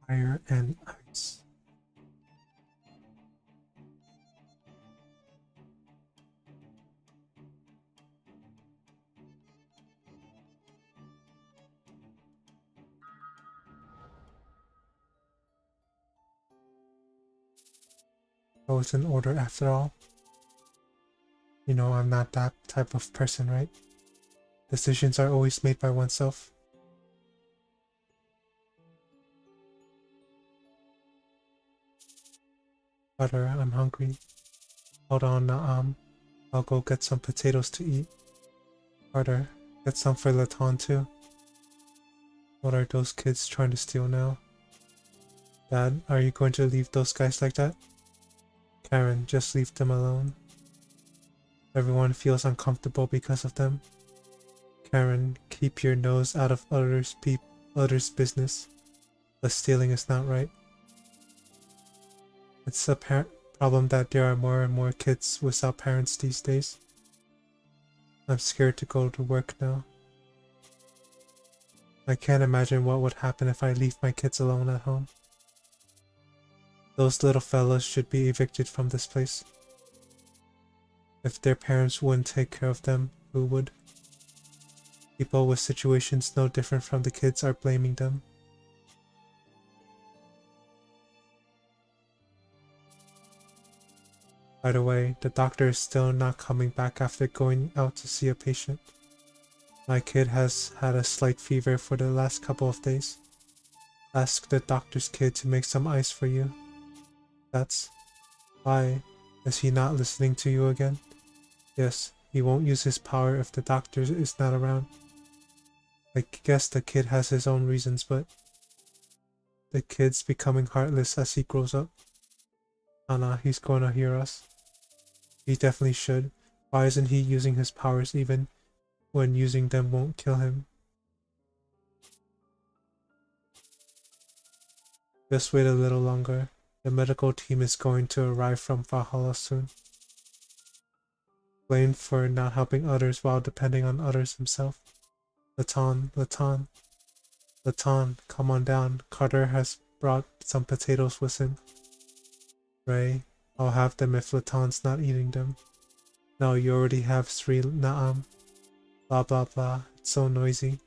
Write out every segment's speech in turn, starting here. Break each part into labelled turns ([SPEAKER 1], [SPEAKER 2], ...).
[SPEAKER 1] Fire and ice. Oh, it's an order after all. You know, I'm not that type of person, right? Decisions are always made by oneself. Butter, I'm hungry. Hold on, I'll go get some potatoes to eat. Carter, get some for Latan too. What are those kids trying to steal now? Dad, are you going to leave those guys like that? Karen, just leave them alone. Everyone feels uncomfortable because of them. Karen, keep your nose out of others' business. The stealing is not right. It's a problem that there are more and more kids without parents these days. I'm scared to go to work now. I can't imagine what would happen if I leave my kids alone at home. Those little fellows should be evicted from this place. If their parents wouldn't take care of them, who would? People with situations no different from the kids are blaming them. By the way, the doctor is still not coming back after going out to see a patient. My kid has had a slight fever for the last couple of days. Ask the doctor's kid to make some ice for you. That's... Why? Is he not listening to you again? Yes, he won't use his power if the doctor is not around. I guess the kid has his own reasons, but... The kid's becoming heartless as he grows up. Anna, he's gonna hear us. He definitely should. Why isn't he using his powers even when using them won't kill him? Just wait a little longer. The medical team is going to arrive from Valhalla soon. Blamed for not helping others while depending on others himself. Latan, come on down. Carter has brought some potatoes with him. Ray, I'll have them if Latan's not eating them. No, you already have Sri Naam. Blah blah blah. It's so noisy.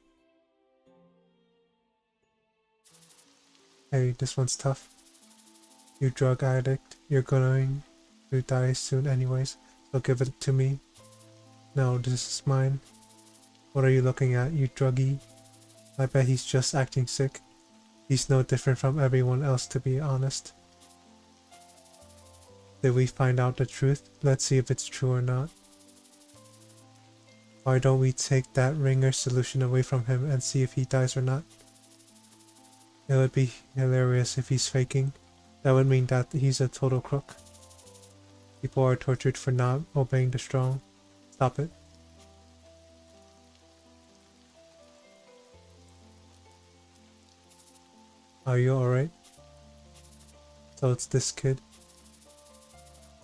[SPEAKER 1] Hey, this one's tough. You drug addict, you're going to die soon anyways, so give it to me. No, this is mine. What are you looking at, you druggie? I bet he's just acting sick. He's no different from everyone else, to be honest. Did we find out the truth? Let's see if it's true or not. Why don't we take that ringer solution away from him and see if he dies or not? It would be hilarious if he's faking. That would mean that he's a total crook. People are tortured for not obeying the strong. Stop it. Are you alright? So it's this kid.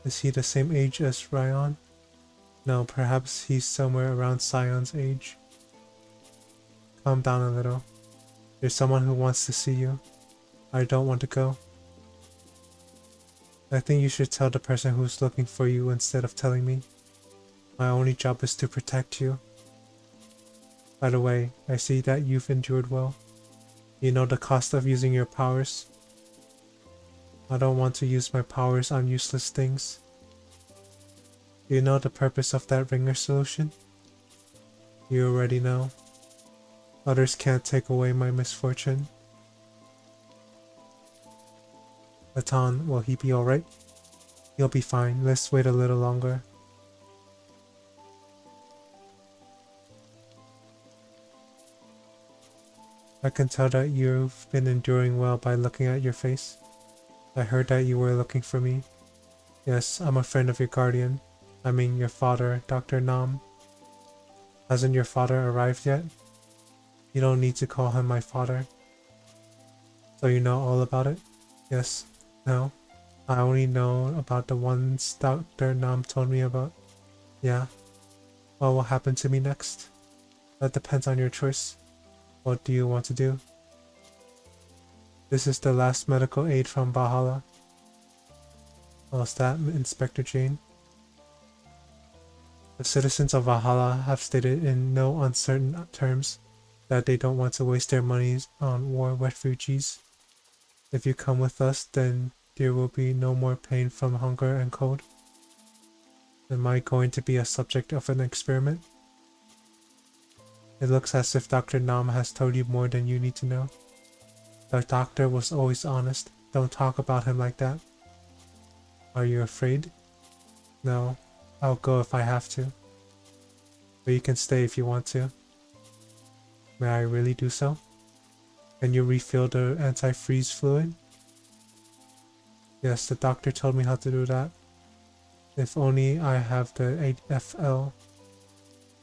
[SPEAKER 1] Is he the same age as Ryan? No, perhaps he's somewhere around Sion's age. Calm down a little. There's someone who wants to see you. I don't want to go. I think you should tell the person who's looking for you instead of telling me. My only job is to protect you. By the way, I see that you've endured well. You know the cost of using your powers. I don't want to use my powers on useless things. Do you know the purpose of that ringer solution? You already know. Others can't take away my misfortune. Latan, will he be alright? He'll be fine. Let's wait a little longer. I can tell that you've been enduring well by looking at your face. I heard that you were looking for me. Yes, I'm a friend of your guardian. I mean your father, Dr. Nam. Hasn't your father arrived yet? You don't need to call him my father. So you know all about it? Yes. No. I only know about the ones Dr. Nam told me about. Yeah. What will happen to me next? That depends on your choice. What do you want to do? This is the last medical aid from Valhalla. Oh, is that Inspector Jane? The citizens of Valhalla have stated in no uncertain terms that they don't want to waste their money on war refugees. If you come with us, then there will be no more pain from hunger and cold. Am I going to be a subject of an experiment? It looks as if Dr. Nam has told you more than you need to know. The doctor was always honest. Don't talk about him like that. Are you afraid? No, I'll go if I have to. But you can stay if you want to. May I really do so? Can you refill the anti-freeze fluid? Yes, the doctor told me how to do that. If only I have the AFL.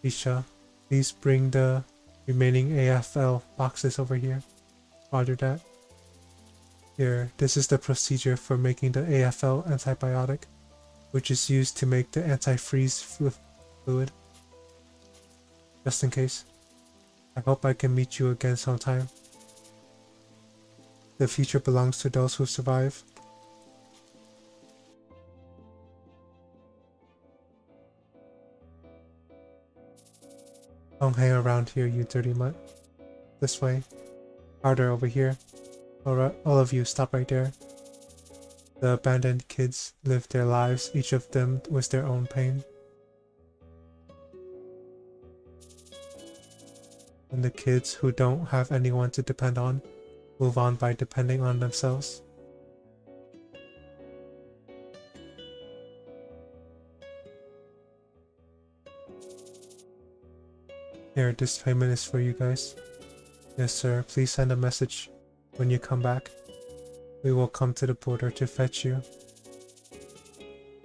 [SPEAKER 1] Isha, please bring the remaining AFL boxes over here. Roger that. Here, this is the procedure for making the AFL antibiotic, which is used to make the anti-freeze fluid. Just in case. I hope I can meet you again sometime. The future belongs to those who survive. Don't hang around here, you dirty mutt. This way. Harder over here. Alright, all of you, stop right there. The abandoned kids lived their lives, each of them with their own pain. And the kids who don't have anyone to depend on move on by depending on themselves. Here, this payment is for you guys. Yes, sir. Please send a message when you come back. We will come to the border to fetch you.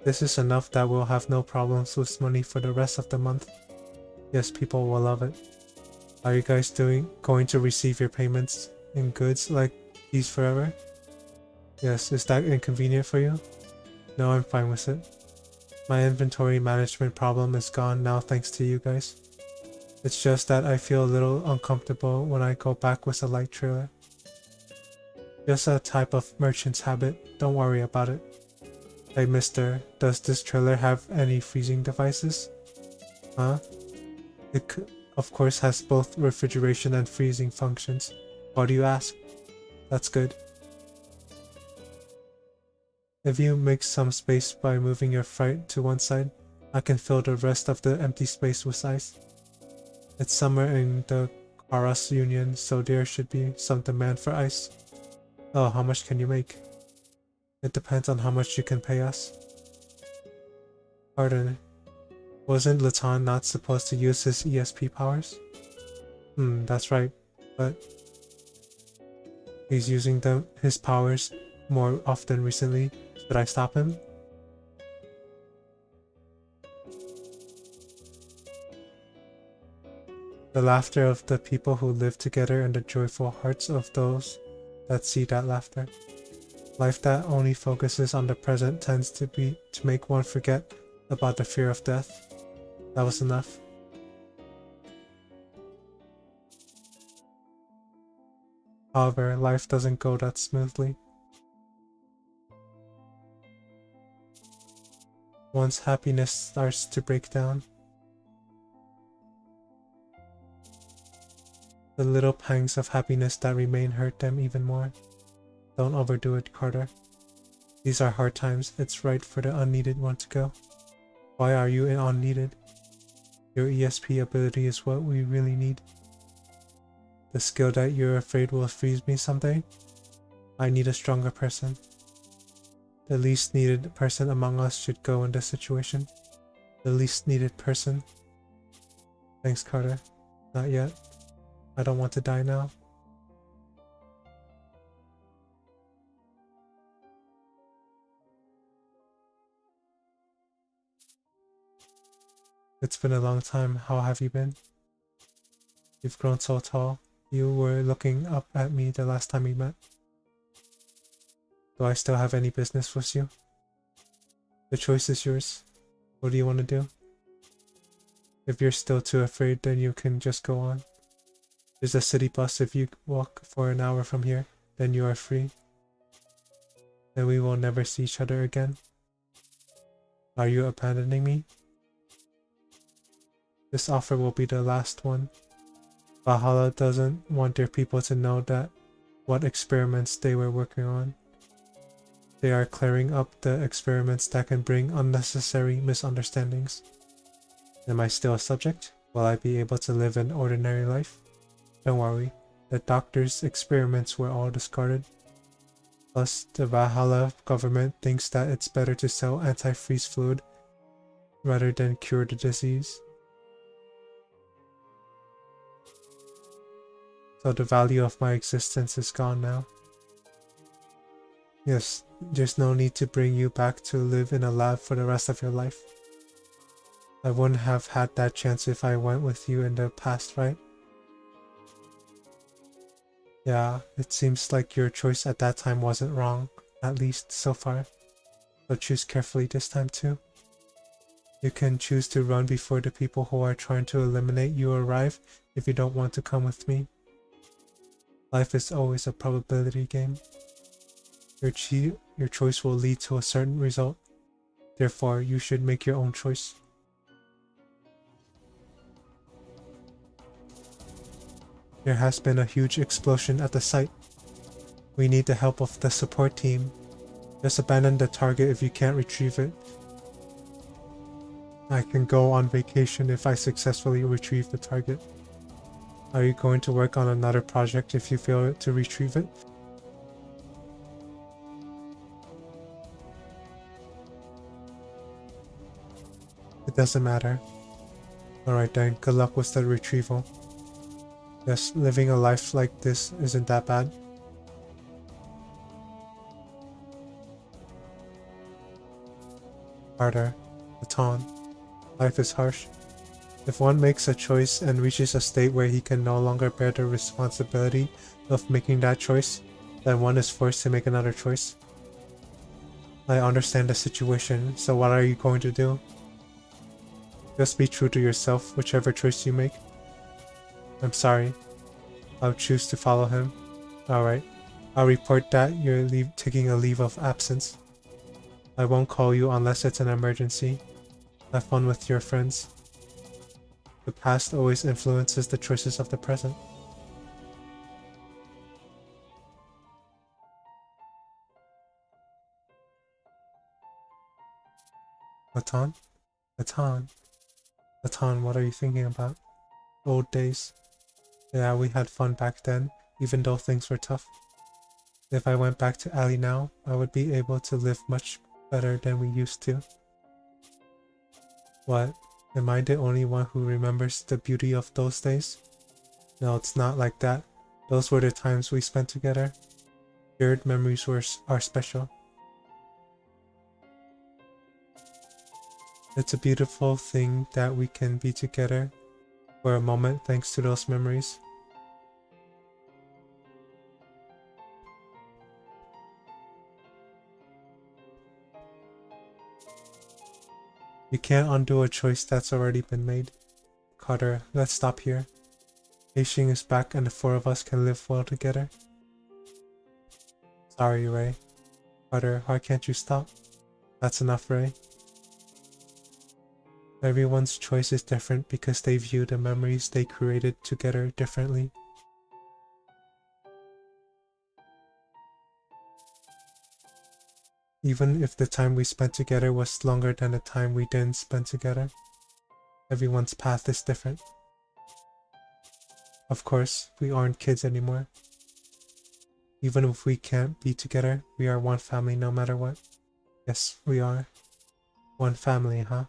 [SPEAKER 1] This is enough that we'll have no problems with money for the rest of the month. Yes, people will love it. Are you guys going to receive your payments in goods like these forever? Yes, is that inconvenient for you? No, I'm fine with it. My inventory management problem is gone now thanks to you guys. It's just that I feel a little uncomfortable when I go back with a light trailer. Just a type of merchant's habit, don't worry about it. Hey mister, does this trailer have any freezing devices? Huh? It of course has both refrigeration and freezing functions. Why do you ask? That's good. If you make some space by moving your freight to one side, I can fill the rest of the empty space with ice. It's summer in the Karas Union, so there should be some demand for ice. Oh, how much can you make? It depends on how much you can pay us. Pardon, wasn't Latan not supposed to use his ESP powers? That's right, but he's using his powers more often recently. Should I stop him? The laughter of the people who live together and the joyful hearts of those that see that laughter. Life that only focuses on the present tends to make one forget about the fear of death. That was enough. However, life doesn't go that smoothly. Once happiness starts to break down, the little pangs of happiness that remain hurt them even more. Don't overdo it, Carter. These are hard times. It's right for the unneeded one to go. Why are you unneeded? Your ESP ability is what we really need. The skill that you're afraid will freeze me someday? I need a stronger person. The least needed person among us should go in this situation. The least needed person. Thanks, Carter. Not yet. I don't want to die now. It's been a long time. How have you been? You've grown so tall. You were looking up at me the last time we met. Do I still have any business with you? The choice is yours. What do you want to do? If you're still too afraid, then you can just go on. There's a city bus if you walk for an hour from here. then you are free. Then we will never see each other again. Are you abandoning me? This offer will be the last one. Valhalla doesn't want their people to know that what experiments they were working on. They are clearing up the experiments that can bring unnecessary misunderstandings. Am I still a subject? Will I be able to live an ordinary life? Don't worry, the doctor's experiments were all discarded. Plus, the Valhalla government thinks that it's better to sell antifreeze fluid rather than cure the disease. So the value of my existence is gone now. Yes, there's no need to bring you back to live in a lab for the rest of your life. I wouldn't have had that chance if I went with you in the past, right? Yeah, it seems like your choice at that time wasn't wrong, at least so far. So choose carefully this time too. You can choose to run before the people who are trying to eliminate you arrive if you don't want to come with me. Life is always a probability game. Your choice will lead to a certain result. Therefore, you should make your own choice. There has been a huge explosion at the site. We need the help of the support team. Just abandon the target if you can't retrieve it. I can go on vacation if I successfully retrieve the target. Are you going to work on another project if you fail to retrieve it? It doesn't matter. Alright then, good luck with the retrieval. Yes, living a life like this isn't that bad. Harder. Baton. Life is harsh. If one makes a choice and reaches a state where he can no longer bear the responsibility of making that choice, then one is forced to make another choice. I understand the situation, so what are you going to do? Just be true to yourself, whichever choice you make. I'm sorry. I'll choose to follow him. Alright. I'll report that you're taking a leave of absence. I won't call you unless it's an emergency. Have fun with your friends. The past always influences the choices of the present. Baton? Baton? Baton, what are you thinking about? Old days. Yeah, we had fun back then, even though things were tough. If I went back to Ali now, I would be able to live much better than we used to. What? Am I the only one who remembers the beauty of those days? No, it's not like that. Those were the times we spent together. Shared memories are special. It's a beautiful thing that we can be together for a moment thanks to those memories. You can't undo a choice that's already been made. Carter, let's stop here. Beijing is back and the four of us can live well together. Sorry, Ray. Carter, why can't you stop? That's enough, Ray. Everyone's choice is different because they view the memories they created together differently. Even if the time we spent together was longer than the time we didn't spend together, everyone's path is different. Of course, we aren't kids anymore. Even if we can't be together, we are one family no matter what. Yes, we are. One family, huh?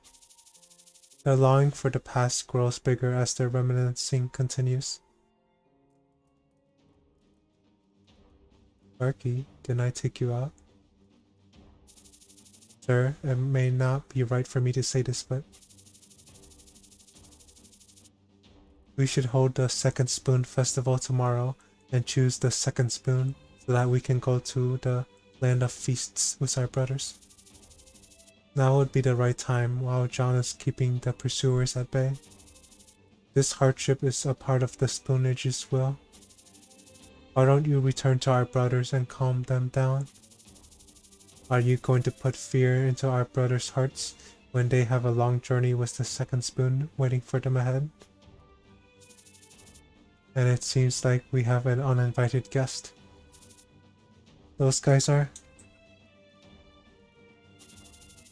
[SPEAKER 1] The longing for the past grows bigger as the reminiscing continues. Sparky, didn't I take you out? Sir, it may not be right for me to say this, but we should hold the Second Spoon Festival tomorrow and choose the second spoon so that we can go to the land of feasts with our brothers. Now would be the right time while John is keeping the pursuers at bay. This hardship is a part of the Spoonage's will. Why don't you return to our brothers and calm them down? Are you going to put fear into our brothers' hearts when they have a long journey with the second spoon waiting for them ahead? And it seems like we have an uninvited guest. Those guys are?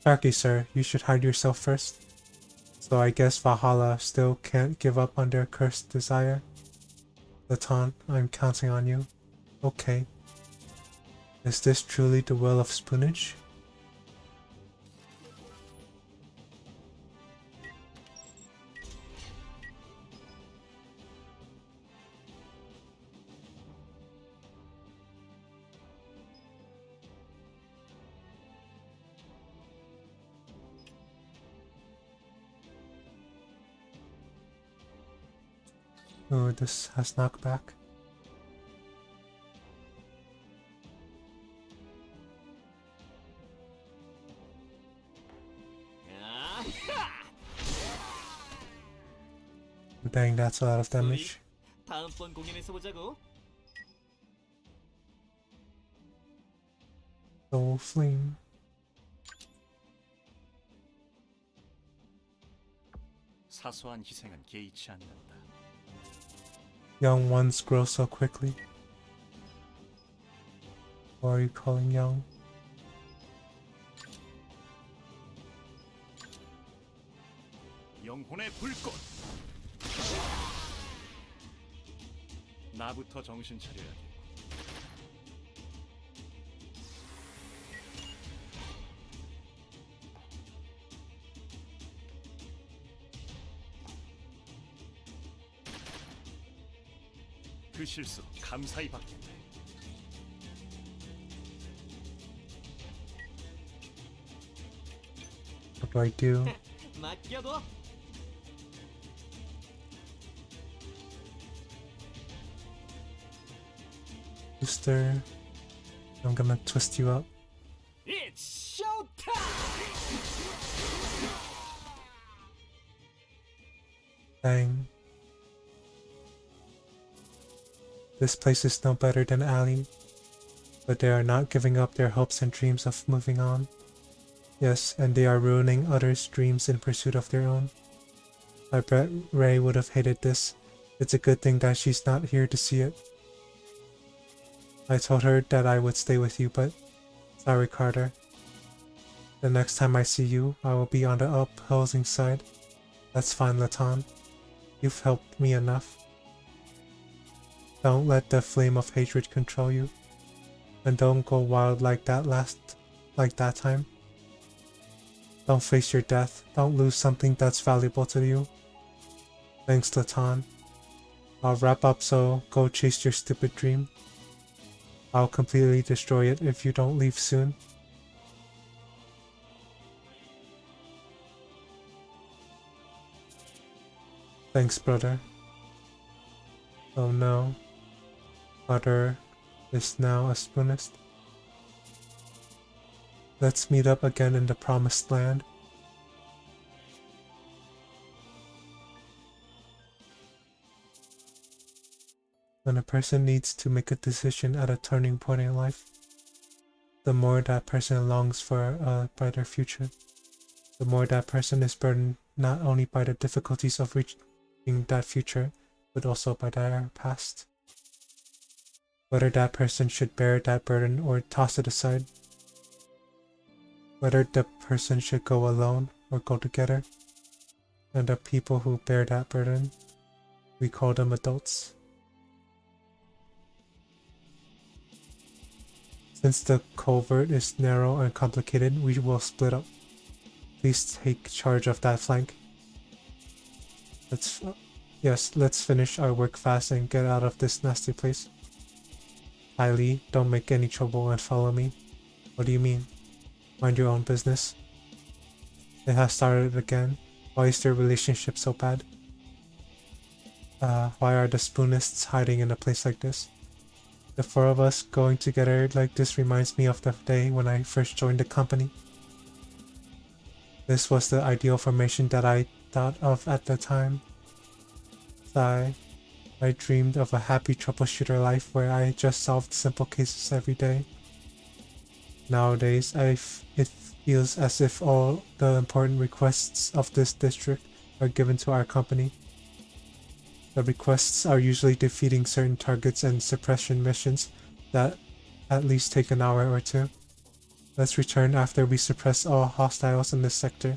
[SPEAKER 1] Sharky, sir, you should hide yourself first. So I guess Valhalla still can't give up on their cursed desire. Latan, I'm counting on you. Okay. Is this truly the will of Spoonage? Oh, this has knockback. Dang, that's a lot of damage.
[SPEAKER 2] 다음번 공연에서 보자고.
[SPEAKER 1] Soul Flame.
[SPEAKER 2] 사소한 희생은 개의치 않는다.
[SPEAKER 1] Young ones grow so quickly. What are you calling young?
[SPEAKER 2] 영혼의 불꽃. 나부터 정신 차려야겠고. 그 실수 감사히 받겠네.
[SPEAKER 1] What do I do?
[SPEAKER 2] 맡겨둬.
[SPEAKER 1] Booster. I'm gonna twist you up.
[SPEAKER 2] It's showtime.
[SPEAKER 1] Dang. This place is no better than Alley, but they are not giving up their hopes and dreams of moving on. Yes, and they are ruining others' dreams in pursuit of their own. I bet Ray would have hated this. It's a good thing that she's not here to see it. I told her that I would stay with you, but sorry, Carter. The next time I see you, I will be on the opposing side. That's fine, Latan. You've helped me enough. Don't let the flame of hatred control you. And don't go wild like that time. Don't face your death. Don't lose something that's valuable to you. Thanks, Latan. I'll wrap up, so go chase your stupid dream. I'll completely destroy it if you don't leave soon. Thanks, brother. Oh no. Butter is now a spoonist. Let's meet up again in the promised land. When a person needs to make a decision at a turning point in life, the more that person longs for a brighter future, the more that person is burdened not only by the difficulties of reaching that future, but also by their past. Whether that person should bear that burden or toss it aside. Whether the person should go alone or go together. And the people who bear that burden, we call them adults. Since the covert is narrow and complicated, we will split up. Please take charge of that flank. Let's finish our work fast and get out of this nasty place. Kylie, don't make any trouble and follow me. What do you mean? Mind your own business. It has started again. Why is their relationship so bad? Why are the Spoonists hiding in a place like this? The four of us going together like this reminds me of the day when I first joined the company. This was the ideal formation that I thought of at the time. Sigh. I dreamed of a happy troubleshooter life where I just solved simple cases every day. Nowadays, it feels as if all the important requests of this district are given to our company. The requests are usually defeating certain targets and suppression missions that at least take an hour or two. Let's return after we suppress all hostiles in this sector.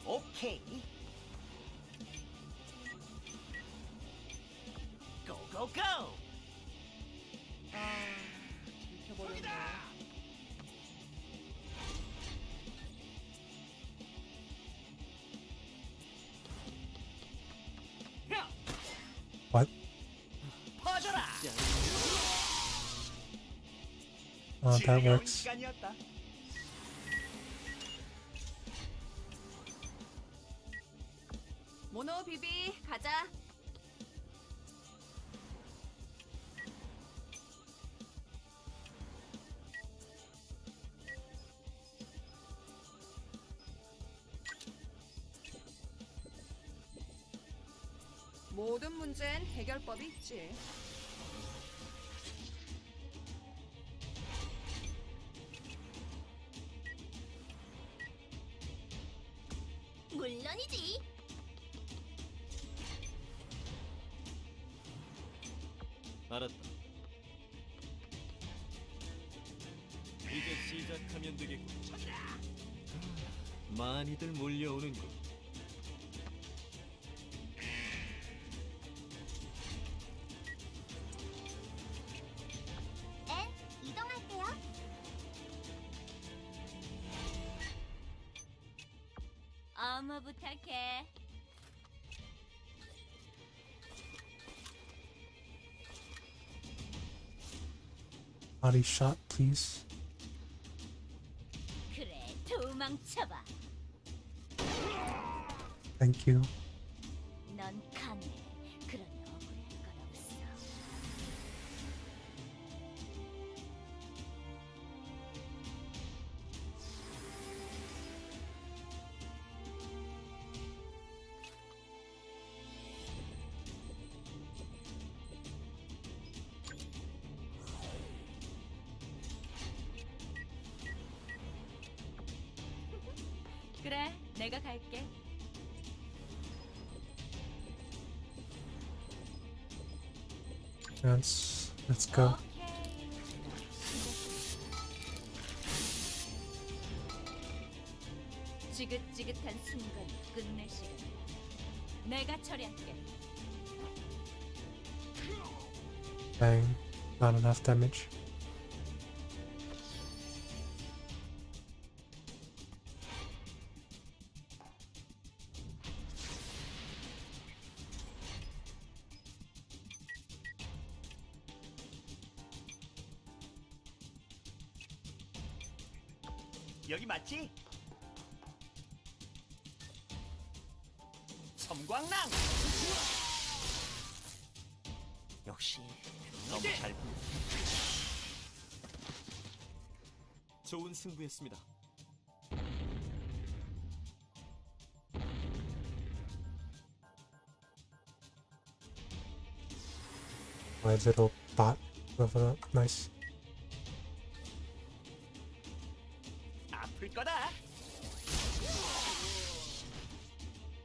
[SPEAKER 2] 오케이. 고고고.
[SPEAKER 3] 들켜버렸네.
[SPEAKER 1] What?
[SPEAKER 2] 퍼져라.
[SPEAKER 1] Oh, that
[SPEAKER 2] 즐거운
[SPEAKER 1] works.
[SPEAKER 2] 시간이었다.
[SPEAKER 3] 모노 비비 가자. 모든 문제엔 해결법이 있지.
[SPEAKER 4] 물론이지.
[SPEAKER 2] 알았다. 이제 시작하면 되겠군. 많이들 몰려오는군.
[SPEAKER 4] 엔 이동할게요. 어머 부탁해.
[SPEAKER 1] Body shot, please.
[SPEAKER 4] 그래 도망쳐봐.
[SPEAKER 1] Thank you.
[SPEAKER 4] 넌 강해. 그러니 억울할 건 없어.
[SPEAKER 3] 그래, 내가 갈게.
[SPEAKER 1] Let's go.
[SPEAKER 3] 지긋지긋한 순간 끝낼 시간이야. 내가 처리할게.
[SPEAKER 1] Bang. Not enough damage.
[SPEAKER 2] 여기 맞지? 섬광랑. 역시 너무 잘 부. 좋은 승부였습니다.
[SPEAKER 1] My little bot level up. Nice.
[SPEAKER 2] 아플 거다.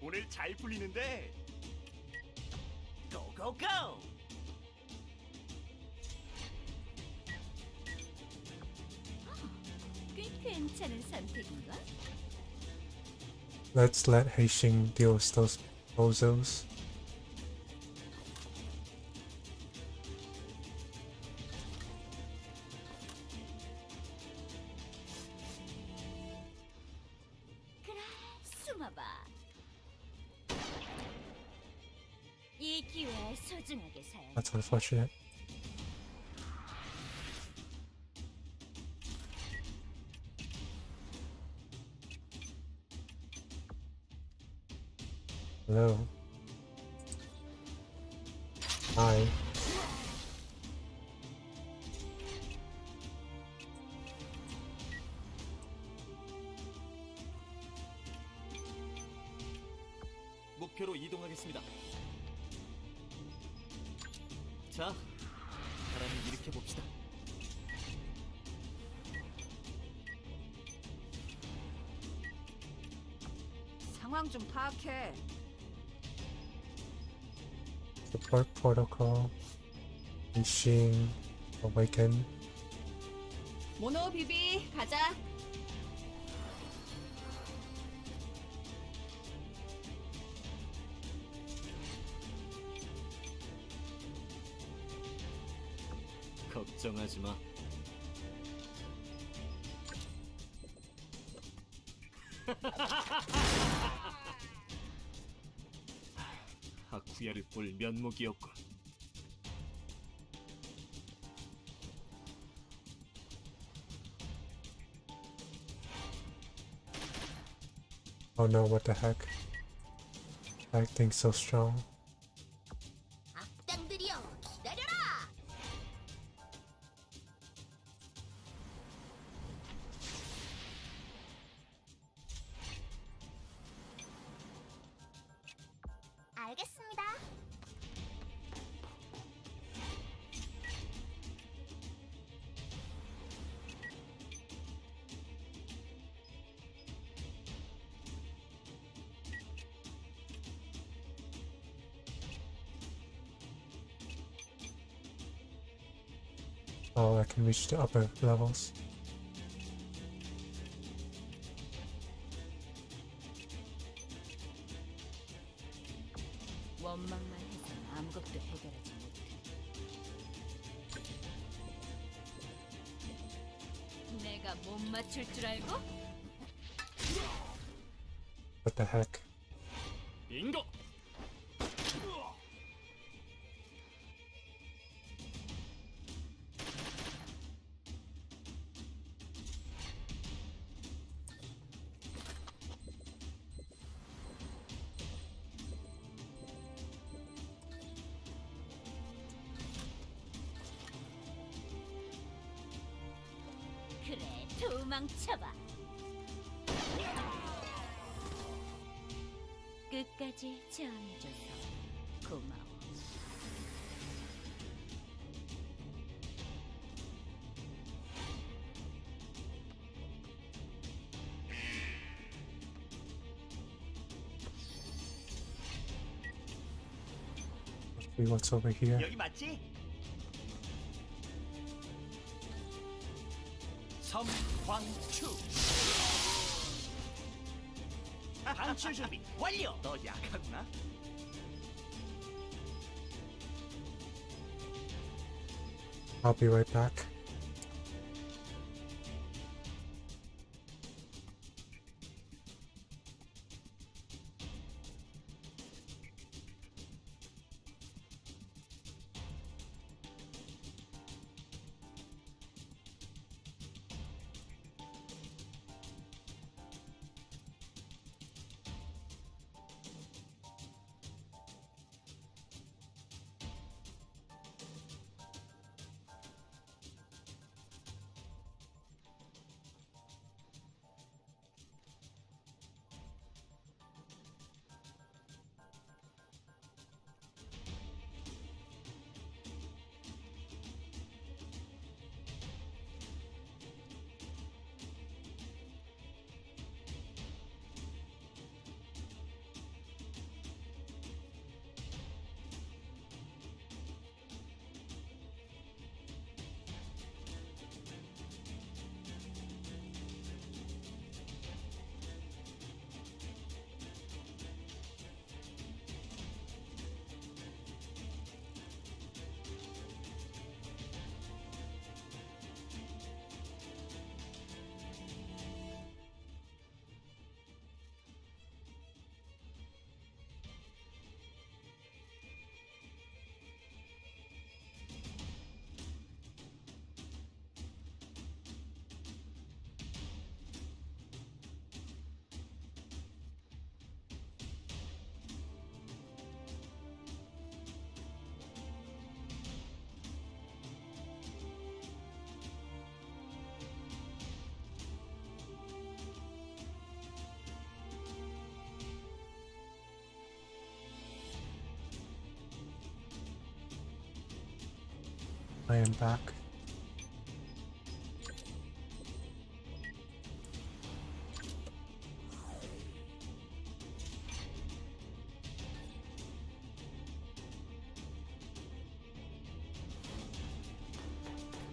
[SPEAKER 2] 오늘 잘 풀리는데. 고고고.
[SPEAKER 4] 꽤 괜찮은 선택인가?
[SPEAKER 1] Let's let Heixing deal with those bozos.
[SPEAKER 4] 그래 숨어봐. 이 기회 소중하게 사용.
[SPEAKER 1] That's unfortunate. Hello. Hi.
[SPEAKER 2] 목표로 이동하겠습니다. 자, 바람을 일으켜 봅시다.
[SPEAKER 3] 상황 좀 파악해.
[SPEAKER 1] Support protocol. Machine. Awaken.
[SPEAKER 3] 모노 비비 가자.
[SPEAKER 2] 걱정하지 마. 아쿠야를 볼 면목이었군.
[SPEAKER 1] Oh no, what the heck? That thing's so strong.
[SPEAKER 4] 악당들이여 기다려라. 알겠습니다.
[SPEAKER 1] Oh, I can reach the upper levels.
[SPEAKER 3] 원망만 해서는 아무것도 해결하지 못해. 내가 못 맞출 줄 알고?
[SPEAKER 1] What the heck?
[SPEAKER 2] 빙고!
[SPEAKER 4] 그래, 도망쳐봐.
[SPEAKER 3] 끝까지 지원해줘서 고마워.
[SPEAKER 1] See what's over here.
[SPEAKER 2] 여기 맞지? 섬광추. 방출 준비 완료. 너 약하구나.
[SPEAKER 1] I'll be right back. I am back.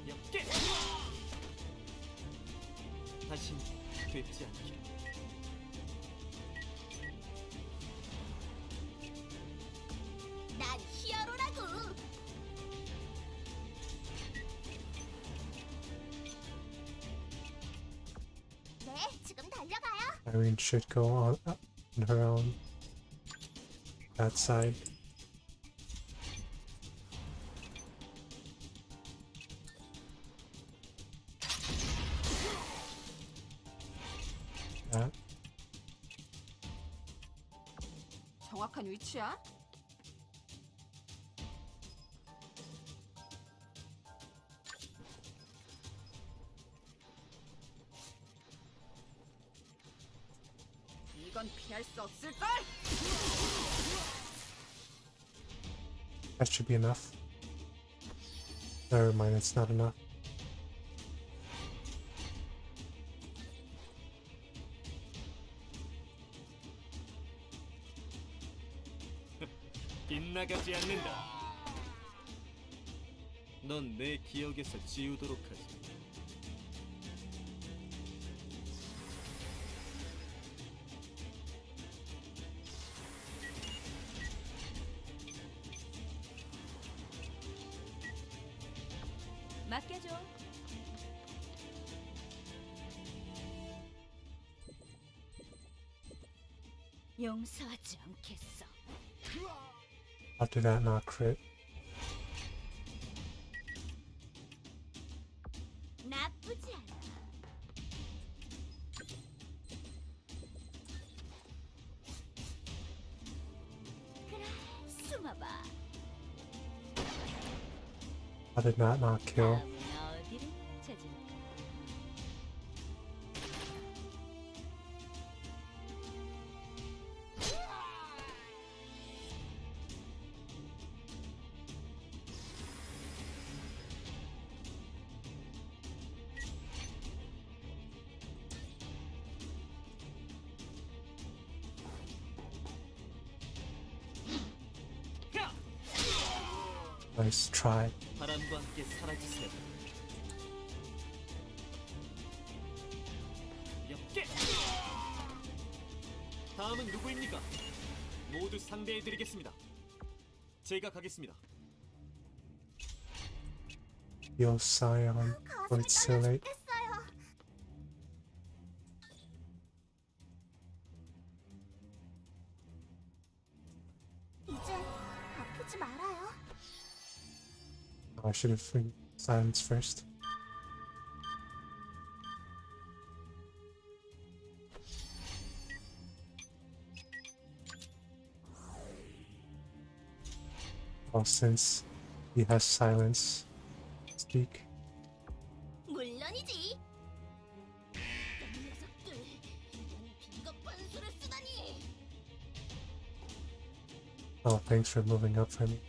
[SPEAKER 2] 엽게 다신 뵙지 않게.
[SPEAKER 4] 난 히어로라고. 네, 지금 달려가요.
[SPEAKER 1] Irene should go on her own. That side. That.
[SPEAKER 3] 정확한 위치야? 이건 피할 수 없을걸?
[SPEAKER 1] That should be enough. Never mind, it's not enough.
[SPEAKER 2] 빗나가지 않는다. 넌 내 기억에서 지우도록 하지.
[SPEAKER 3] 맡겨줘. 용서하지 않겠어.
[SPEAKER 1] How did that not crit?
[SPEAKER 4] 나쁘지 않아. 그래, 숨어봐.
[SPEAKER 1] How did that not kill?
[SPEAKER 3] 다음은 어디를 찾을까?
[SPEAKER 1] Nice try.
[SPEAKER 2] 바람과 함께 사라지세요. 엽게. 다음은 누구입니까? 모두 상대해드리겠습니다. 제가 가겠습니다.
[SPEAKER 1] Yo, Scion. Oh, it's too late.
[SPEAKER 4] 죽겠어요. 이제 아프지 말아요.
[SPEAKER 1] I should have freed Silence first. Well, since he has silence, speak.
[SPEAKER 4] 물론이지. 이 녀석들 이런 비겁한 수를 쓰다니.
[SPEAKER 1] Oh, thanks for moving up for me.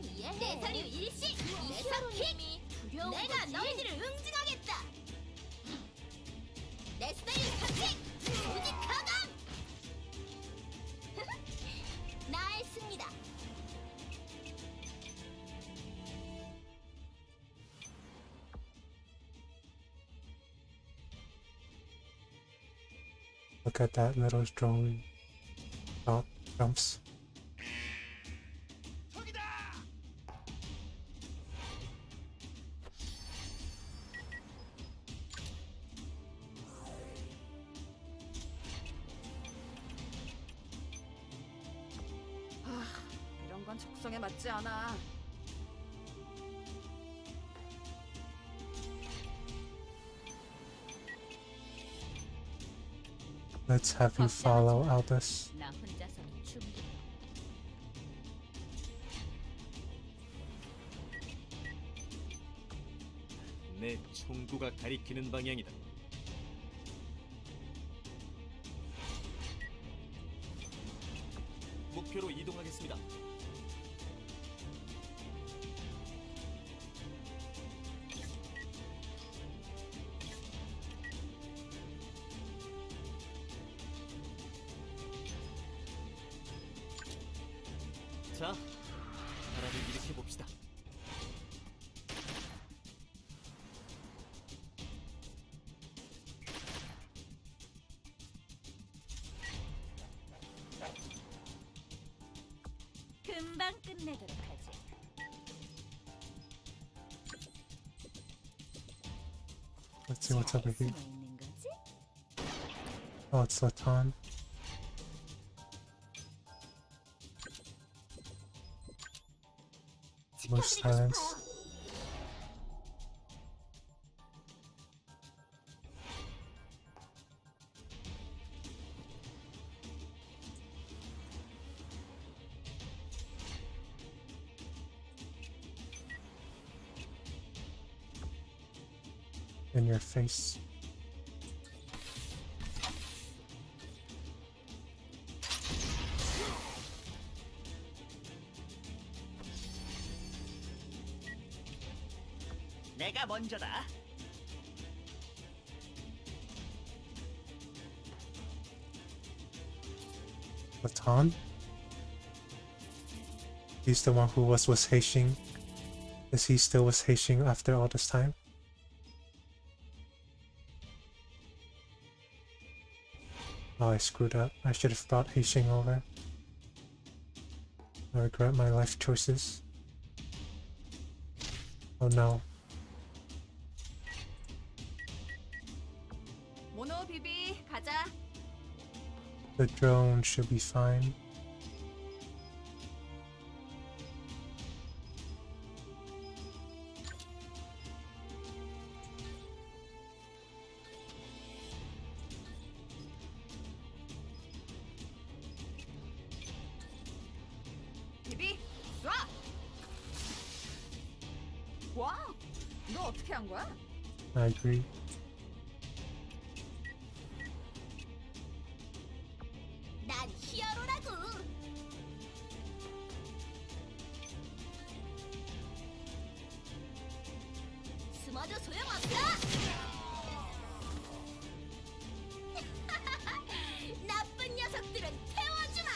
[SPEAKER 4] 이해해. 내 사류 일시. 내사킥. 내가 너희들을 응징하겠다. 내 스타일 사킥. 조직 가감. 나의 승리다.
[SPEAKER 1] Look at that little drone. Top jumps.
[SPEAKER 3] 이런 건 적성에 맞지 않아.
[SPEAKER 1] Let's have you follow Albus.
[SPEAKER 3] 나 혼자서도 충분해.
[SPEAKER 2] 내 총구가 가리키는 방향이다. 목표로 이동하겠습니다. 자, 바람을 일으켜 봅시다.
[SPEAKER 3] 금방 끝내도록 하지.
[SPEAKER 1] Let's see what's over
[SPEAKER 3] 잘
[SPEAKER 1] here.
[SPEAKER 3] 숨어 있는 거지?
[SPEAKER 1] Oh, it's Latan. More silence. In your face.
[SPEAKER 2] 내가 먼저다.
[SPEAKER 1] Latan? He's the one who was hashing. Is he still was hashing after all this time? Oh, I screwed up. I should have brought Hashing over. I regret my life choices. Oh no.
[SPEAKER 3] 모노 비비 가자.
[SPEAKER 1] The drone should be fine.
[SPEAKER 3] 비비 쏴. 와, 너 어떻게 한 거야?
[SPEAKER 1] I agree.
[SPEAKER 4] 난 히어로라고. 숨어도 소용없어. 나쁜 녀석들은 태워주마.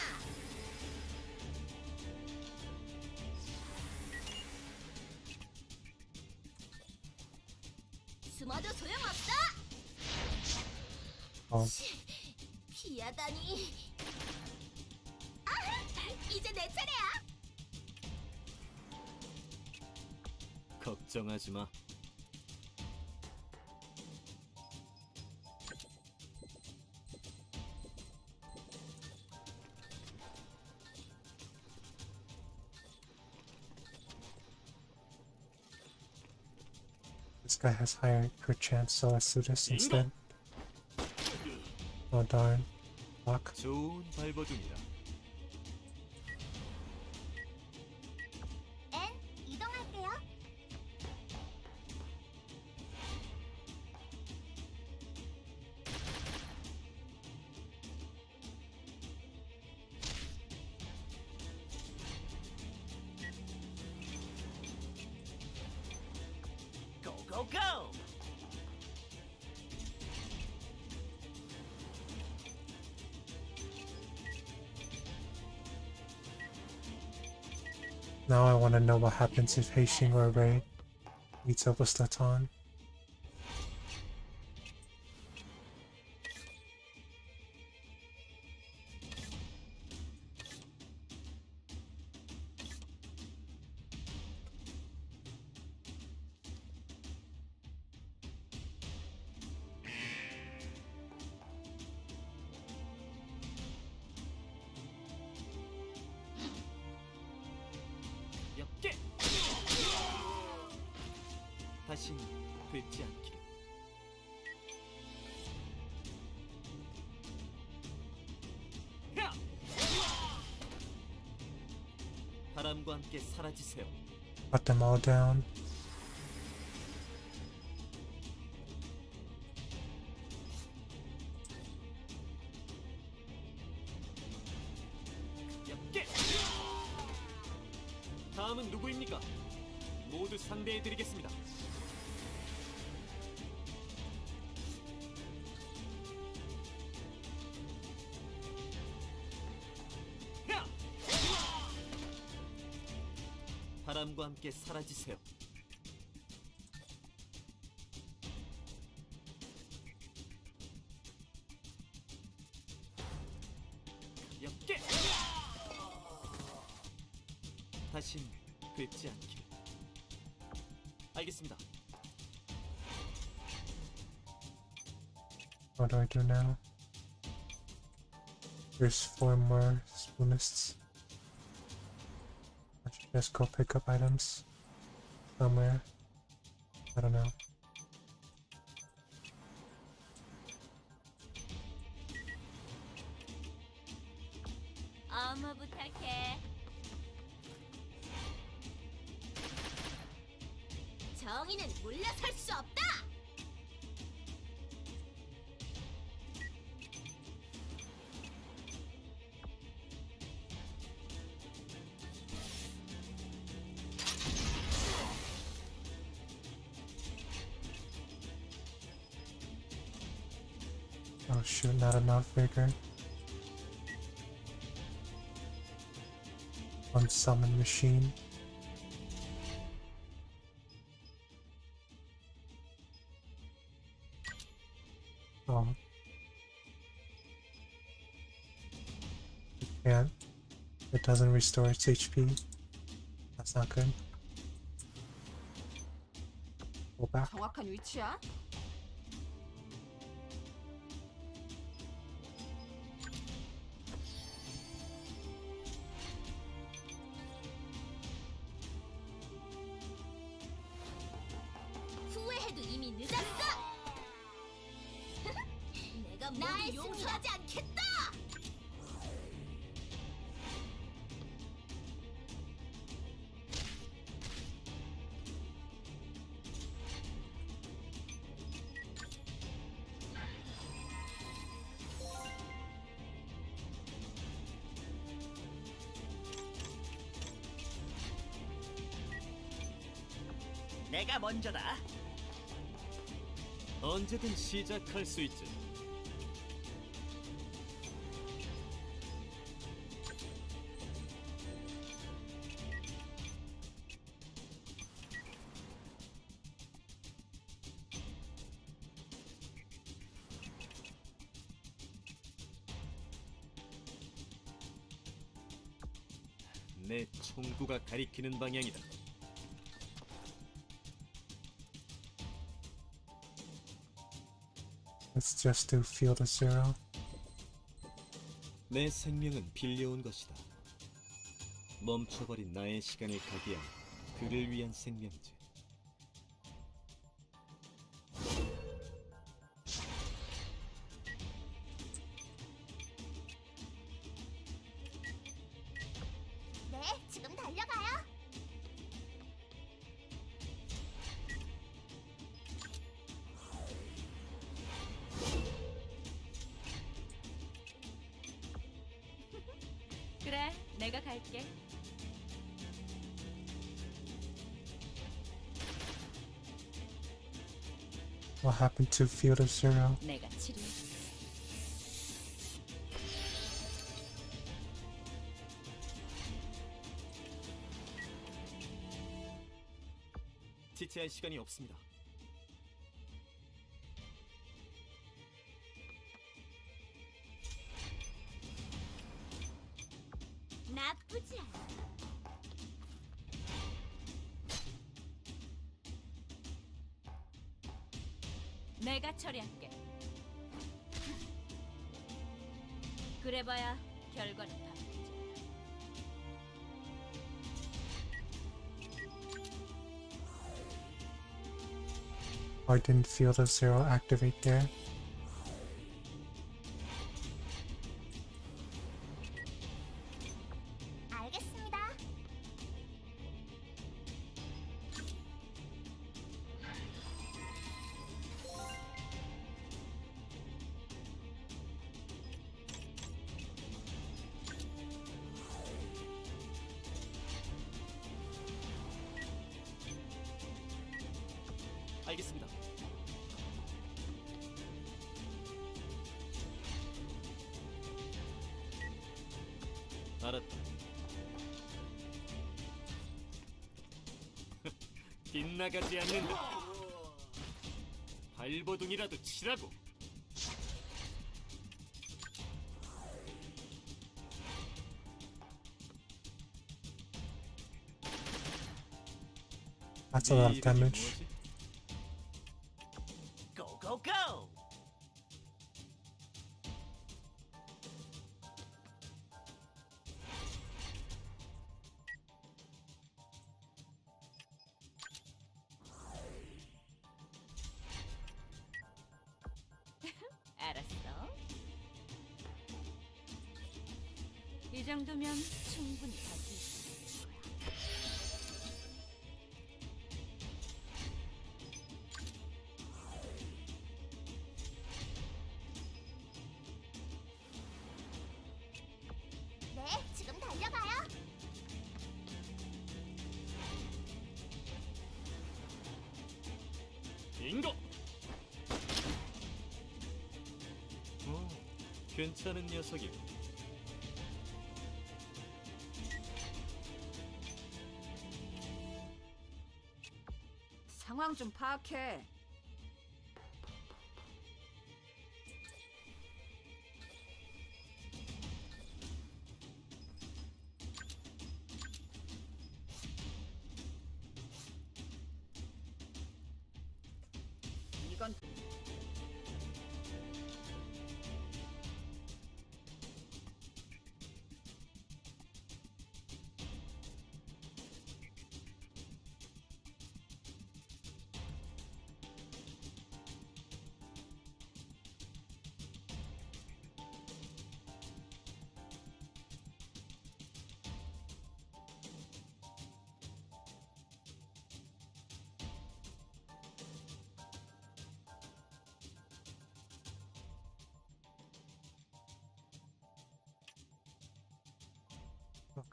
[SPEAKER 4] 숨어도 소용없어.
[SPEAKER 1] Oh,
[SPEAKER 4] 피하다니. 아, 이제 내 차례야.
[SPEAKER 2] 걱정하지 마.
[SPEAKER 1] this guy has higher crit chance, so let's do this instead. Oh darn. Fuck.
[SPEAKER 2] 좋은 발버둥이다.
[SPEAKER 4] 엔 이동할게요.
[SPEAKER 2] 고고고!
[SPEAKER 1] Now I want to know what happens if Hashing or Ray meets up with Latan.
[SPEAKER 2] 엽게! 다신 되지 않기를. 야! 바람과 함께 사라지세요.
[SPEAKER 1] Got them all down.
[SPEAKER 2] 다음은 누구입니까? 모두 상대해드리겠습니다. 야! 바람과 함께 사라지세요. 가볍게! 다신 뵙지 않길. 알겠습니다.
[SPEAKER 1] What do I do now? There's 4 more spoonists. I should just go pick up items somewhere. I don't know.
[SPEAKER 4] 어머 부탁해. 정의는 물러설 수 없다.
[SPEAKER 1] Oh shoot, not enough vigor. Unsummon machine. Oh. It can't. It doesn't restore its HP. That's not good. Go back.
[SPEAKER 3] 정확한 위치야?
[SPEAKER 4] 후회해도 이미 늦었어. 내가 모두 용서하지 않겠다.
[SPEAKER 2] 내가 먼저다. 언제든 시작할 수 있지. 내 총구가 가리키는 방향이다.
[SPEAKER 1] Let's just do Field of Zero.
[SPEAKER 2] 내 생명은 빌려온 것이다. 멈춰버린 나의 시간을 가기한 그를 위한 생명이지.
[SPEAKER 4] 네, 지금 달려가요.
[SPEAKER 3] 그래, 내가 갈게.
[SPEAKER 1] What happened to Field of Zero?
[SPEAKER 3] 내가 치료.
[SPEAKER 2] 지체할 시간이 없습니다.
[SPEAKER 4] 나쁘지 않아.
[SPEAKER 3] 내가 처리할게. 그래봐야 결과는 바뀌지.
[SPEAKER 1] Why didn't Field of Zero activate there?
[SPEAKER 4] 알겠습니다.
[SPEAKER 2] 알겠습니다. 알았다. 빗나가지 않는다. 발버둥이라도 치라고.
[SPEAKER 1] That's a lot of damage.
[SPEAKER 2] Go go go.
[SPEAKER 3] 알았어. 이 정도면 충분히 버틸 수 있을 거야.
[SPEAKER 4] 네, 지금 달려가요.
[SPEAKER 2] 빙고. 괜찮은 녀석이.
[SPEAKER 3] 상황 좀 파악해. 이건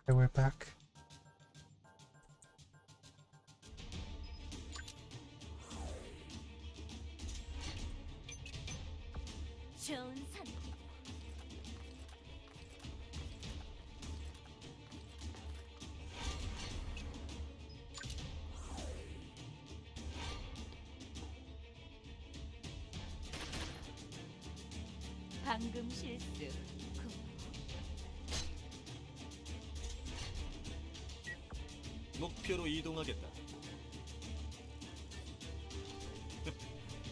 [SPEAKER 1] Okay, we're back.
[SPEAKER 3] 좋은 선. 방금 실수.
[SPEAKER 2] 목표로 이동하겠다.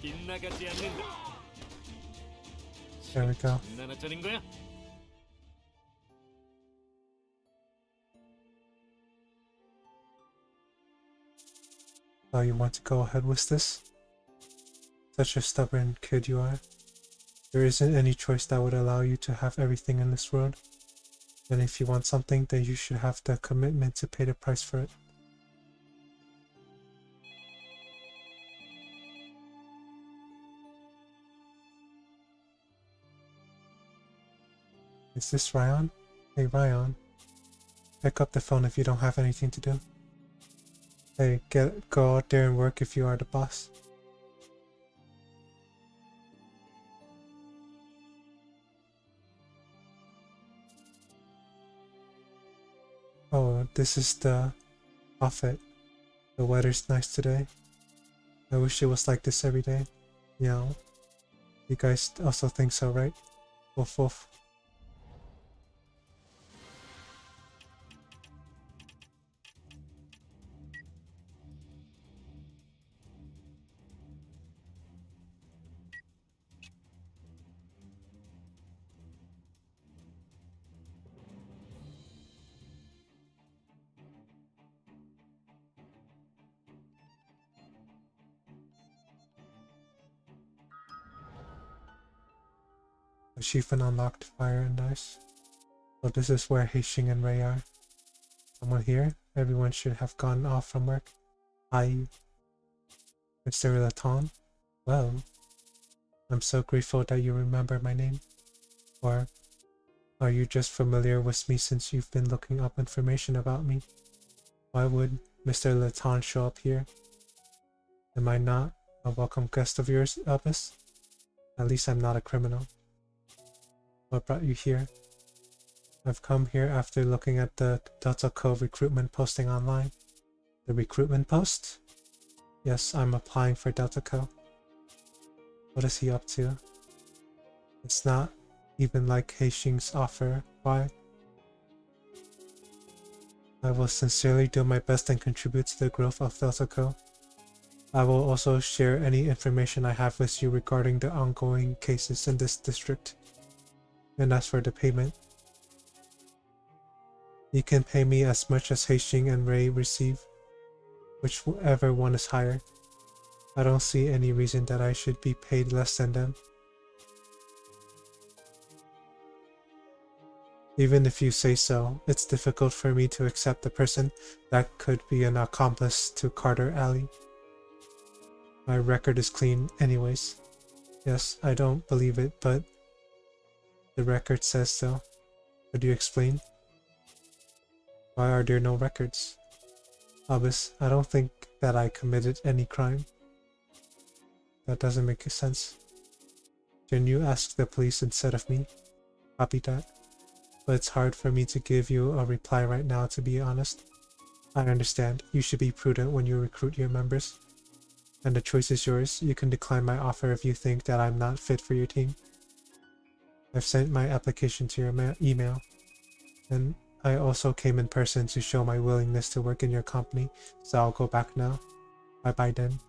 [SPEAKER 2] 빗나가지 않는다.
[SPEAKER 1] There we go.
[SPEAKER 2] 장난하자는 거야?
[SPEAKER 1] So you want to go ahead with this? Such a stubborn kid you are. There isn't any choice that would allow you to have everything in this world. And if you want something, then you should have the commitment to pay the price for it. Is this Ryan? Hey Ryan. Pick up the phone if you don't have anything to do. Hey, go out there and work if you are the boss. Oh, this is the outfit. The weather's nice today. I wish it was like this every day. Yeah. You guys also think so, right? Woof woof. Shifen unlocked fire and ice. So this is where Heixing and Ray are. Someone here? Everyone should have gone off from work. Hi. Mr. Laton? Well, I'm so grateful that you remember my name. Or are you just familiar with me since you've been looking up information about me? Why would Mr. Laton show up here? Am I not A welcome guest of yours, Albus? At least I'm not a criminal. What brought you here? I've come here after looking at the Delta Co recruitment posting online. The recruitment post? Yes, I'm applying for Delta Co. What is he up to? It's not even like Heixing's offer. Why? I will sincerely do my best and contribute to the growth of Delta Co. I will also share any information I have with you regarding the ongoing cases in this district. And as for the payment, you can pay me as much as Heixing and Ray receive, whichever one is higher. I don't see any reason that I should be paid less than them. Even if you say so, it's difficult for me to accept a person that could be an accomplice to Carter Alley. My record is clean anyways. Yes, I don't believe it, but the record says so. Could you explain? Why are there no records? Albus, I don't think that I committed any crime. That doesn't make sense. Can you ask the police instead of me? Copy that. But it's hard for me to give you a reply right now, to be honest. I understand. You should be prudent when you recruit your members. And the choice is yours. You can decline my offer if you think that I'm not fit for your team. I've sent my application to your email. And I also came in person to show my willingness to work in your company, so I'll go back now. Bye-bye then.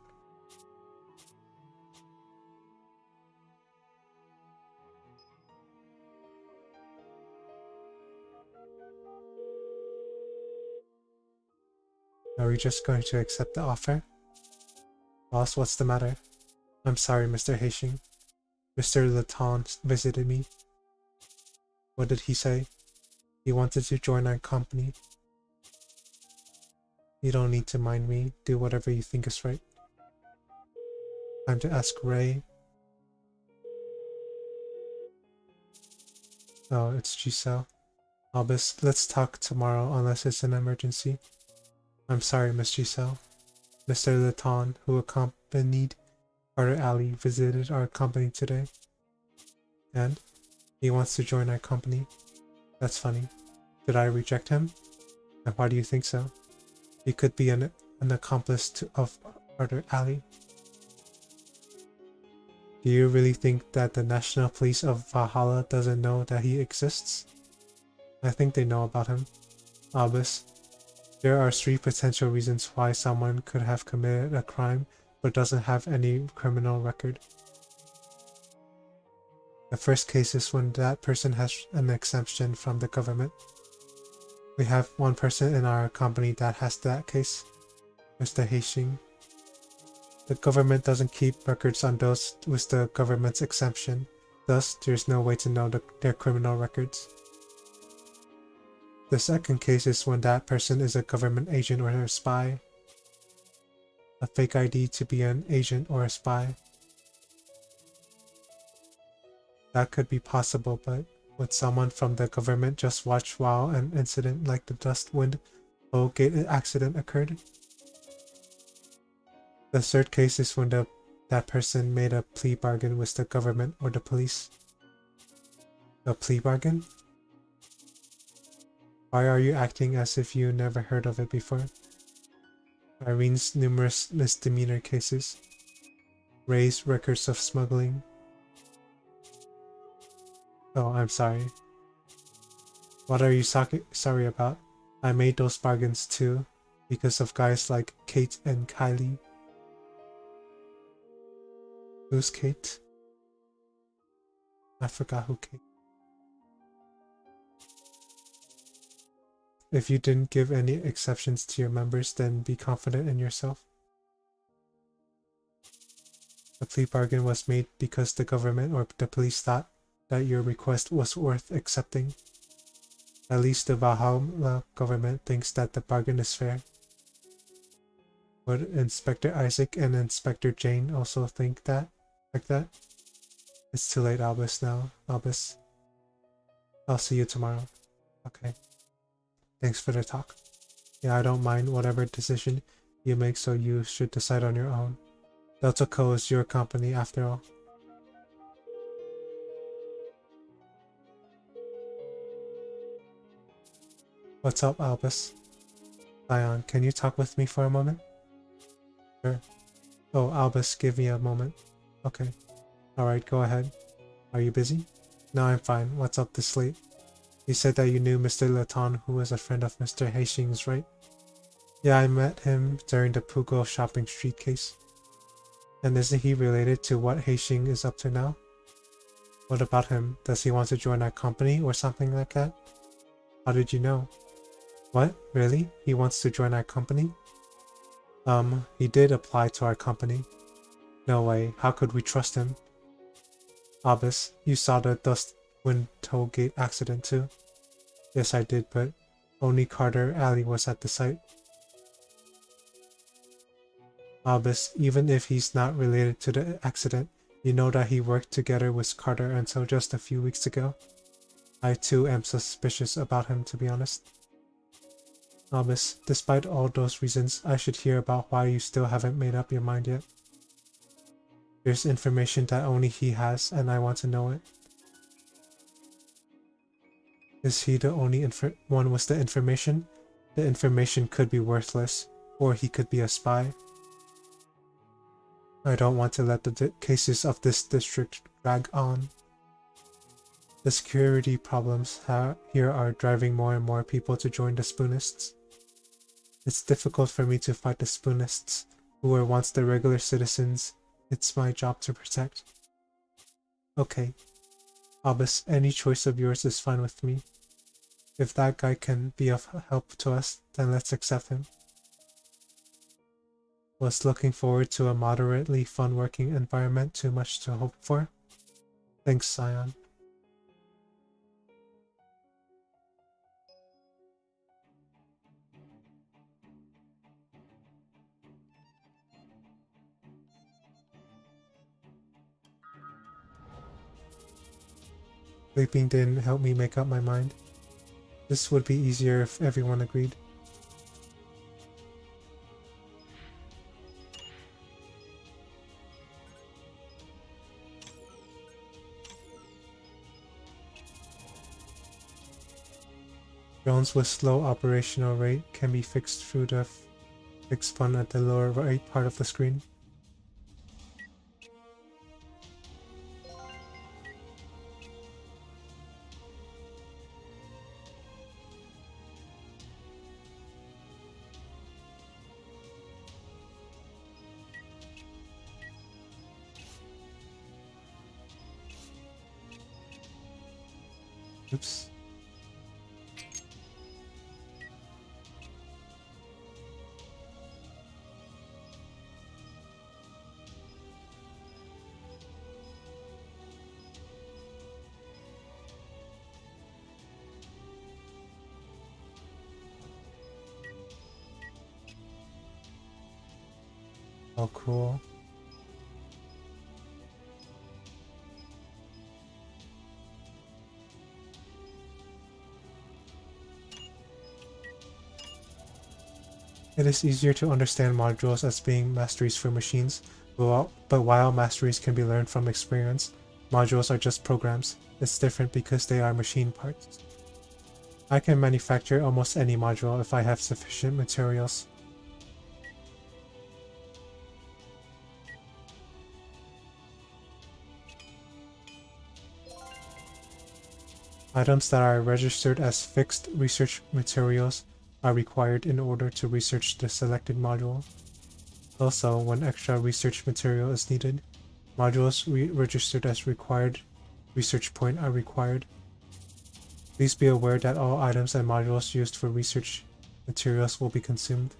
[SPEAKER 1] Are we just going to accept the offer? Boss, what's the matter? I'm sorry, Mr. Heixing. Mr. Letton visited me. What did he say? He wanted to join our company. You don't need to mind me. Do whatever you think is right. Time to ask Ray. Oh, it's Giselle. Albus, let's talk tomorrow unless it's an emergency. I'm sorry, Miss Giselle. Mr. Letton, who accompanied Carter Alley, visited our company today. And he wants to join our company. That's funny. Did I reject him? And why do you think so? He could be an accomplice of Carter Alley. Do you really think that the National Police of Valhalla doesn't know that he exists? I think they know about him. Albus, there are 3 potential reasons why someone could have committed a crime but doesn't have any criminal record. The first case is when that person has an exemption from the government. We have one person in our company that has that case, Mr. Heixing. The government doesn't keep records on those with the government's exemption, thus there's no way to know their criminal records. The second case is when that person is a government agent or a spy. A fake ID to be an agent or a spy. That could be possible, but would someone from the government just watch while an incident like the Dustwind Gate accident occurred? The third case is when that person made a plea bargain with the government or the police. A plea bargain? Why are you acting as if you never heard of it before? Irene's numerous misdemeanor cases. Ray's records of smuggling. Oh, I'm sorry. What are you sorry about? I made those bargains too, because of guys like Kate and Kylie. Who's Kate? I forgot who Kate. If you didn't give any exceptions to your members, then be confident in yourself. The plea bargain was made because the government or the police thought that your request was worth accepting. At least the Valhalla government thinks that the bargain is fair. Would Inspector Isaac and Inspector Jane also think that? Like that? It's too late, Albus, now. Albus. I'll see you tomorrow. Okay. Thanks for the talk. Yeah, I don't mind whatever decision you make, so you should decide on your own. Delta Co is your company after all. What's up, Albus? Zion, can you talk with me for a moment? Sure. Oh, Albus, give me a moment. Okay. Alright, go ahead. Are you busy? No, I'm fine. What's up this late? You said that you knew Mr. Laton, who was a friend of Mr. Hastings, right? Yeah, I met him during the Pugo shopping street case. And isn't he related to what Hastings is up to now? What about him? Does he want to join our company or something like that? How did you know? What? Really? He wants to join our company? He did apply to our company. No way. How could we trust him? Albus, you saw the dust wind toll gate accident too? Yes, I did, but only Carter Alley was at the site. Albus, even if he's not related to the accident, you know that he worked together with Carter until just a few weeks ago. I too am suspicious about him, to be honest. Albus, despite all those reasons, I should hear about why you still haven't made up your mind yet. There's information that only he has, and I want to know it. Is he the only one with the information? The information could be worthless, or he could be a spy. I don't want to let the cases of this district drag on. The security problems here are driving more and more people to join the Spoonists. It's difficult for me to fight the Spoonists, who were once the regular citizens it's my job to protect. Okay. Albus, any choice of yours is fine with me. If that guy can be of help to us, then let's accept him. Was looking forward to a moderately fun working environment too much to hope for? Thanks, Scion. Sleeping didn't help me make up my mind. This would be easier if everyone agreed. Drones with slow operational rate can be fixed through the fixed button at the lower right part of the screen. Oops. Oh, cool. It is easier to understand modules as being masteries for machines, but while masteries can be learned from experience, modules are just programs. It's different because they are machine parts. I can manufacture almost any module if I have sufficient materials. Items that are registered as fixed research materials are required in order to research the selected module. Also, when extra research material is needed, modules registered as required research point are required. Please be aware that all items and modules used for research materials will be consumed.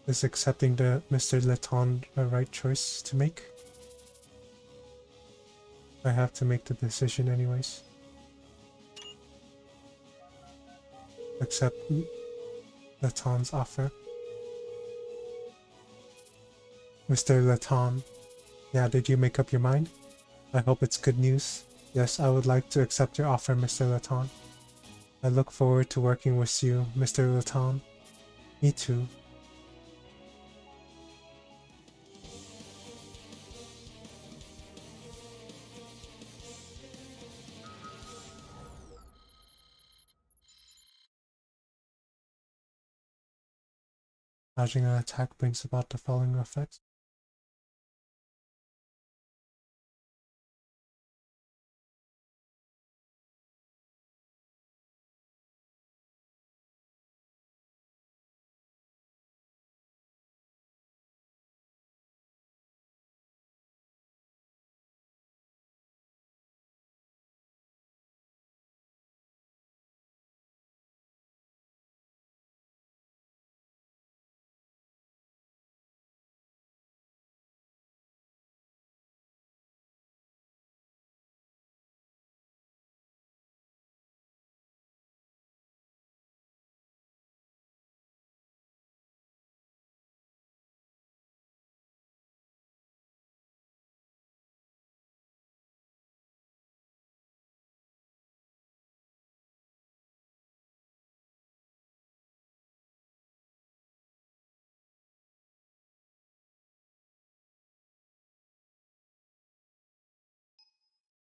[SPEAKER 1] Is accepting the Mr. Letton a right choice to make? I have to make the decision anyways. Accept Letton's offer. Mr. Letton, yeah, did you make up your mind? I hope it's good news. Yes, I would like to accept your offer, Mr. Letton. I look forward to working with you, Mr. Letton. Me too. Dodging an attack brings about the following effects.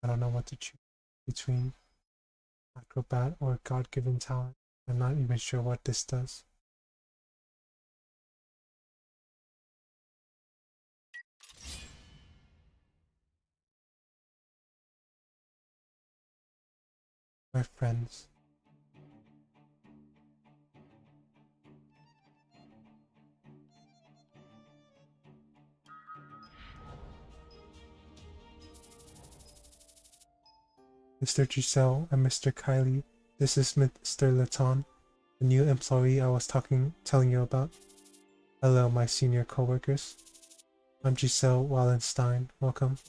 [SPEAKER 1] I don't know what to choose between acrobat or God-given talent. I'm not even sure what this does. My friends. Mr. Giselle and Mr. Kylie, this is Mr. Letton, the new employee I was telling you about. Hello, my senior co-workers. I'm Giselle Wallenstein. Welcome.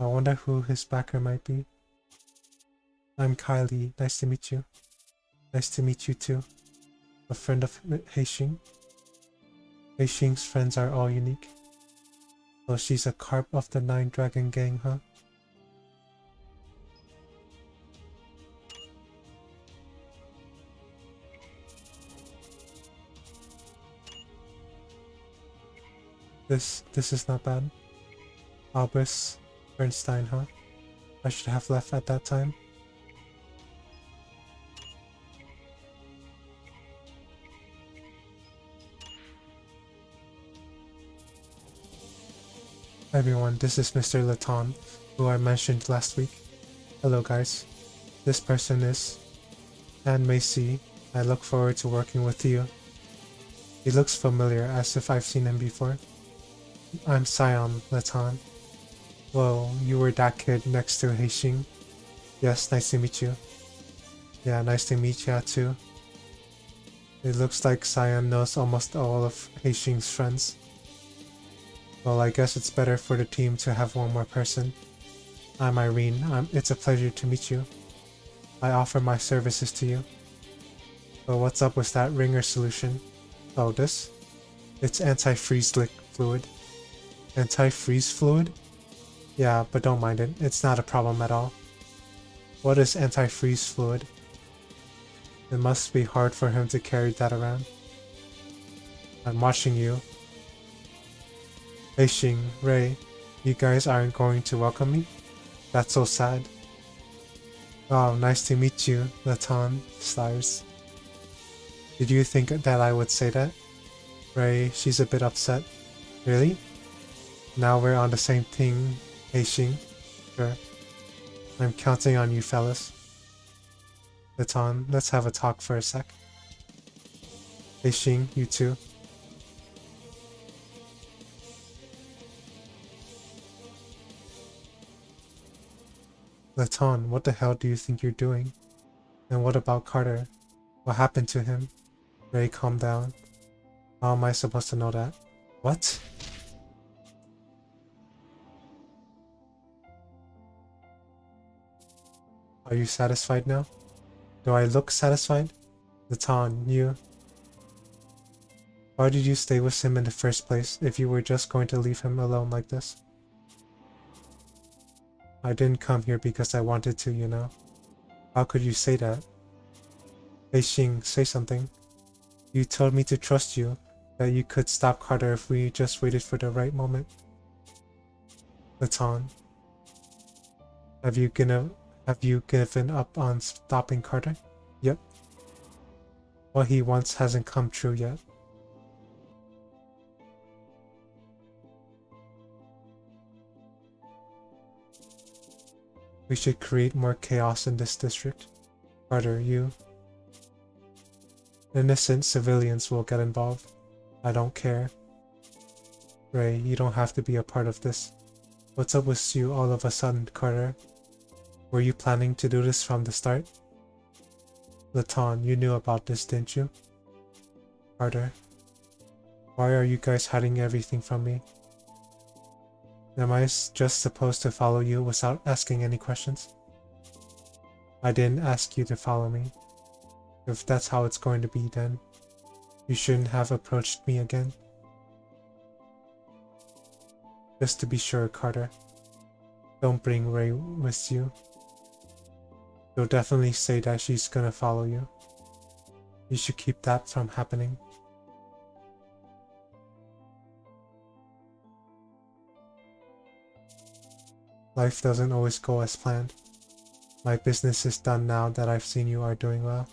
[SPEAKER 1] I wonder who his backer might be. I'm Kylie. Nice to meet you. Nice to meet you too. A friend of Heixing. Heixing's friends are all unique. So she's a carp of the 9 Dragon Gang, huh? This is not bad. Albus Bernstein, huh? I should have left at that time. Hi everyone, this is Mr. Letton, who I mentioned last week. Hello guys. This person is Anne Macy. I look forward to working with you. He looks familiar, as if I've seen him before. I'm Sion Letton. Whoa, you were that kid next to Heixing. Yes, nice to meet you. Yeah, nice to meet you too. It looks like Sion knows almost all of Heixing's friends. Well, I guess it's better for the team to have one more person. I'm Irene. It's a pleasure to meet you. I offer my services to you. But what's up with that ringer solution? Oh, this? It's anti-freeze fluid. Anti-freeze fluid? Yeah, but don't mind it. It's not a problem at all. What is anti-freeze fluid? It must be hard for him to carry that around. I'm watching you. Heixing, Ray, you guys aren't going to welcome me? That's so sad. Wow, nice to meet you, Letton Stars. Did you think that I would say that? Ray, she's a bit upset. Really? Now we're on the same thing, Heixing. Sure. I'm counting on you fellas. Letton, let's have a talk for a sec. Heixing, you too. Letton, what the hell do you think you're doing? And what about Carter? What happened to him? Ray, calm down. How am I supposed to know that? What? Are you satisfied now? Do I look satisfied? Latan, you... Why did you stay with him in the first place if you were just going to leave him alone like this? I didn't come here because I wanted to, you know. How could you say that? Hey Xing, say something. You told me to trust you, that you could stop Carter if we just waited for the right moment. Latan, have you given up on stopping Carter? Yep. What he wants hasn't come true yet. We should create more chaos in this district. Carter, you... Innocent civilians will get involved. I don't care. Ray, you don't have to be a part of this. What's up with you all of a sudden, Carter? Were you planning to do this from the start? Latan, you knew about this, didn't you? Carter, why are you guys hiding everything from me? Am I just supposed to follow you without asking any questions? I didn't ask you to follow me. If that's how it's going to be, then you shouldn't have approached me again. Just to be sure, Carter, don't bring Ray with you. You'll definitely say that she's gonna follow you. You should keep that from happening. Life doesn't always go as planned. My business is done now that I've seen you are doing well.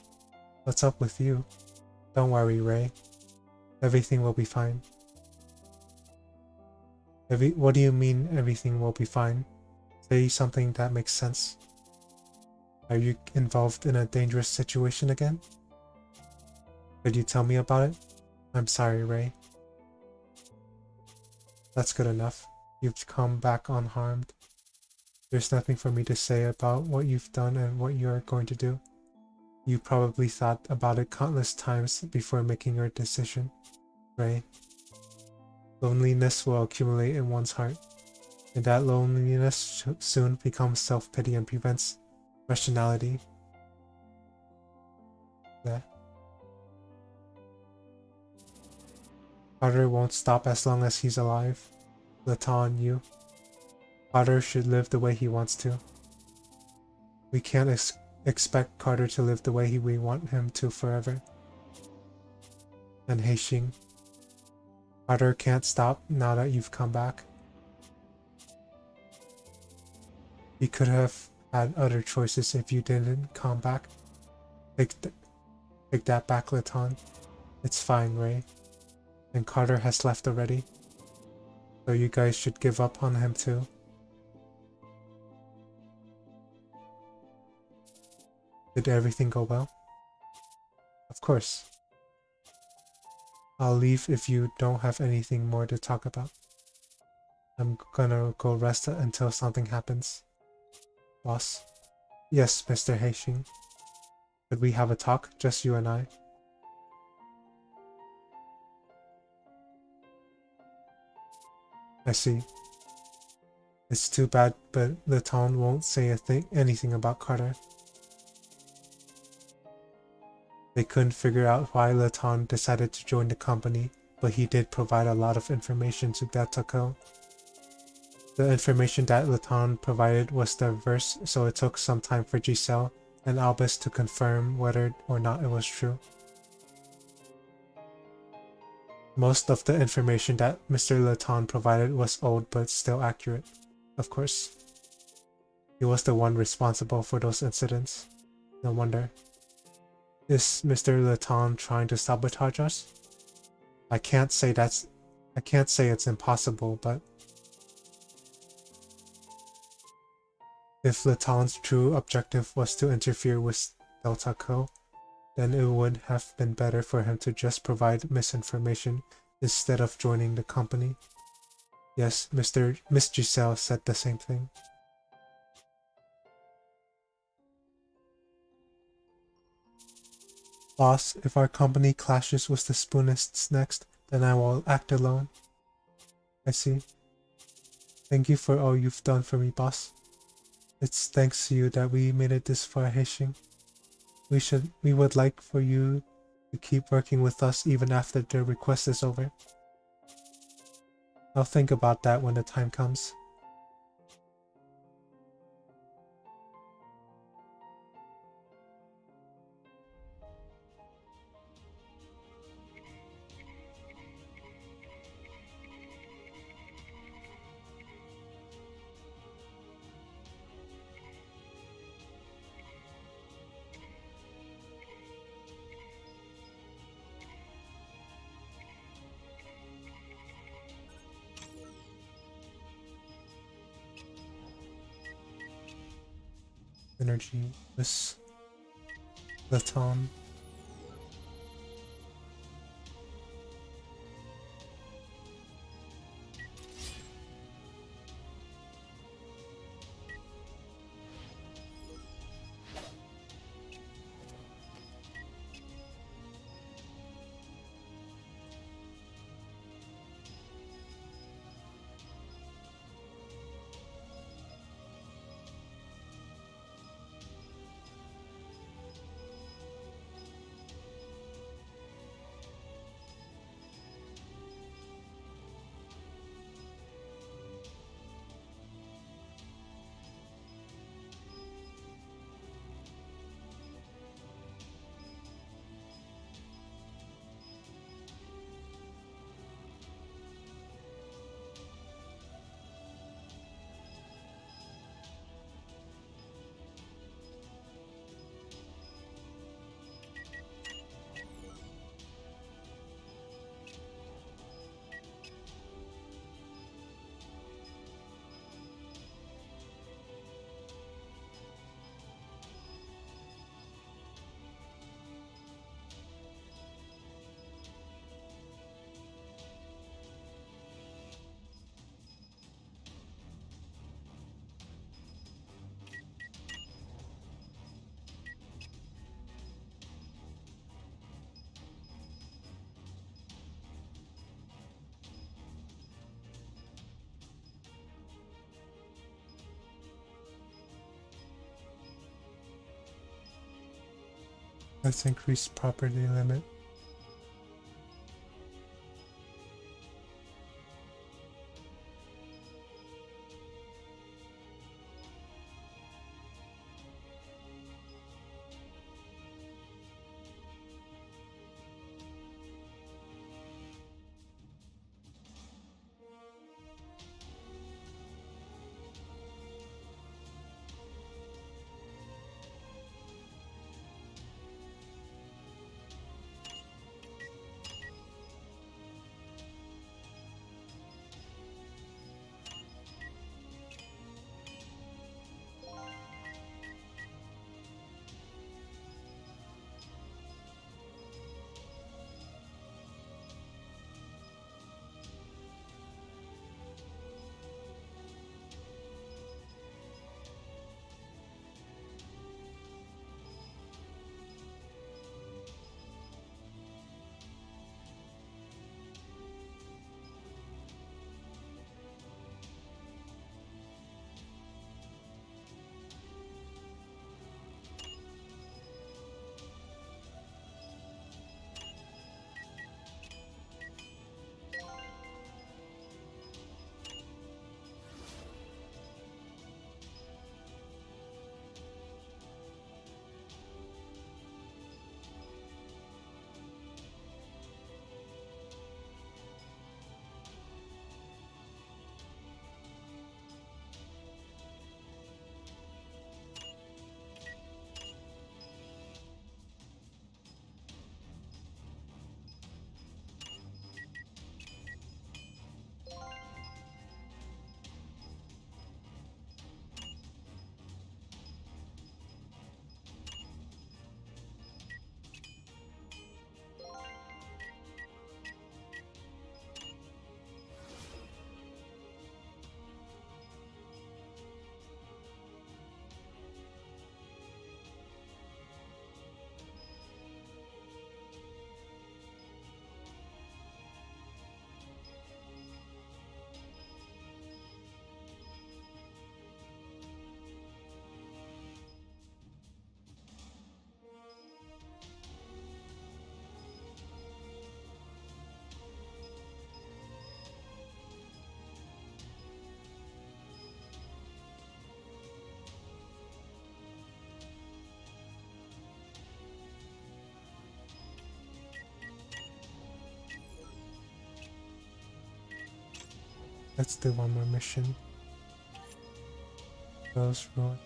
[SPEAKER 1] What's up with you? Don't worry, Ray. Everything will be fine. What do you mean everything will be fine? Say something that makes sense. Are you involved in a dangerous situation again? Could you tell me about it? I'm sorry, Ray. That's good enough. You've come back unharmed. There's nothing for me to say about what you've done and what you're going to do. You probably thought about it countless times before making your decision, Ray. Loneliness will accumulate in one's heart, and that loneliness soon becomes self-pity and prevents rationality. Yeah. Carter won't stop as long as he's alive. Latan, you. Carter should live the way he wants to. We can't expect Carter to live the way we want him to forever. And Heixing, Carter can't stop now that you've come back. He could have had other choices if you didn't come back. Take that back, Latan. It's fine, Ray. And Carter has left already. So you guys should give up on him too. Did everything go well? Of course. I'll leave if you don't have anything more to talk about. I'm gonna go rest until something happens. Boss? Yes, Mr. Heixing. Could we have a talk, just you and I? I see. It's too bad, but Latan won't say anything about Carter. They couldn't figure out why Latan decided to join the company, but he did provide a lot of information to Datako. The information that Latan provided was diverse, so it took some time for Giselle and Albus to confirm whether or not it was true. Most of the information that Mr. Latan provided was old but still accurate, of course. He was the one responsible for those incidents. No wonder. Is Mr. Latan trying to sabotage us? I can't say it's impossible, but if Latan's true objective was to interfere with Delta Co., then it would have been better for him to just provide misinformation instead of joining the company. Yes, Miss Giselle said the same thing. Boss, if our company clashes with the Spoonists next, then I will act alone. I see. Thank you for all you've done for me, boss. It's thanks to you that we made it this far, Heishin. We would like for you to keep working with us even after the request is over. I'll think about that when the time comes. Energy, this Laton. Let's increase property limit. Let's do one more mission. Rose Road.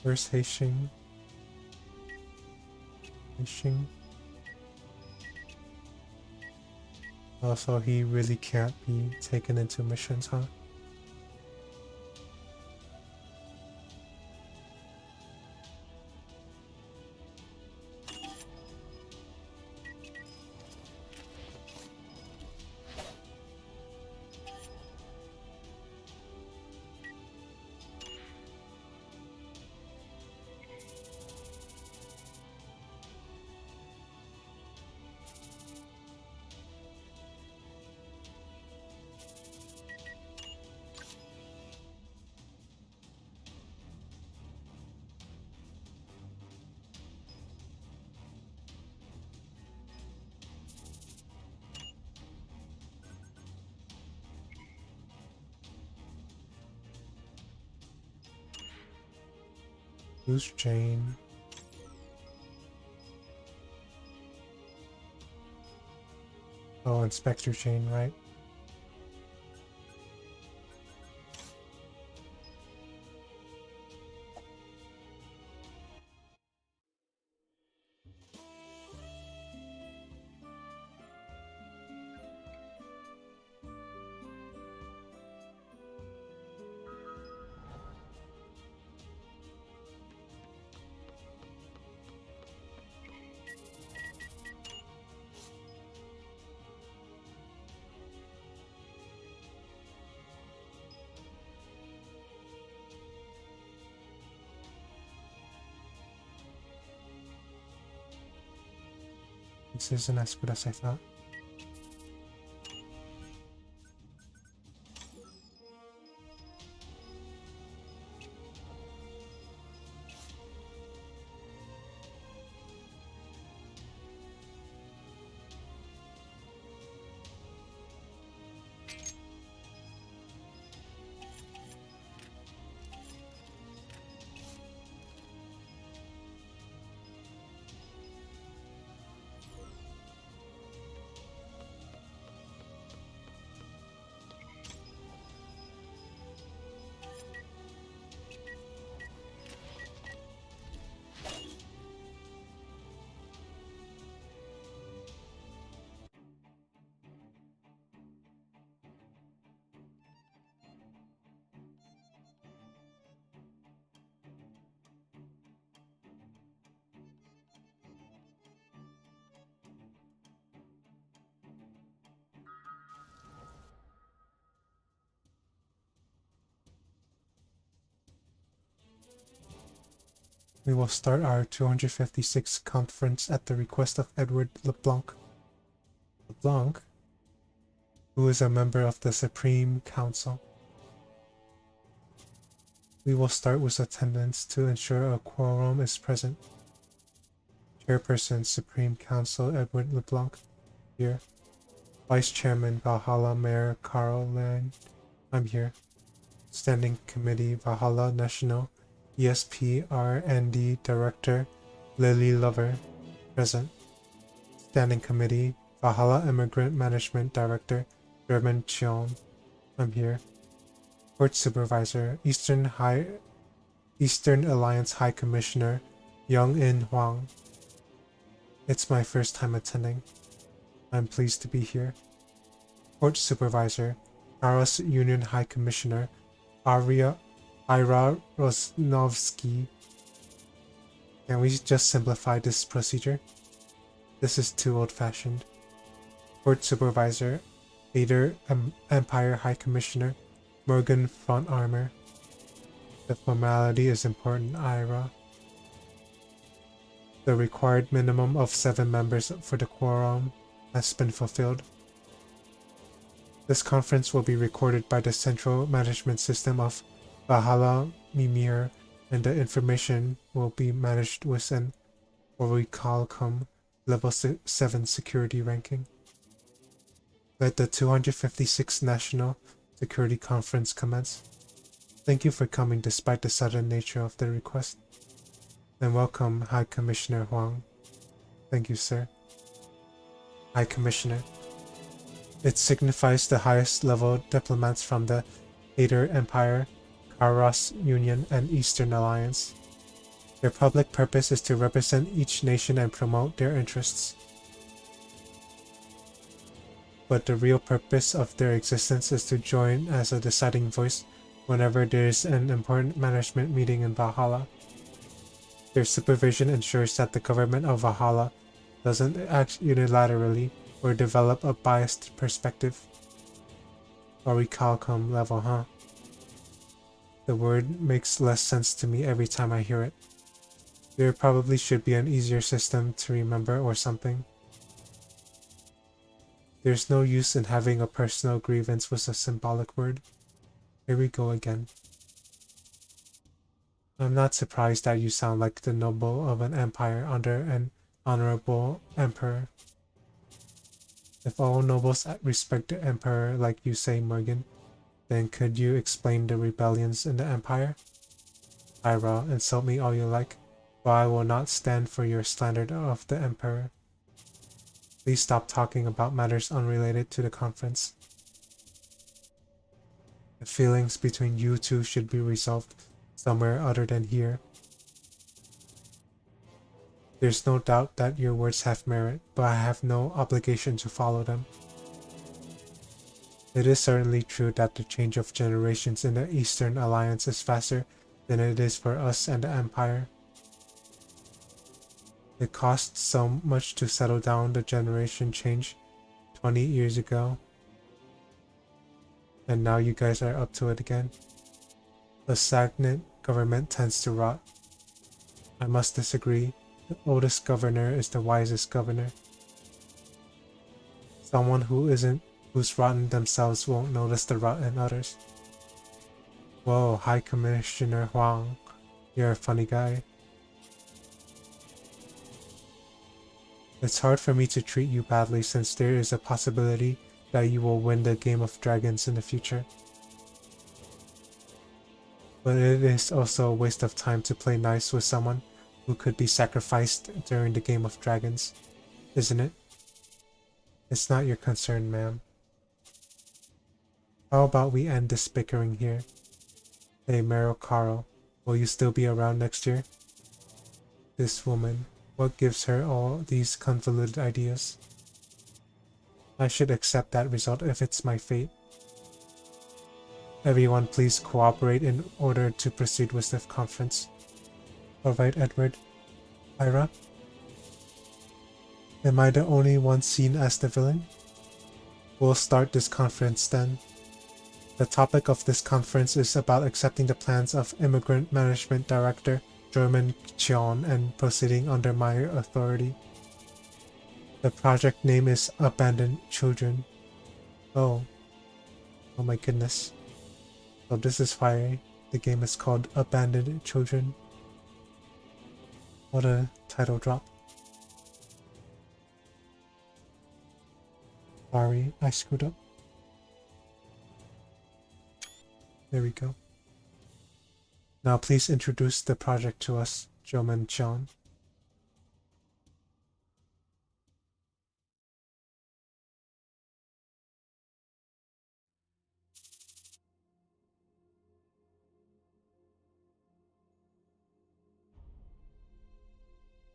[SPEAKER 1] Where's Haishing? Haishing? Oh, so he really can't be taken into missions, huh? Who's Jane? Oh, Inspector Jane, right? This isn't as good as I thought. We will start our 256th conference at the request of Edward LeBlanc. LeBlanc, who is a member of the Supreme Council. We will start with attendance to ensure a quorum is present. Chairperson, Supreme Council Edward LeBlanc, here. Vice Chairman, Valhalla Mayor Carl Land, I'm here. Standing Committee, Valhalla National ESP R&D Director, Lily Lover, present. Standing Committee, Valhalla Immigrant Management Director, German Cheon, I'm here. Court Supervisor, Eastern Alliance High Commissioner, Young-In Huang. It's my first time attending. I'm pleased to be here. Court Supervisor, Aros Union High Commissioner, Ira Rosnovsky. Can we just simplify this procedure? This is too old-fashioned. Court Supervisor, Vader Empire High Commissioner, Morgan Front Armor. The formality is important, Ira. The required minimum of 7 members for the quorum has been fulfilled. This conference will be recorded by the Central Management System of Valhalla Mimir, and the information will be managed with an Orichalcom Level 7 security ranking. Let the 256th National Security Conference commence. Thank you for coming despite the sudden nature of the request. And welcome, High Commissioner Huang. Thank you, sir. High Commissioner. It signifies the highest level diplomats from the Hader Empire, Karos Union, and Eastern Alliance. Their public purpose is to represent each nation and promote their interests. But the real purpose of their existence is to join as a deciding voice whenever there is an important management meeting in Valhalla. Their supervision ensures that the government of Valhalla doesn't act unilaterally or develop a biased perspective. Orichalcum level, huh? The word makes less sense to me every time I hear it. There probably should be an easier system to remember or something. There's no use in having a personal grievance with a symbolic word. Here we go again. I'm not surprised that you sound like the noble of an empire under an honorable emperor. If all nobles respect the emperor like you say, Morgan, then could you explain the rebellions in the empire? Ira, insult me all you like, but I will not stand for your slander of the emperor. Please stop talking about matters unrelated to the conference. The feelings between you two should be resolved somewhere other than here. There's no doubt that your words have merit, but I have no obligation to follow them. It is certainly true that the change of generations in the Eastern Alliance is faster than it is for us and the Empire. It cost so much to settle down the generation change 20 years ago. And now you guys are up to it again. A stagnant government tends to rot. I must disagree. The oldest governor is the wisest governor. Someone who's rotten themselves won't notice the rot in others. Whoa, High Commissioner Huang, you're a funny guy. It's hard for me to treat you badly since there is a possibility that you will win the Game of Dragons in the future. But it is also a waste of time to play nice with someone who could be sacrificed during the Game of Dragons, isn't it? It's not your concern, ma'am. How about we end this bickering here? Hey, Meryl Carl, will you still be around next year? This woman, what gives her all these convoluted ideas? I should accept that result if it's my fate. Everyone please cooperate in order to proceed with the conference. Alright, Edward. Ira? Am I the only one seen as the villain? We'll start this conference then. The topic of this conference is about accepting the plans of Immigrant Management Director German Cheon and proceeding under my authority. The project name is Abandoned Children. Oh my goodness. So this is why the game is called Abandoned Children. What a title drop. Sorry, I screwed up. There we go. Now please introduce the project to us, Joman Chan.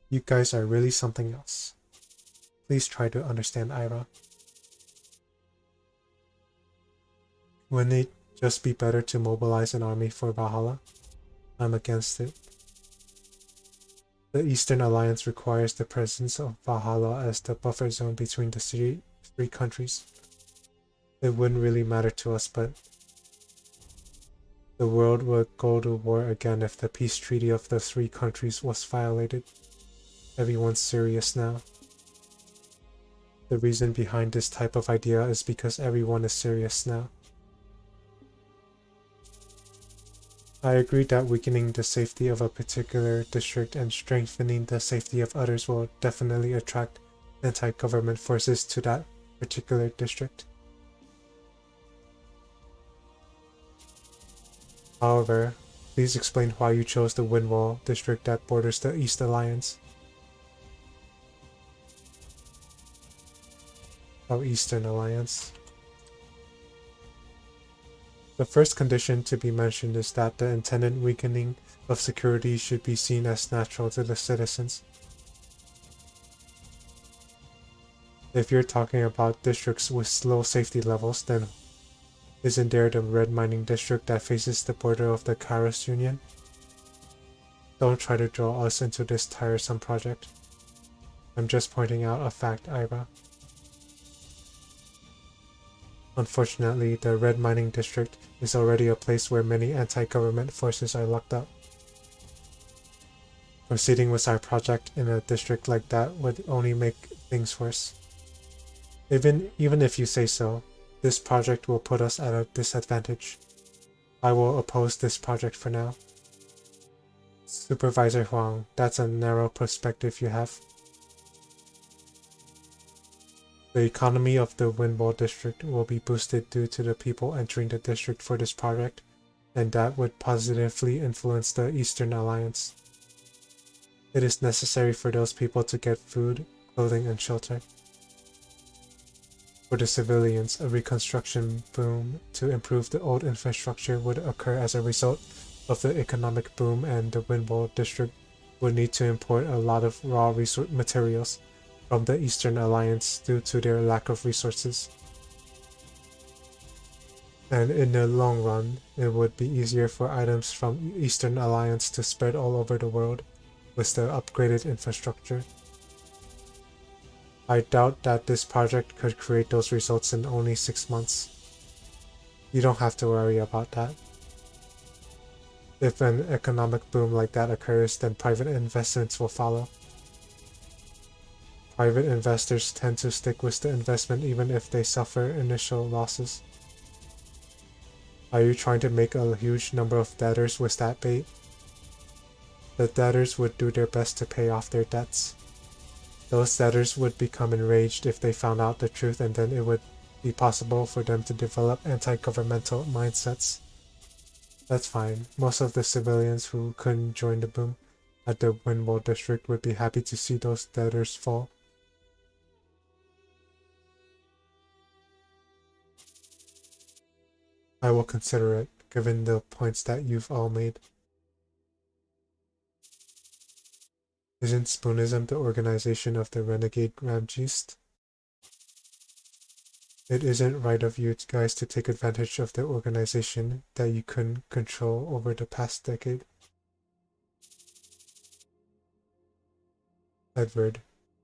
[SPEAKER 1] You guys are really something else. Please try to understand Ira. Wouldn't it just be better to mobilize an army for Valhalla? I'm against it. The Eastern Alliance requires the presence of Valhalla as the buffer zone between the three countries. It wouldn't really matter to us, but the world would go to war again if the peace treaty of the three countries was violated. Everyone's serious now. The reason behind this type of idea is because everyone is serious now. I agree that weakening the safety of a particular district and strengthening the safety of others will definitely attract anti-government forces to that particular district. However, please explain why you chose the Windwall district that borders the East Alliance. Oh, Eastern Alliance. The first condition to be mentioned is that the intended weakening of security should be seen as natural to the citizens. If you're talking about districts with low safety levels, then isn't there the red mining district that faces the border of the Kairos Union? Don't try to draw us into this tiresome project. I'm just pointing out a fact, Ira. Unfortunately, the red mining district is already a place where many anti-government forces are locked up. Proceeding with our project in a district like that would only make things worse. Even if you say so, this project will put us at a disadvantage. I will oppose this project for now. Supervisor Huang, that's a narrow perspective you have. The economy of the Windwall district will be boosted due to the people entering the district for this project, and that would positively influence the Eastern Alliance. It is necessary for those people to get food, clothing, and shelter. For the civilians, a reconstruction boom to improve the old infrastructure would occur as a result of the economic boom, and the Windwall district would need to import a lot of raw resource materials from the Eastern Alliance due to their lack of resources. And in the long run, it would be easier for items from Eastern Alliance to spread all over the world with the upgraded infrastructure. I doubt that this project could create those results in only 6 months. You don't have to worry about that. If an economic boom like that occurs, then private investments will follow. Private investors tend to stick with the investment even if they suffer initial losses. Are you trying to make a huge number of debtors with that bait? The debtors would do their best to pay off their debts. Those debtors would become enraged if they found out the truth, and then it would be possible for them to develop anti-governmental mindsets. That's fine. Most of the civilians who couldn't join the boom at the Windwall district would be happy to see those debtors fall. I will consider it, given the points that you've all made. Isn't Spoonism the organization of the renegade Ramjeest? It isn't right of you guys to take advantage of the organization that you couldn't control over the past decade. Edward,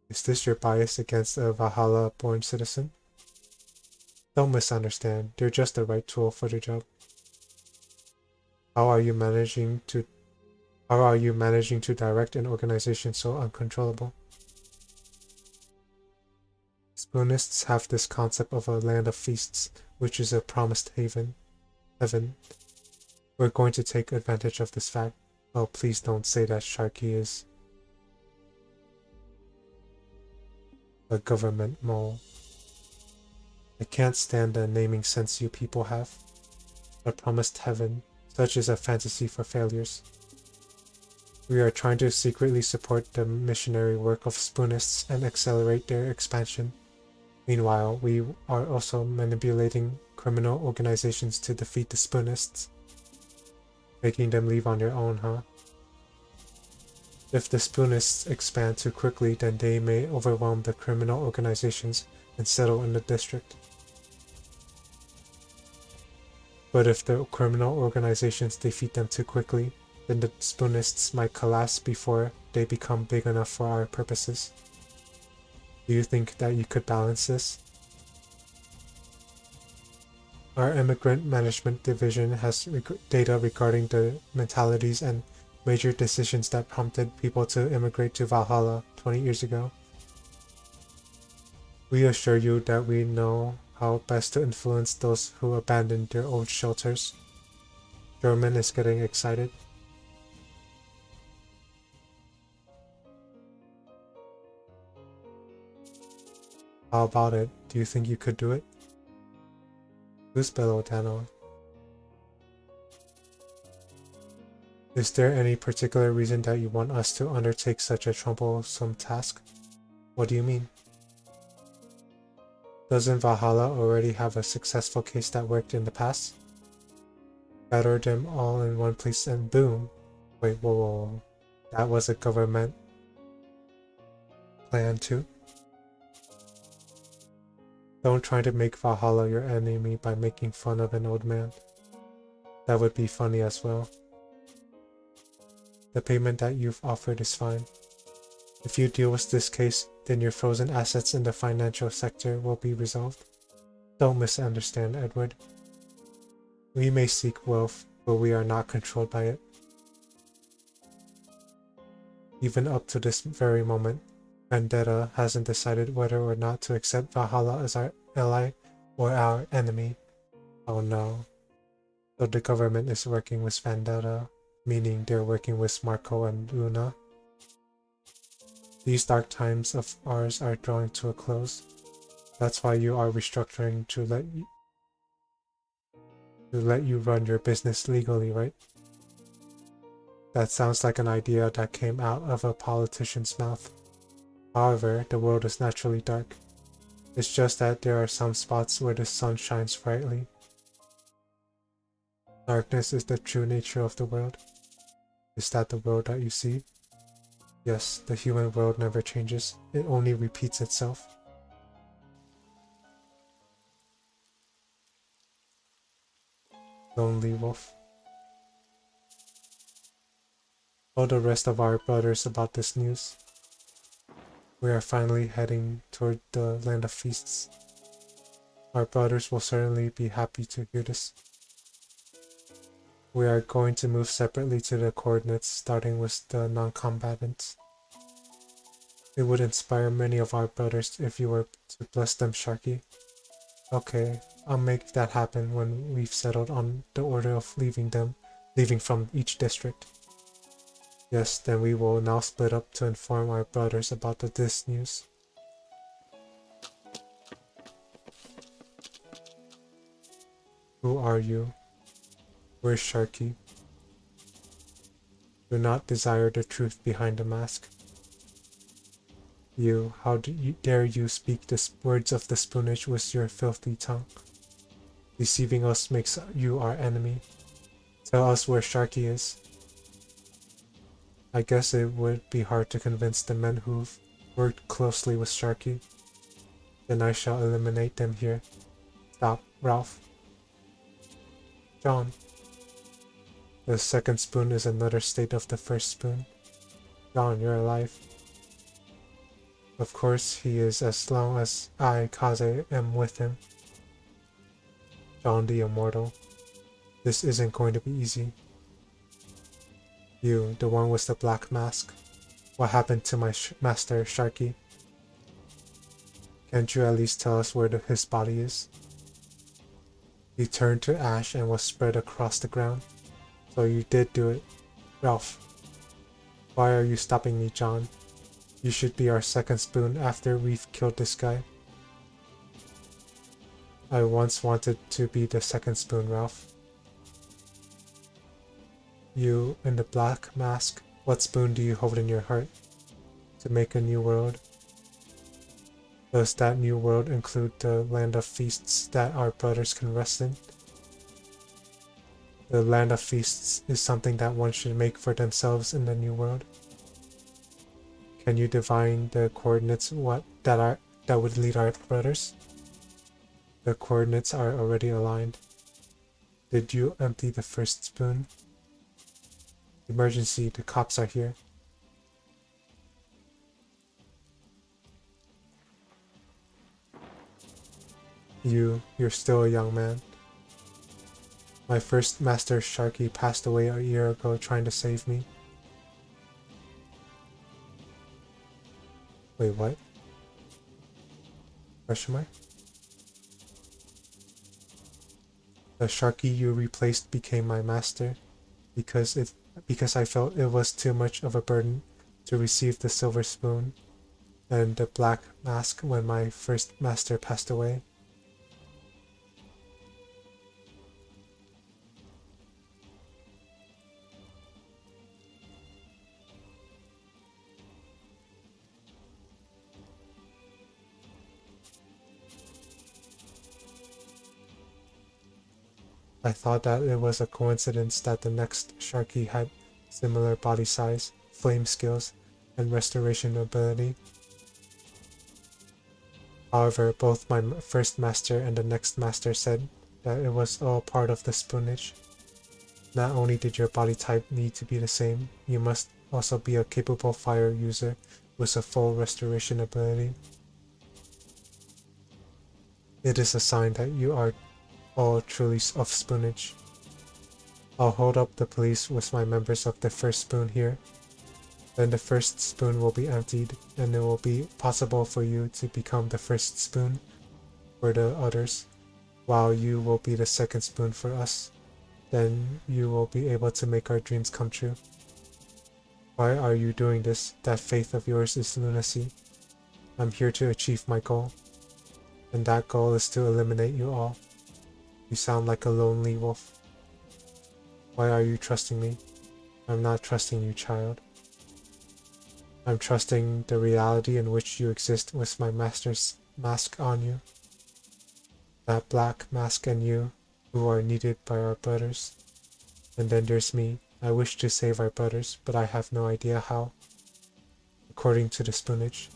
[SPEAKER 1] is this your bias against a Valhalla-born citizen? Don't misunderstand, they're just the right tool for the job. How are you managing to direct an organization so uncontrollable? Spoonists have this concept of a land of feasts, which is a promised heaven. We're going to take advantage of this fact. Oh, please don't say that Sharky is a government mole. I can't stand the naming sense you people have. A promised heaven, such is a fantasy for failures. We are trying to secretly support the missionary work of Spoonists and accelerate their expansion. Meanwhile, we are also manipulating criminal organizations to defeat the Spoonists. Making them leave on their own, huh? If the Spoonists expand too quickly, then they may overwhelm the criminal organizations and settle in the district. But if the criminal organizations defeat them too quickly, then the Spoonists might collapse before they become big enough for our purposes. Do you think that you could balance this? Our Immigrant Management Division has data regarding the mentalities and major decisions that prompted people to immigrate to Valhalla 20 years ago. We assure you that we know how best to influence those who abandoned their old shelters. German is getting excited. How about it? Do you think you could do it? Who's below Dano? Is there any particular reason that you want us to undertake such a troublesome task? What do you mean? Doesn't Valhalla already have a successful case that worked in the past? Gather them all in one place and boom. Wait, whoa. That was a government plan too? Don't try to make Valhalla your enemy by making fun of an old man. That would be funny as well. The payment that you've offered is fine. If you deal with this case, then your frozen assets in the financial sector will be resolved. Don't misunderstand, Edward. We may seek wealth, but we are not controlled by it. Even up to this very moment, Vendetta hasn't decided whether or not to accept Valhalla as our ally or our enemy. Oh no. So the government is working with Vendetta, meaning they're working with Marco and Luna. These dark times of ours are drawing to a close. That's why you are restructuring to let you run your business legally, right? That sounds like an idea that came out of a politician's mouth. However, the world is naturally dark. It's just that there are some spots where the sun shines brightly. Darkness is the true nature of the world. Is that the world that you see? Yes, the human world never changes. It only repeats itself. Lonely Wolf. Told the rest of our brothers about this news. We are finally heading toward the land of feasts. Our brothers will certainly be happy to hear this. We are going to move separately to the coordinates, starting with the non-combatants. It would inspire many of our brothers if you were to bless them, Sharky. Okay, I'll make that happen when we've settled on the order of leaving from each district. Yes, then we will now split up to inform our brothers about this news. Who are you? Where's Sharky? Do not desire the truth behind the mask. You, how dare you speak the words of the spoonage with your filthy tongue? Deceiving us makes you our enemy. Tell us where Sharky is. I guess it would be hard to convince the men who've worked closely with Sharky. Then I shall eliminate them here. Stop, Ralph. John. The second spoon is another state of the first spoon. John, you're alive. Of course he is, as long as I, Kaze, am with him. John the Immortal. This isn't going to be easy. You, the one with the black mask. What happened to my master, Sharky? Can't you at least tell us where his body is? He turned to ash and was spread across the ground. So you did do it. Ralph. Why are you stopping me, John? You should be our second spoon after we've killed this guy. I once wanted to be the second spoon, Ralph. You, in the black mask, what spoon do you hold in your heart? To make a new world? Does that new world include the land of feasts that our brothers can rest in? The land of feasts is something that one should make for themselves in the new world. Can you divine the coordinates that would lead our brothers? The coordinates are already aligned. Did you empty the first spoon? Emergency, the cops are here. You're still a young man. My first master, Sharky, passed away a year ago trying to save me. Wait, what? Question mark? The Sharky you replaced became my master because I felt it was too much of a burden to receive the silver spoon and the black mask when my first master passed away. I thought that it was a coincidence that the next Sharky had similar body size, flame skills, and restoration ability. However, both my first master and the next master said that it was all part of the spoonage. Not only did your body type need to be the same, you must also be a capable fire user with a full restoration ability. It is a sign that you are all truly of spoonage. I'll hold up the police with my members of the first spoon here. Then the first spoon will be emptied, and it will be possible for you to become the first spoon for the others, while you will be the second spoon for us. Then you will be able to make our dreams come true. Why are you doing this? That faith of yours is lunacy. I'm here to achieve my goal, and that goal is to eliminate you all. You sound like a lonely wolf. Why are you trusting me? I'm not trusting you, child. I'm trusting the reality in which you exist with my master's mask on you. That black mask and you, who are needed by our brothers. And then there's me. I wish to save our brothers, but I have no idea how. According to the spoonage,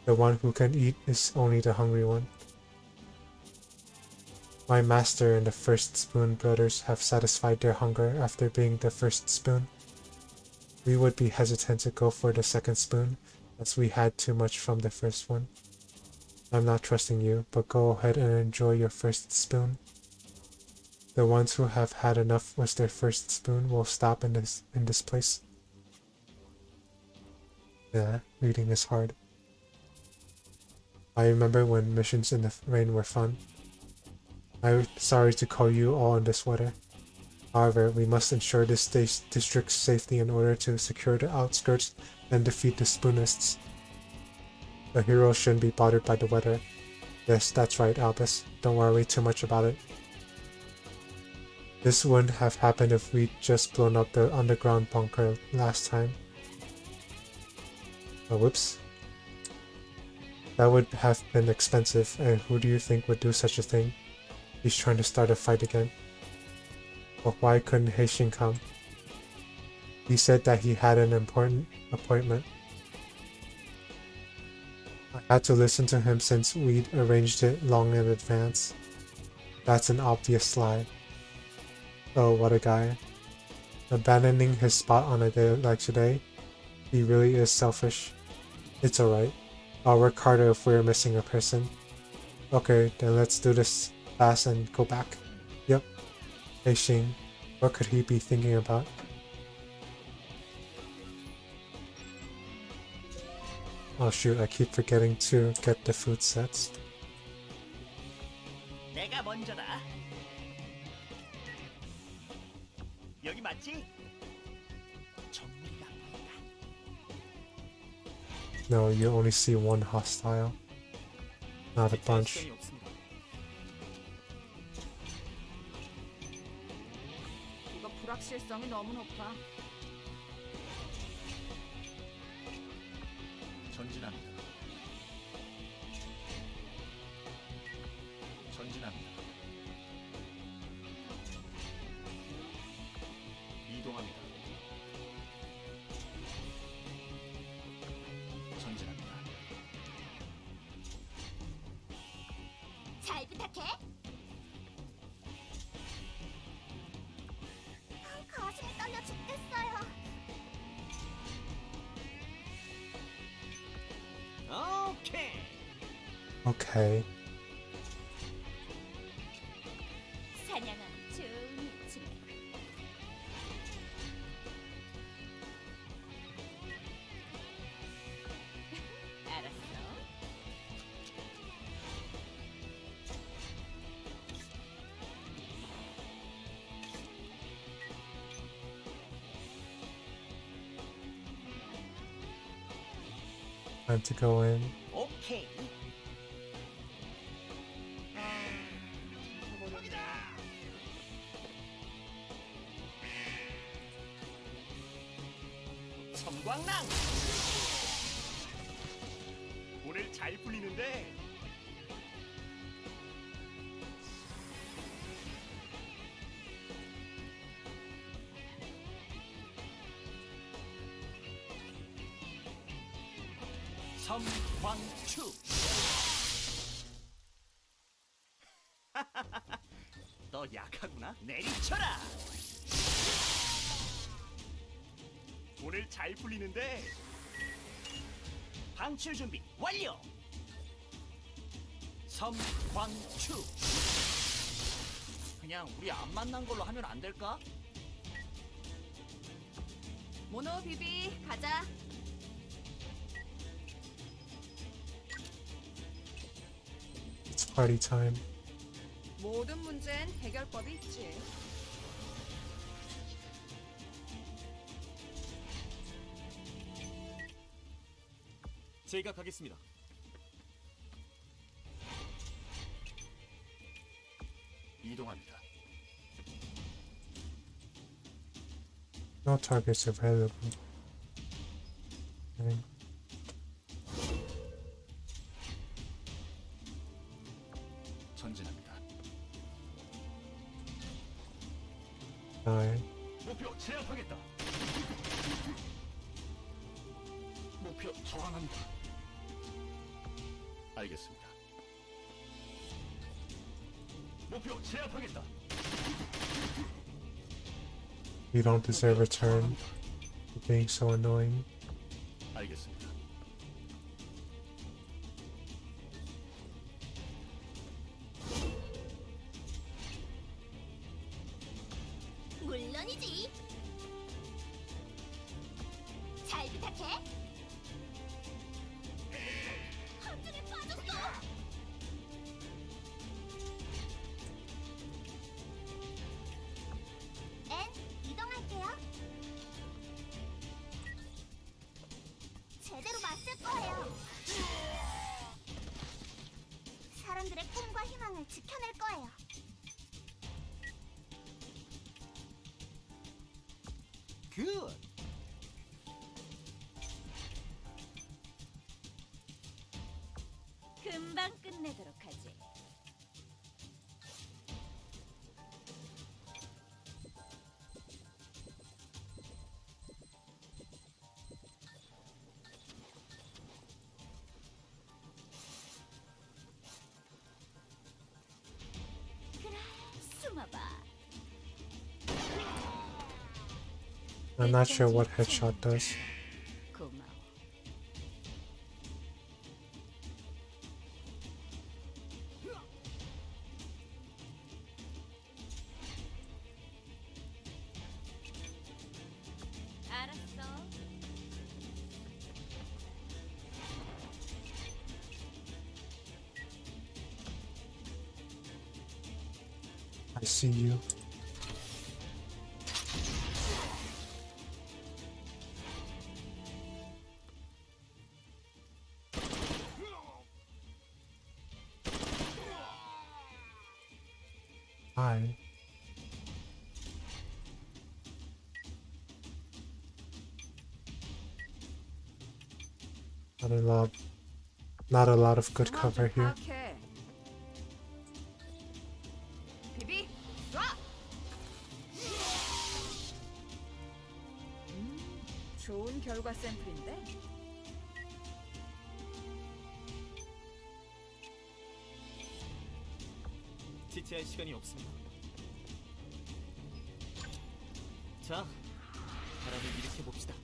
[SPEAKER 1] the one who can eat is only the hungry one. My master and the first spoon brothers have satisfied their hunger after being the first spoon. We would be hesitant to go for the second spoon, as we had too much from the first one. I'm not trusting you, but go ahead and enjoy your first spoon. The ones who have had enough with their first spoon will stop in this place. Yeah, reading is hard. I remember when missions in the rain were fun. I'm sorry to call you all in this weather. However, we must ensure this district's safety in order to secure the outskirts and defeat the Spoonists. The heroes shouldn't be bothered by the weather. Yes, that's right, Albus. Don't worry too much about it. This wouldn't have happened if we'd just blown up the underground bunker last time. Oh, whoops. That would have been expensive, and who do you think would do such a thing? He's trying to start a fight again. But why couldn't Heishin come? He said that he had an important appointment. I had to listen to him since we'd arranged it long in advance. That's an obvious lie. Oh, what a guy. Abandoning his spot on a day like today? He really is selfish. It's alright. I'll work harder if we're missing a person. Okay, then let's do this fast and go back. Yep. Heishin, what could he be thinking about? Oh shoot, I keep forgetting to get the food sets.
[SPEAKER 2] 내가 먼저다. 여기 맞지? 정리가 안 보인다.
[SPEAKER 1] No, you only see one hostile, not a bunch.
[SPEAKER 2] 시간이 없습니다.
[SPEAKER 3] 이거 불확실성이 너무 높아.
[SPEAKER 2] 전진합니다. 전진합니다. 이동합니다. 전진합니다.
[SPEAKER 4] 잘 부탁해. 가슴이 떨려 죽겠어요.
[SPEAKER 2] 오케이.
[SPEAKER 1] Okay.
[SPEAKER 4] 사냥은 좋은 일이지만
[SPEAKER 3] 알았어.
[SPEAKER 1] Time to go in.
[SPEAKER 2] 오케이. 섬광랑. 오늘 잘 풀리는데. 섬광추. 너 약하구나. 내리쳐라. 오늘 잘 풀리는데. 방출 준비 완료. 섬광추. 그냥 우리 안 만난 걸로 하면 안 될까?
[SPEAKER 4] 모노 비비 가자.
[SPEAKER 1] It's party time.
[SPEAKER 4] 모든 문제엔 해결법이 있지.
[SPEAKER 2] 제가 가겠습니다. 이동합니다.
[SPEAKER 1] No targets available. Okay.
[SPEAKER 2] 전진합니다.
[SPEAKER 1] Nine.
[SPEAKER 2] 목표 제압하겠다. 목표 저항합니다. 알겠습니다. 목표 제압하겠다.
[SPEAKER 1] You don't deserve a turn for being so annoying.
[SPEAKER 2] 알겠습니다.
[SPEAKER 4] 물론이지. 잘 부탁해. 함정에 빠졌어. 엔 이동할게요. 제대로 맞을 거예요. 사람들의 꿈과 희망을 지켜낼 거예요.
[SPEAKER 2] 굿.
[SPEAKER 3] 금방 끝내도록 하지. 그래, 숨어봐.
[SPEAKER 1] I'm not sure what headshot does.
[SPEAKER 3] 고마워. 알았어.
[SPEAKER 1] I see you. Hi. Not a lot of good cover here.
[SPEAKER 4] 비비 쏴.
[SPEAKER 3] 좋은 결과 샘플인데.
[SPEAKER 2] 지체할 시간이 없습니다. 자, 바람을 일으켜 봅시다.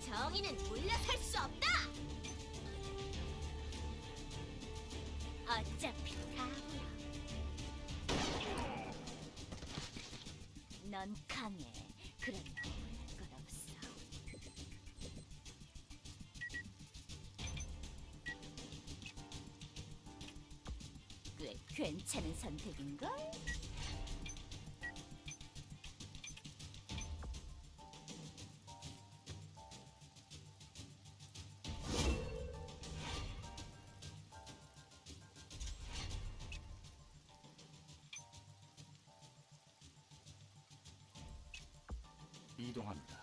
[SPEAKER 4] 정의는 물러설 수 없다. 어차피 다 보여. 넌 강해. 그러니 것 없어. 꽤 괜찮은 선택인걸?
[SPEAKER 2] 이동합니다.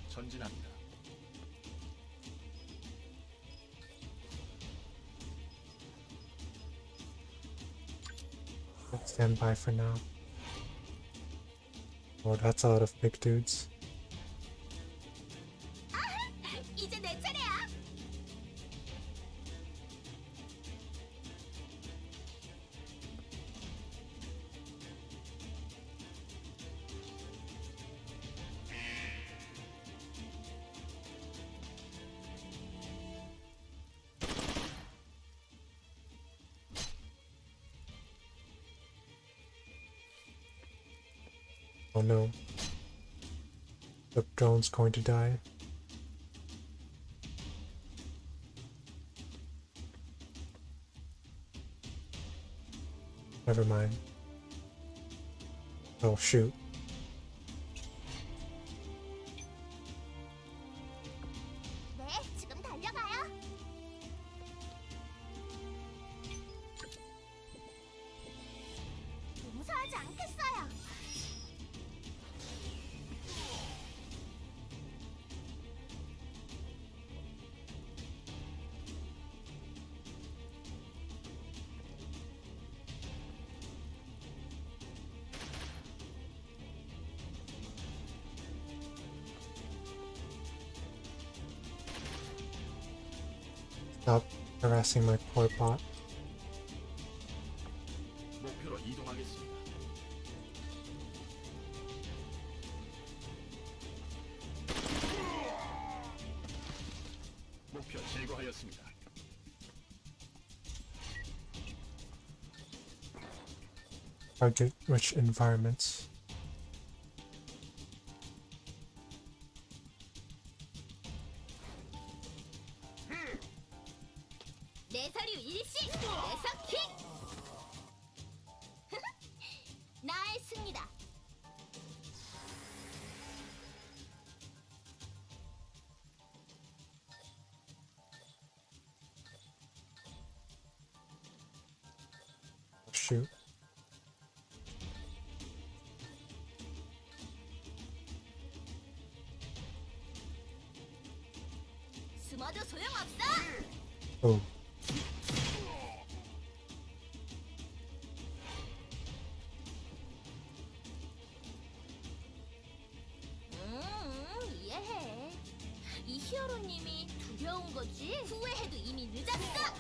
[SPEAKER 2] 전진합니다.
[SPEAKER 1] Let's stand by for now. Oh, that's a lot of big dudes.
[SPEAKER 4] 이제 내 차례야.
[SPEAKER 1] Oh no. The drone's going to die. Never mind. Oh shoot.
[SPEAKER 4] 네, 지금 달려가요. 무서워하지 않겠어요.
[SPEAKER 1] Stop harassing my poor bot.
[SPEAKER 2] 목표로 이동하겠습니다. 목표 제거하였습니다.
[SPEAKER 1] Target rich environments.
[SPEAKER 4] 내 서류 일시 내석킥. 나의 승리다.
[SPEAKER 1] Oh, shoot.
[SPEAKER 4] 숨어도 소용없어.
[SPEAKER 1] Oh.
[SPEAKER 4] 이해해. 이 히어로님이 두려운 거지. 후회해도 이미 늦었어.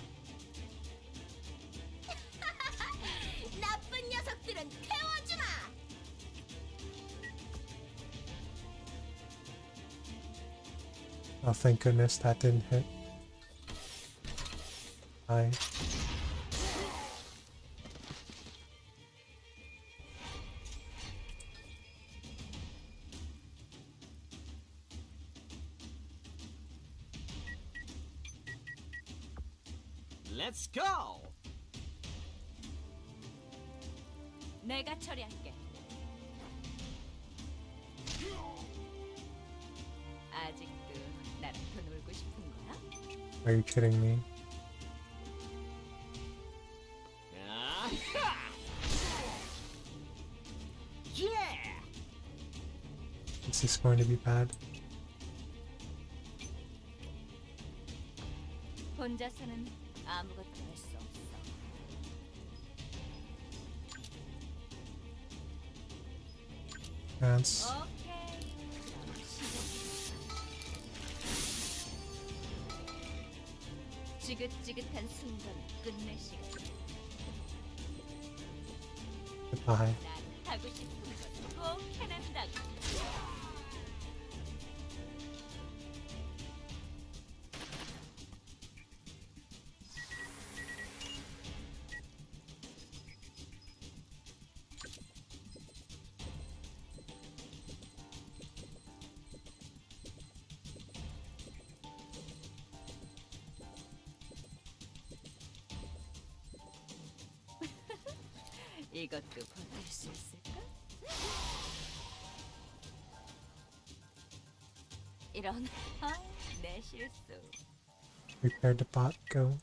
[SPEAKER 4] 나쁜 녀석들은 태워주마.
[SPEAKER 1] Oh, thank goodness that didn't hit. Hi.
[SPEAKER 2] Let's go.
[SPEAKER 3] 내가 처리할게. 아직도 나랑 더 놀고 싶은 거야?
[SPEAKER 1] Are you kidding me?
[SPEAKER 2] 아하! 예!
[SPEAKER 1] Is this going to be bad?
[SPEAKER 3] 혼자서는 아무것도 할 수 없어.
[SPEAKER 1] Chance.
[SPEAKER 3] 오케이. 그럼 시작. 지긋지긋한 순간을 끝낼 시간.
[SPEAKER 1] Goodbye.
[SPEAKER 3] 난 하고 싶은 걸 꼭 해낸다고. 이것도 버틸 수 있을까? 이런 내 실수.
[SPEAKER 1] Prepare the bot. Go.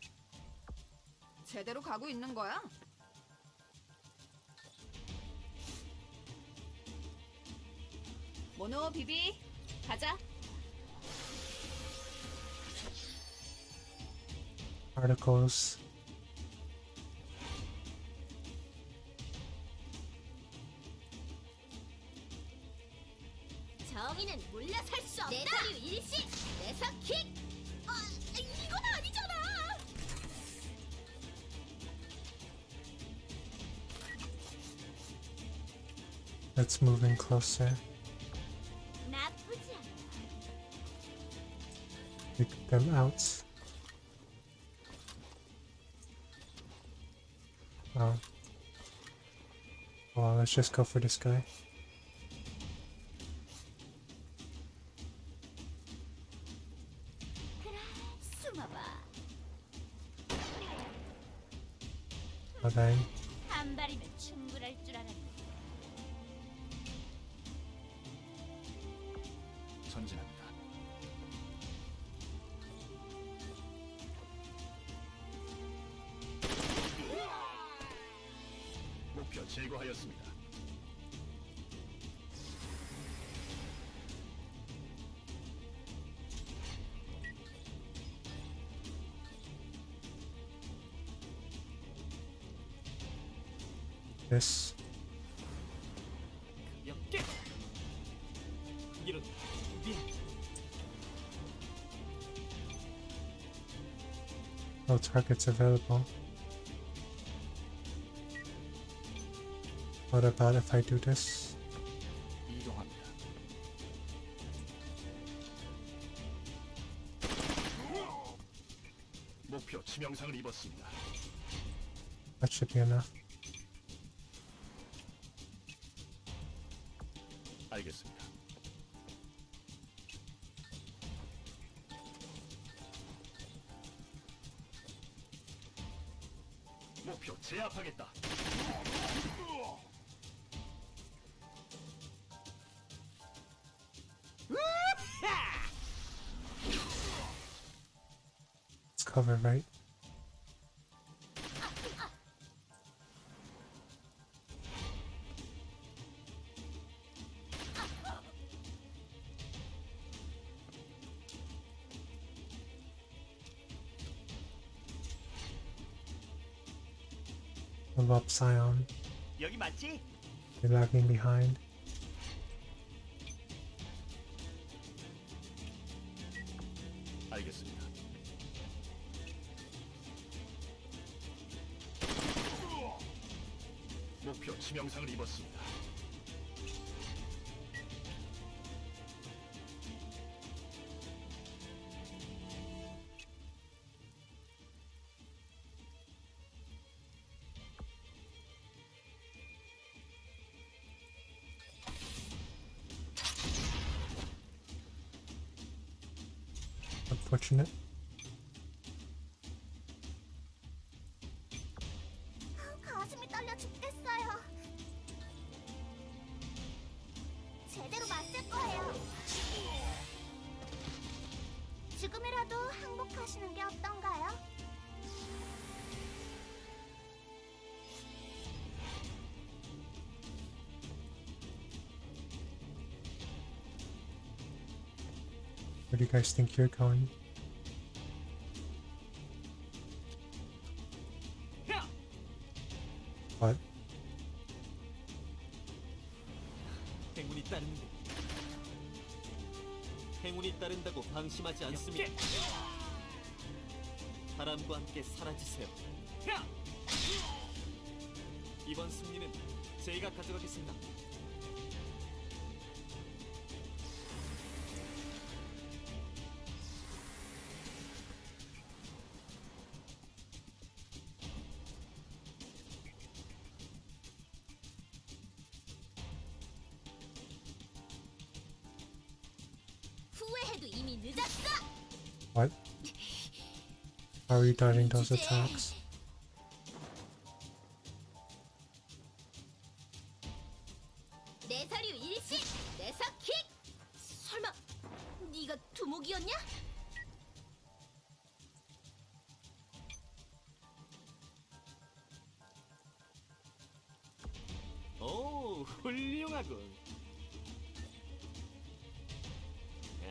[SPEAKER 5] 제대로 가고 있는 거야? 모노 비비 가자.
[SPEAKER 1] Articles.
[SPEAKER 4] 정의는 물러설 수 없다. 내 사류 일시 내서킥. 이건 아니잖아.
[SPEAKER 1] Let's move in closer.
[SPEAKER 4] 나쁘지 않아.
[SPEAKER 1] Pick them out. Oh. Well, let's just go for this guy.
[SPEAKER 4] 그래, 숨어봐.
[SPEAKER 1] Okay.
[SPEAKER 4] 한 발이면 충분할 줄 알았네.
[SPEAKER 2] 전진합니다. 목표 제거하였습니다.
[SPEAKER 1] This.
[SPEAKER 2] 가볍게. 이런 미안.
[SPEAKER 1] No targets available. What about if I do this?
[SPEAKER 2] 이동합니다. 목표 치명상을 입었습니다.
[SPEAKER 1] That should be enough.
[SPEAKER 2] 알겠습니다. 목표 제압하겠다.
[SPEAKER 1] It's covered, right? Move up, Scion.
[SPEAKER 2] 여기 맞지?
[SPEAKER 1] You're lagging behind.
[SPEAKER 2] 알겠습니다. 목표 치명상을 입었습니다.
[SPEAKER 1] Unfortunate.
[SPEAKER 4] 가슴이 떨려 죽겠어요. 제대로 맞을 거예요. 지금이라도 항복하시는 게 어떤가요?
[SPEAKER 1] Where do you guys think you're going? What?
[SPEAKER 6] 행운이 따르는데 행운이 따른다고 방심하지 않습니다. 바람과 함께 사라지세요. 이번 승리는 제가 가져가겠습니다.
[SPEAKER 4] 후회해도 이미 늦었어.
[SPEAKER 1] What? How are you dodging those attacks?
[SPEAKER 4] 내 사류 일시 내서킥. 설마 네가 두목이었냐?
[SPEAKER 6] 훌륭하군.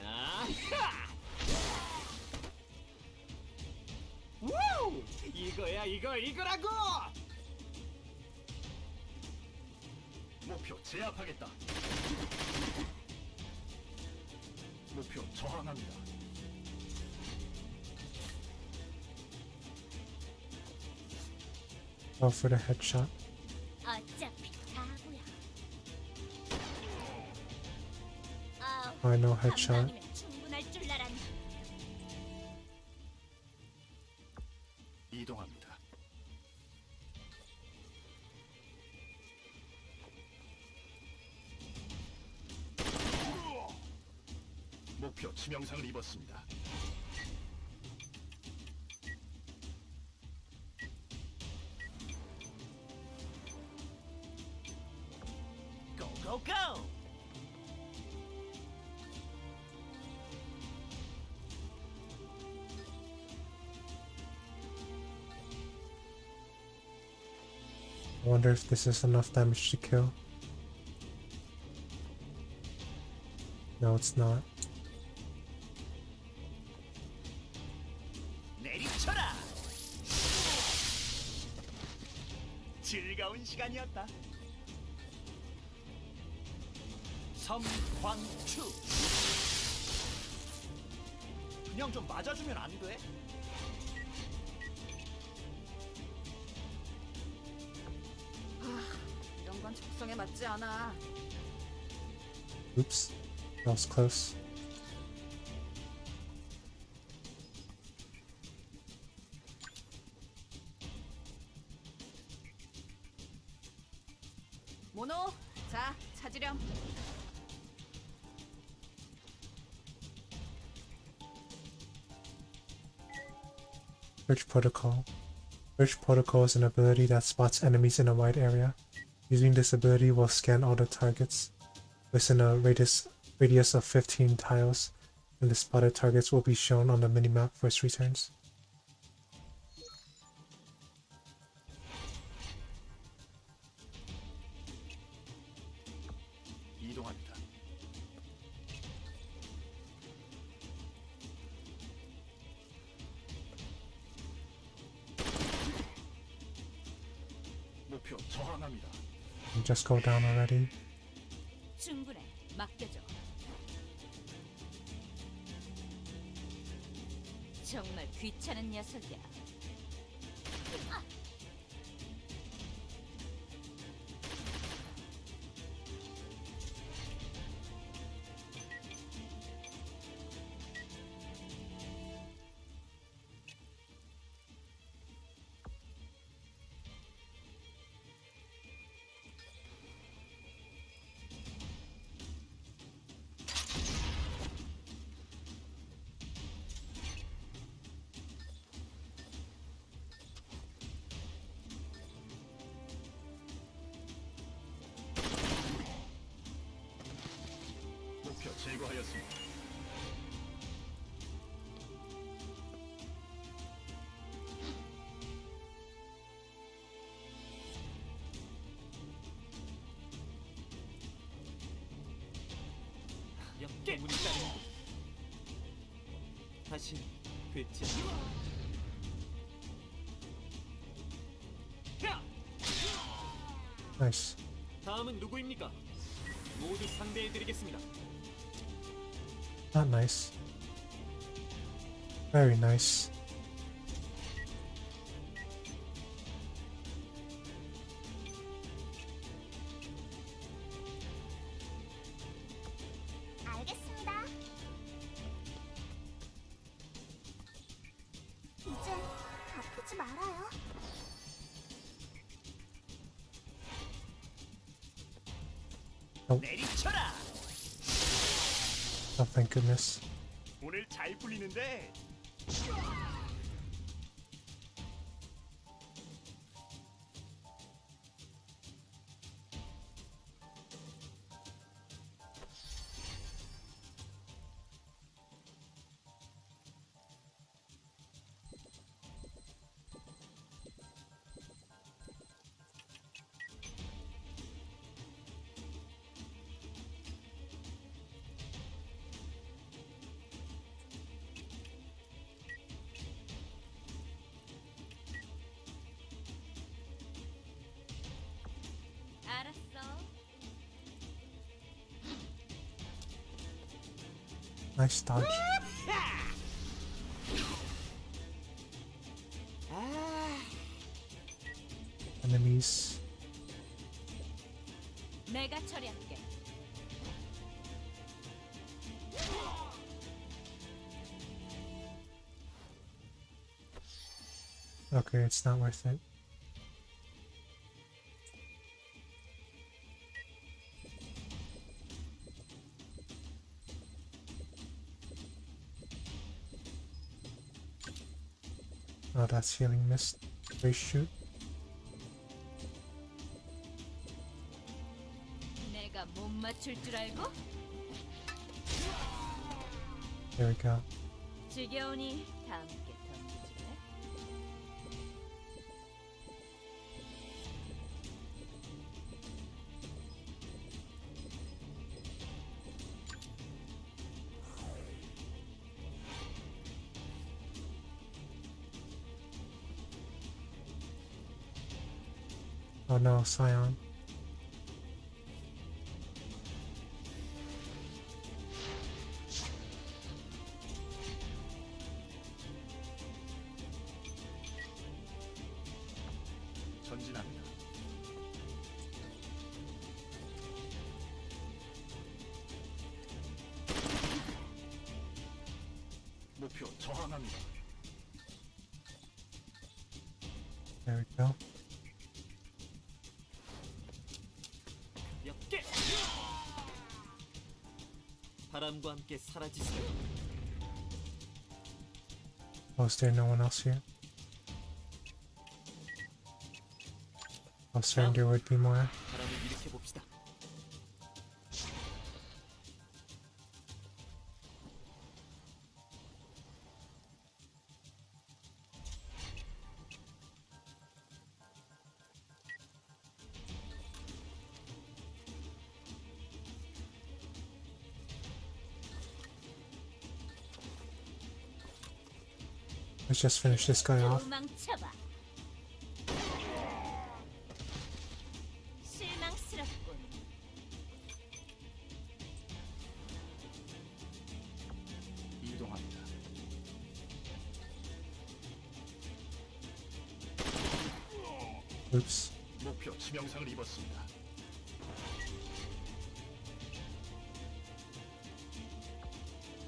[SPEAKER 6] 아하! 우! 이거야 이거라고!
[SPEAKER 2] 목표 제압하겠다. 목표 저항합니다.
[SPEAKER 1] Go for the headshot.
[SPEAKER 4] 어차피 바보야. 아우,
[SPEAKER 1] Oh, I know headshot.
[SPEAKER 4] 한방이면 충분할 줄 알았네.
[SPEAKER 2] 이동합니다. 목표 치명상을 입었습니다. 고고고!
[SPEAKER 1] I wonder if this is enough damage to kill. No, it's not.
[SPEAKER 2] 내리쳐라! 즐거운 시간이었다. 섬광추. 그냥 좀 맞아주면 안 돼?
[SPEAKER 5] 이런 건 적성에 맞지 않아.
[SPEAKER 1] Oops. That was close.
[SPEAKER 5] 모노, 자, 찾으렴.
[SPEAKER 1] Search Protocol. Search Protocol is an ability that spots enemies in a wide area. Using this ability will scan all the targets within a radius of 15 tiles, and the spotted targets will be shown on the minimap for its returns.
[SPEAKER 2] 이동합니다. 목표 저항합니다.
[SPEAKER 1] Just go down already.
[SPEAKER 3] 충분해. 맡겨줘. 정말 귀찮은 녀석이야.
[SPEAKER 2] 목표 제거하였습니다.
[SPEAKER 6] 행운이 따르는 곳. 다시 뵙지 않아.
[SPEAKER 1] Nice.
[SPEAKER 6] 다음은 누구입니까? 모두 상대해드리겠습니다.
[SPEAKER 1] Not nice. Very nice.
[SPEAKER 4] 알겠습니다. 이제 아프지 말아요.
[SPEAKER 2] 내리쳐라!
[SPEAKER 1] Oh, thank goodness.
[SPEAKER 2] 오늘 잘 풀리는데.
[SPEAKER 1] Nice dodge. Enemies.
[SPEAKER 3] 내가 처리할게.
[SPEAKER 1] Okay, it's not worth it. Oh, that's healing mist. Race shoot.
[SPEAKER 3] 내가 못 맞출 줄 알고?
[SPEAKER 1] There we go.
[SPEAKER 3] 지겨우니 다 함께 덤비질래?
[SPEAKER 1] Oh no, Scion.
[SPEAKER 2] 전진합니다. 목표 저항합니다.
[SPEAKER 1] There we go.
[SPEAKER 6] 몇 개. 바람과 함께 사라지세요.
[SPEAKER 1] Oh, is there no one else here? Oh, surrender would be more.
[SPEAKER 6] 바람을 일으켜 봅시다.
[SPEAKER 1] Let's just finish this guy off.
[SPEAKER 3] 도망쳐봐. 실망스럽군.
[SPEAKER 2] 이동합니다.
[SPEAKER 1] Oops.
[SPEAKER 2] 목표 치명상을 입었습니다.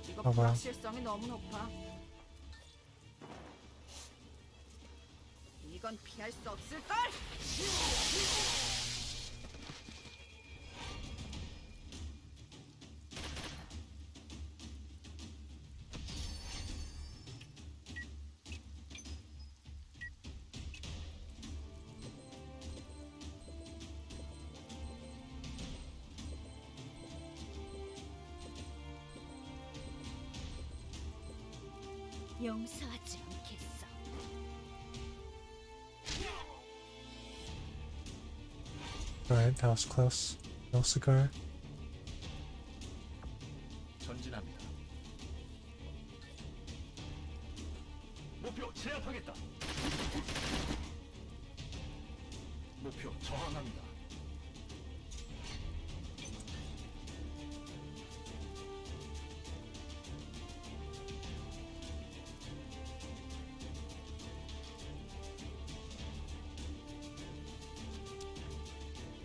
[SPEAKER 5] 이거
[SPEAKER 1] 뭐야.
[SPEAKER 5] 불확실성이 너무 높아. 이건 피할 수 없을걸?
[SPEAKER 3] 용서하지 않겠어.
[SPEAKER 1] Alright, that was close. No cigar.
[SPEAKER 2] 전진합니다. 목표 제압하겠다. 목표 저항합니다.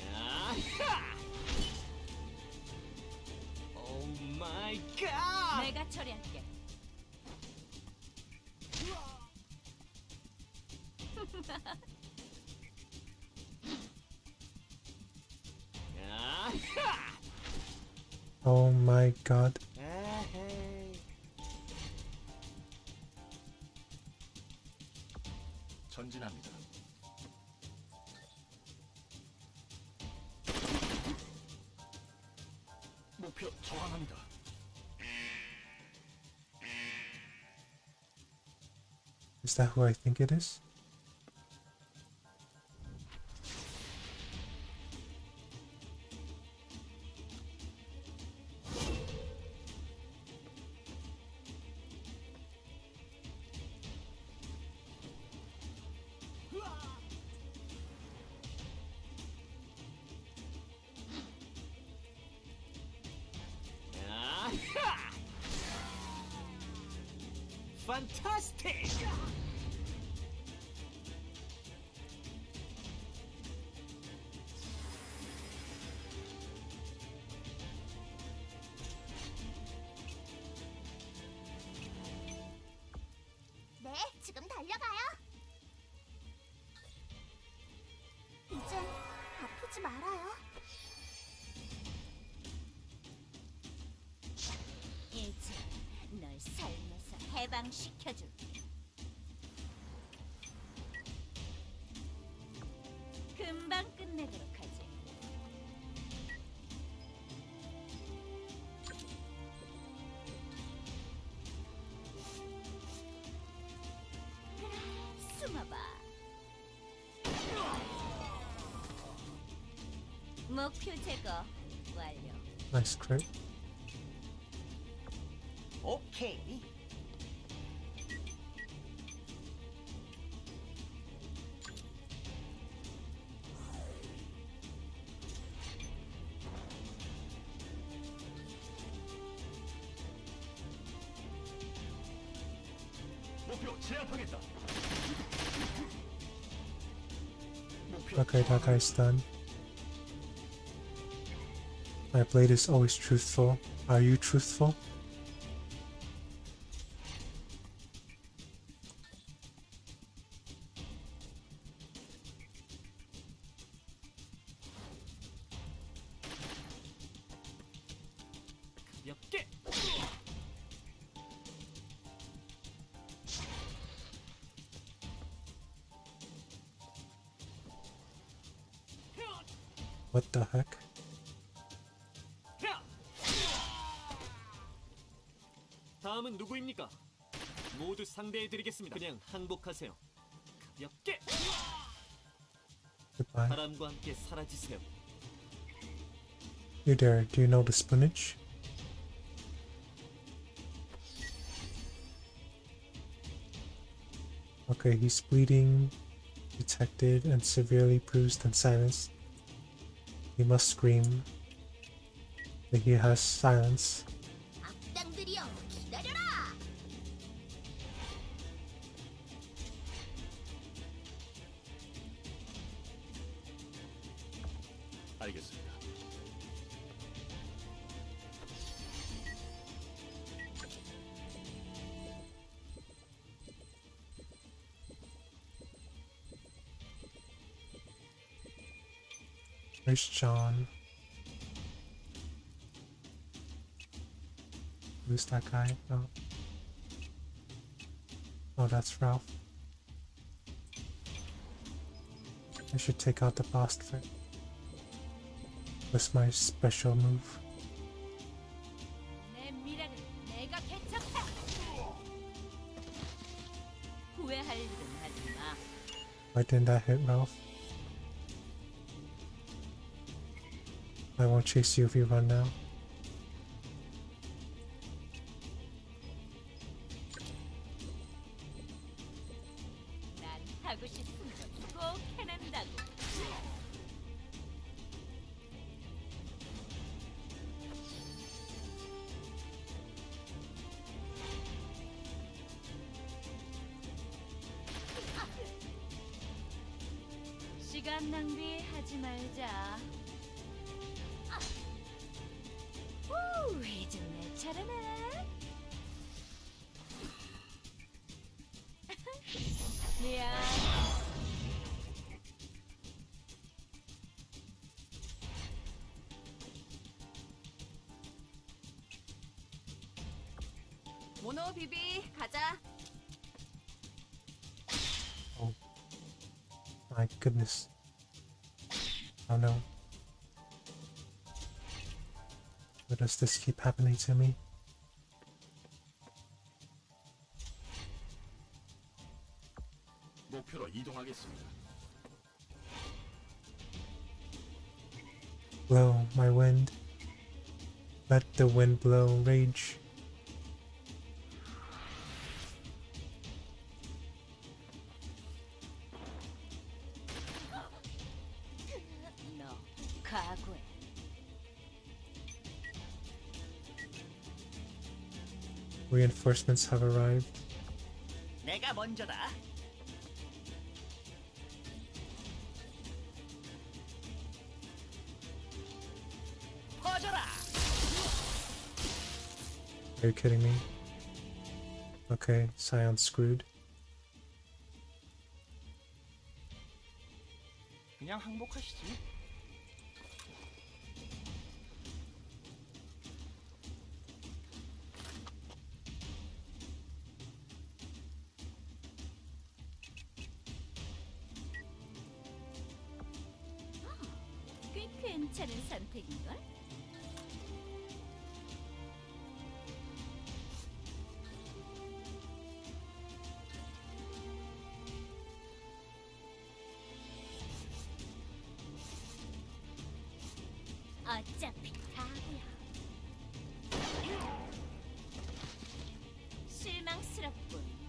[SPEAKER 6] 야하! 오 마이 갓!
[SPEAKER 3] 내가 처리할게.
[SPEAKER 6] 야하!
[SPEAKER 1] Oh my god.
[SPEAKER 6] 에헤이.
[SPEAKER 2] 전진합니다. 목표 저항합니다.
[SPEAKER 1] Is that who I think it is?
[SPEAKER 6] 야하! 판타스틱!
[SPEAKER 4] 네, 지금 달려가요. 이젠 아프지 말아요. 이제 널 삶에서 해방시켜줄게. 금방 끝내도록 하지. 숨어봐. 목표 제거 완료.
[SPEAKER 1] Nice crit.
[SPEAKER 2] 오케이. 목표 제압하겠다.
[SPEAKER 1] Okay, that guy's done. My blade is always truthful. Are you truthful?
[SPEAKER 6] 가볍게!
[SPEAKER 1] What the heck?
[SPEAKER 6] 다음은 누구입니까? 모두 상대해드리겠습니다. 그냥 항복하세요. 가볍게!
[SPEAKER 1] Goodbye.
[SPEAKER 6] 바람과 함께 사라지세요.
[SPEAKER 1] You there, do you know the spinach? Okay, he's bleeding, detected, and severely bruised and silenced. He must scream. But he has silence.
[SPEAKER 4] 악당들이여, 기다려라.
[SPEAKER 2] 알겠습니다.
[SPEAKER 1] Where's John? Who's that guy? Oh. Oh, that's Ralph. I should take out the boss first. What's my special move?
[SPEAKER 3] 내 미래는 내가 개척해. 후회할 일은 하지 마.
[SPEAKER 1] Why didn't that hit Ralph? I won't chase you if you run now.
[SPEAKER 3] 난 하고 싶은 걸 꼭 해낸다고. 시간 낭비하지 말자. 후, 이제 내 차례네. 미안.
[SPEAKER 5] 모노 비비 가자.
[SPEAKER 1] Oh. My goodness. Oh no. Why does this keep happening to me?
[SPEAKER 2] 목표로 이동하겠습니다.
[SPEAKER 1] Blow, my wind. Let the wind blow, rage.
[SPEAKER 3] 너 각오해.
[SPEAKER 1] Reinforcements have arrived.
[SPEAKER 2] 내가 먼저다. 퍼져라.
[SPEAKER 1] Are you kidding me? Okay, Scion screwed.
[SPEAKER 2] 그냥 항복하시지.
[SPEAKER 3] 꽤 괜찮은 선택인걸? 어차피 다고야. 실망스럽군.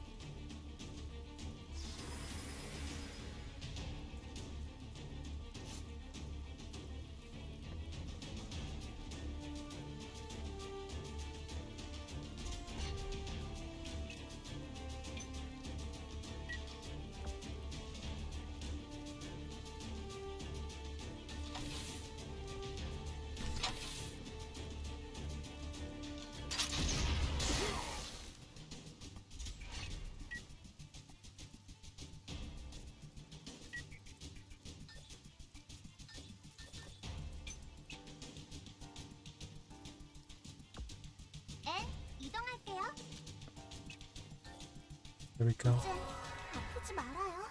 [SPEAKER 4] 엔 이동할게요.
[SPEAKER 1] There we go.
[SPEAKER 4] 이제 아프지 말아요.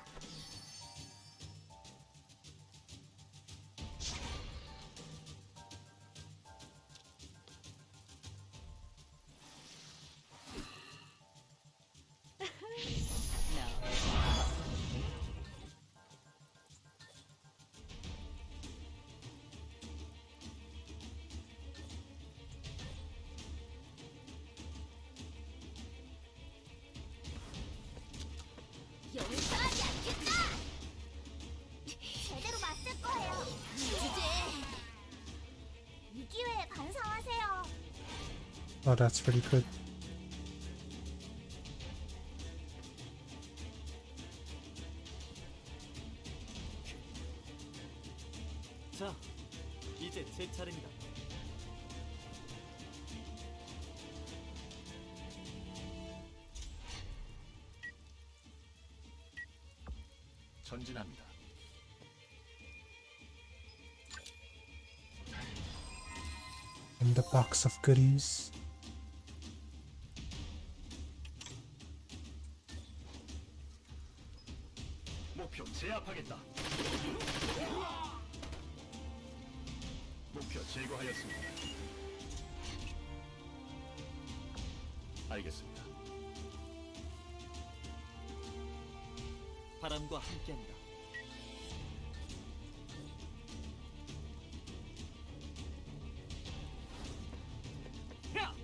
[SPEAKER 4] 용서하지 않겠다. 제대로 맞을 거예요. 주제. 이 기회에 반성하세요.
[SPEAKER 1] Oh, that's pretty good.
[SPEAKER 6] 자, 이제 제 차례입니다.
[SPEAKER 2] 전진합니다.
[SPEAKER 1] And the box of goodies.
[SPEAKER 2] 목표 제압하겠다. 목표 제거하였습니다. 알겠습니다.
[SPEAKER 6] 바람과 함께합니다.
[SPEAKER 2] 야!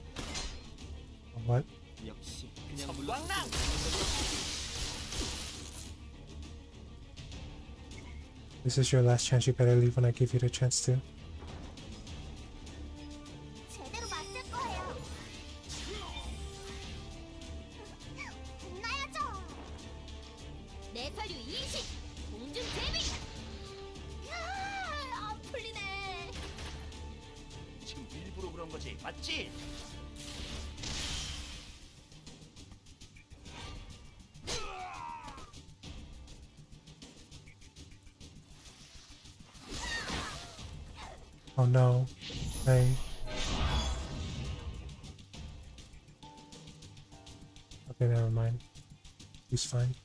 [SPEAKER 1] What?
[SPEAKER 6] 역시 그냥
[SPEAKER 2] 성광랑!
[SPEAKER 6] 물러서지.
[SPEAKER 1] This is your last chance. You better leave when I give you the chance to.
[SPEAKER 4] 제대로 맞을 거예요. 혼나야죠. 내 서류 20. 공중 제비. 안 풀리네.
[SPEAKER 2] 지금 일부러 그런 거지, 맞지?
[SPEAKER 1] Oh no. Hey. Okay, never mind. He's fine.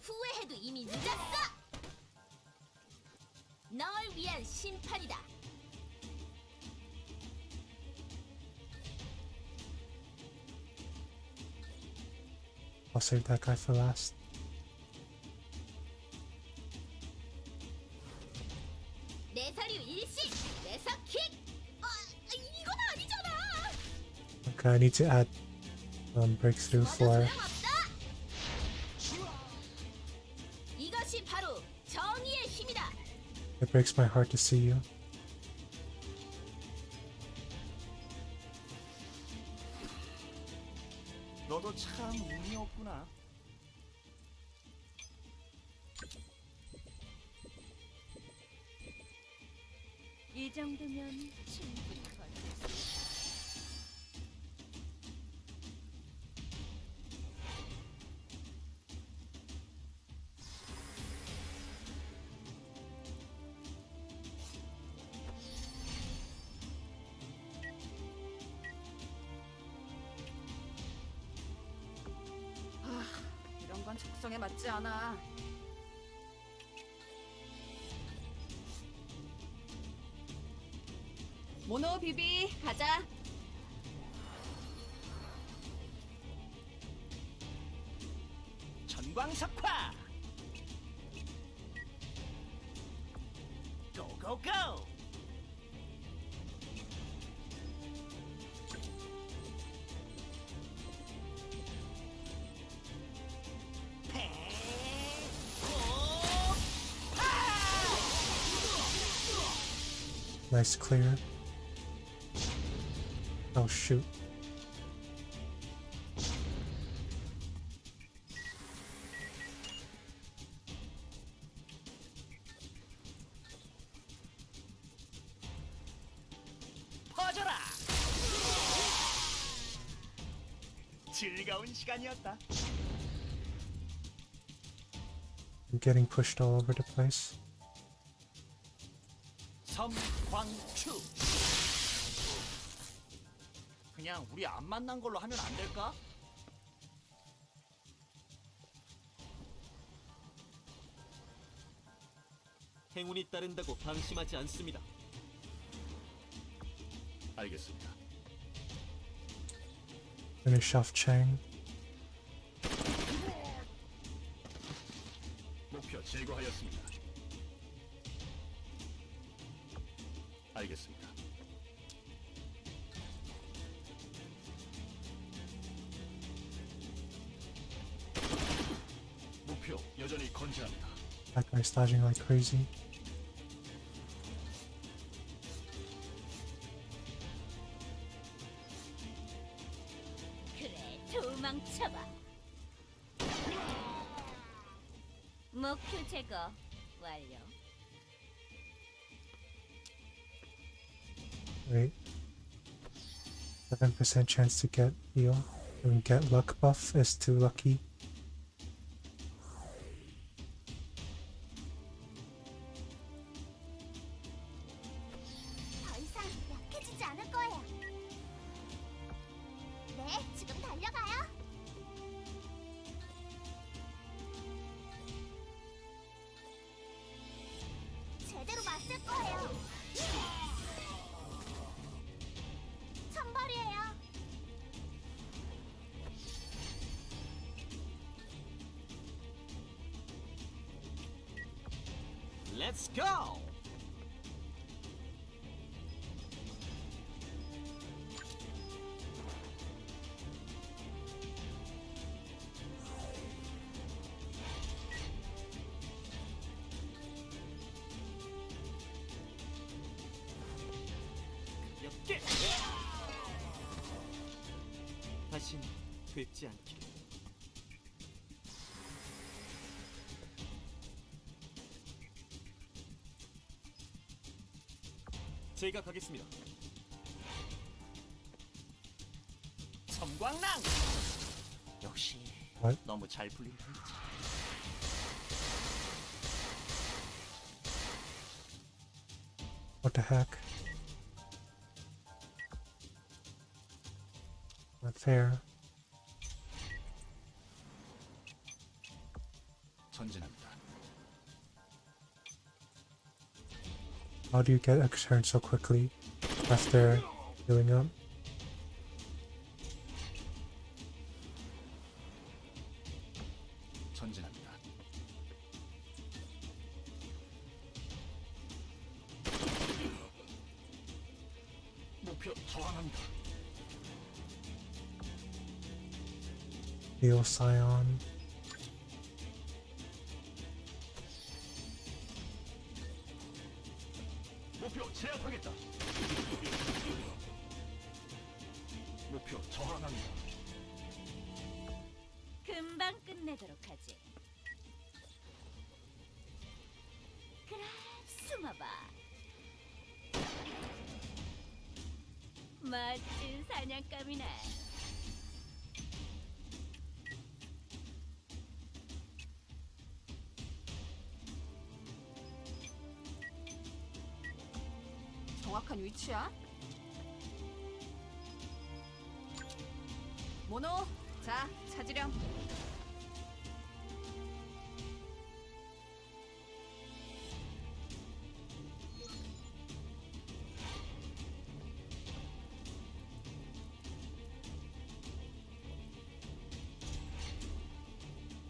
[SPEAKER 4] 후회해도 이미 늦었어. 널 위한 심판이다.
[SPEAKER 1] I'll save that guy for last.
[SPEAKER 4] 내 서류 일시. 내서킥. 이건 아니잖아.
[SPEAKER 1] Okay, I need to add breakthrough for
[SPEAKER 4] 소용없어.
[SPEAKER 1] It breaks my heart to see you.
[SPEAKER 2] 너도 참 운이 없구나.
[SPEAKER 3] 이 정도면 충분히 버틸 수 있어.
[SPEAKER 5] 이런 건 적성에 맞지 않아. 모노 비비 가자.
[SPEAKER 2] 전광석화. 고고고.
[SPEAKER 1] Nice clear. Oh shoot.
[SPEAKER 2] 퍼져라. 즐거운 시간이었다.
[SPEAKER 1] I'm getting pushed all over the place.
[SPEAKER 2] 섬광추. 그냥 우리 안 만난 걸로 하면 안 될까?
[SPEAKER 6] 행운이 따른다고 방심하지 않습니다.
[SPEAKER 2] 알겠습니다.
[SPEAKER 1] Finish off Chang.
[SPEAKER 2] 목표 제거하였습니다. 알겠습니다. 목표 여전히 건재합니다.
[SPEAKER 1] That guy's dodging like crazy.
[SPEAKER 4] 그래, 도망쳐봐. 목표 제거 완료.
[SPEAKER 1] Wait. 7% chance to get heal. And get luck buff is too lucky.
[SPEAKER 4] 더 이상 약해지지 않을 거예요. 네, 지금 달려가요. 제대로 맞을 거예요. 천벌이에요.
[SPEAKER 2] Let's go.
[SPEAKER 6] 가볍게. 다신 뵙지 않기를. 제가 가겠습니다.
[SPEAKER 2] 섬광낭. 역시
[SPEAKER 1] What?
[SPEAKER 2] 너무 잘 풀린다.
[SPEAKER 1] What the heck? Not fair.
[SPEAKER 2] 전진합니다.
[SPEAKER 1] How do you get a turn so quickly after healing up?
[SPEAKER 2] 전진합니다. 목표 저항합니다.
[SPEAKER 1] Heal Scion.
[SPEAKER 2] 목표 저항합니다.
[SPEAKER 3] 금방 끝내도록 하지. 그래, 숨어봐. 멋진 사냥감이네.
[SPEAKER 5] 정확한 위치야? 모노, 자, 찾으렴.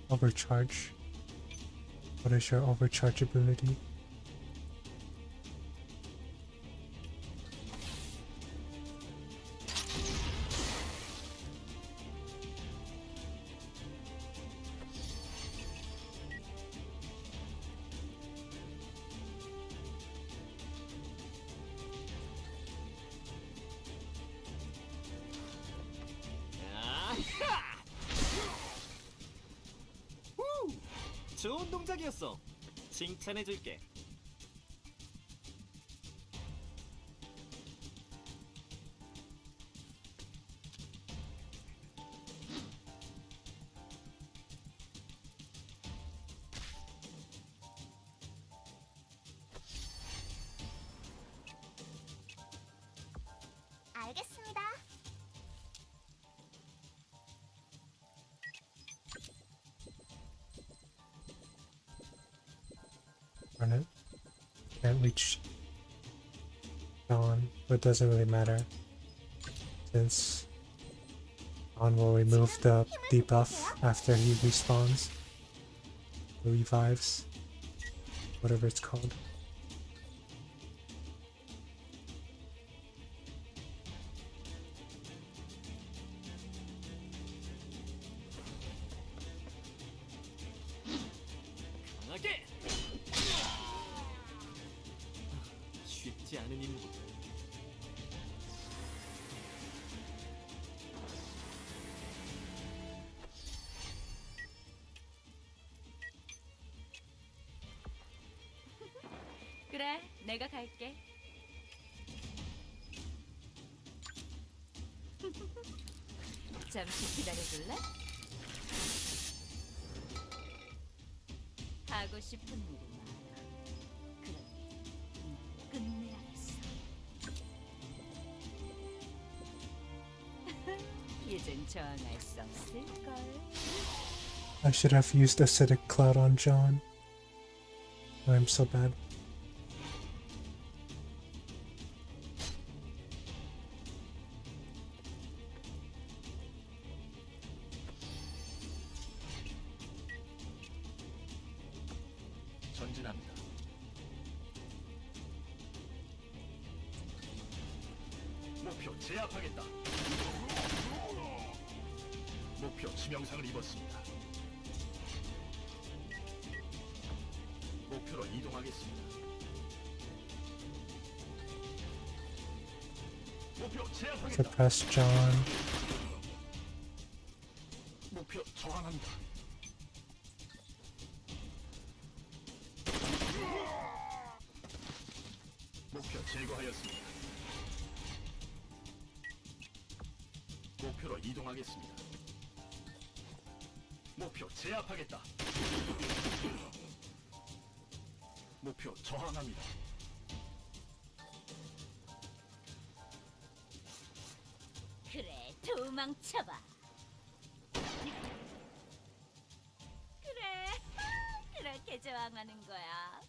[SPEAKER 1] Overcharge. What is your overcharge ability?
[SPEAKER 6] 아하! 후! 좋은 동작이었어. 칭찬해줄게.
[SPEAKER 4] 알겠습니다.
[SPEAKER 1] Run it. Can't reach Dawn, but it doesn't really matter since Dawn will remove the debuff after he respawns, or revives, whatever it's called.
[SPEAKER 6] 강하게! 쉽지 않은 임무.
[SPEAKER 3] 그래, 내가 갈게. 잠시 기다려줄래? 하고 싶은 일이 많아. 그러니 끝내야겠어. 이젠 저항할 수 없을걸.
[SPEAKER 1] I should have used Acidic Cloud on John. I'm so bad.
[SPEAKER 2] 전진합니다. 목표 제압하겠다. 목표 치명상을 입었습니다. 목표로 이동하겠습니다. 목표 제압하겠다.
[SPEAKER 1] Suppress John.
[SPEAKER 2] 목표 저항합니다. 목표 제거하였습니다. 목표로 이동하겠습니다. 목표 제압하겠다. 목표 저항합니다.
[SPEAKER 3] 그래, 도망쳐봐. 그래, 그렇게 저항하는 거야.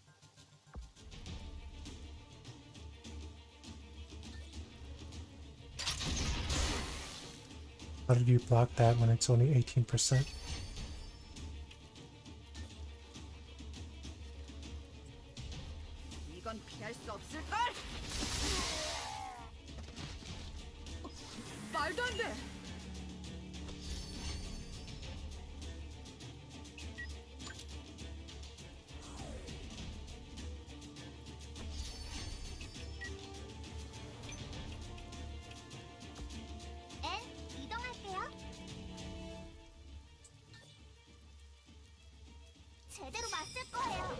[SPEAKER 1] How did you block that when it's only 18%?
[SPEAKER 5] 이건 피할 수 없을걸? 말도 안 돼!
[SPEAKER 4] 엔 거예요.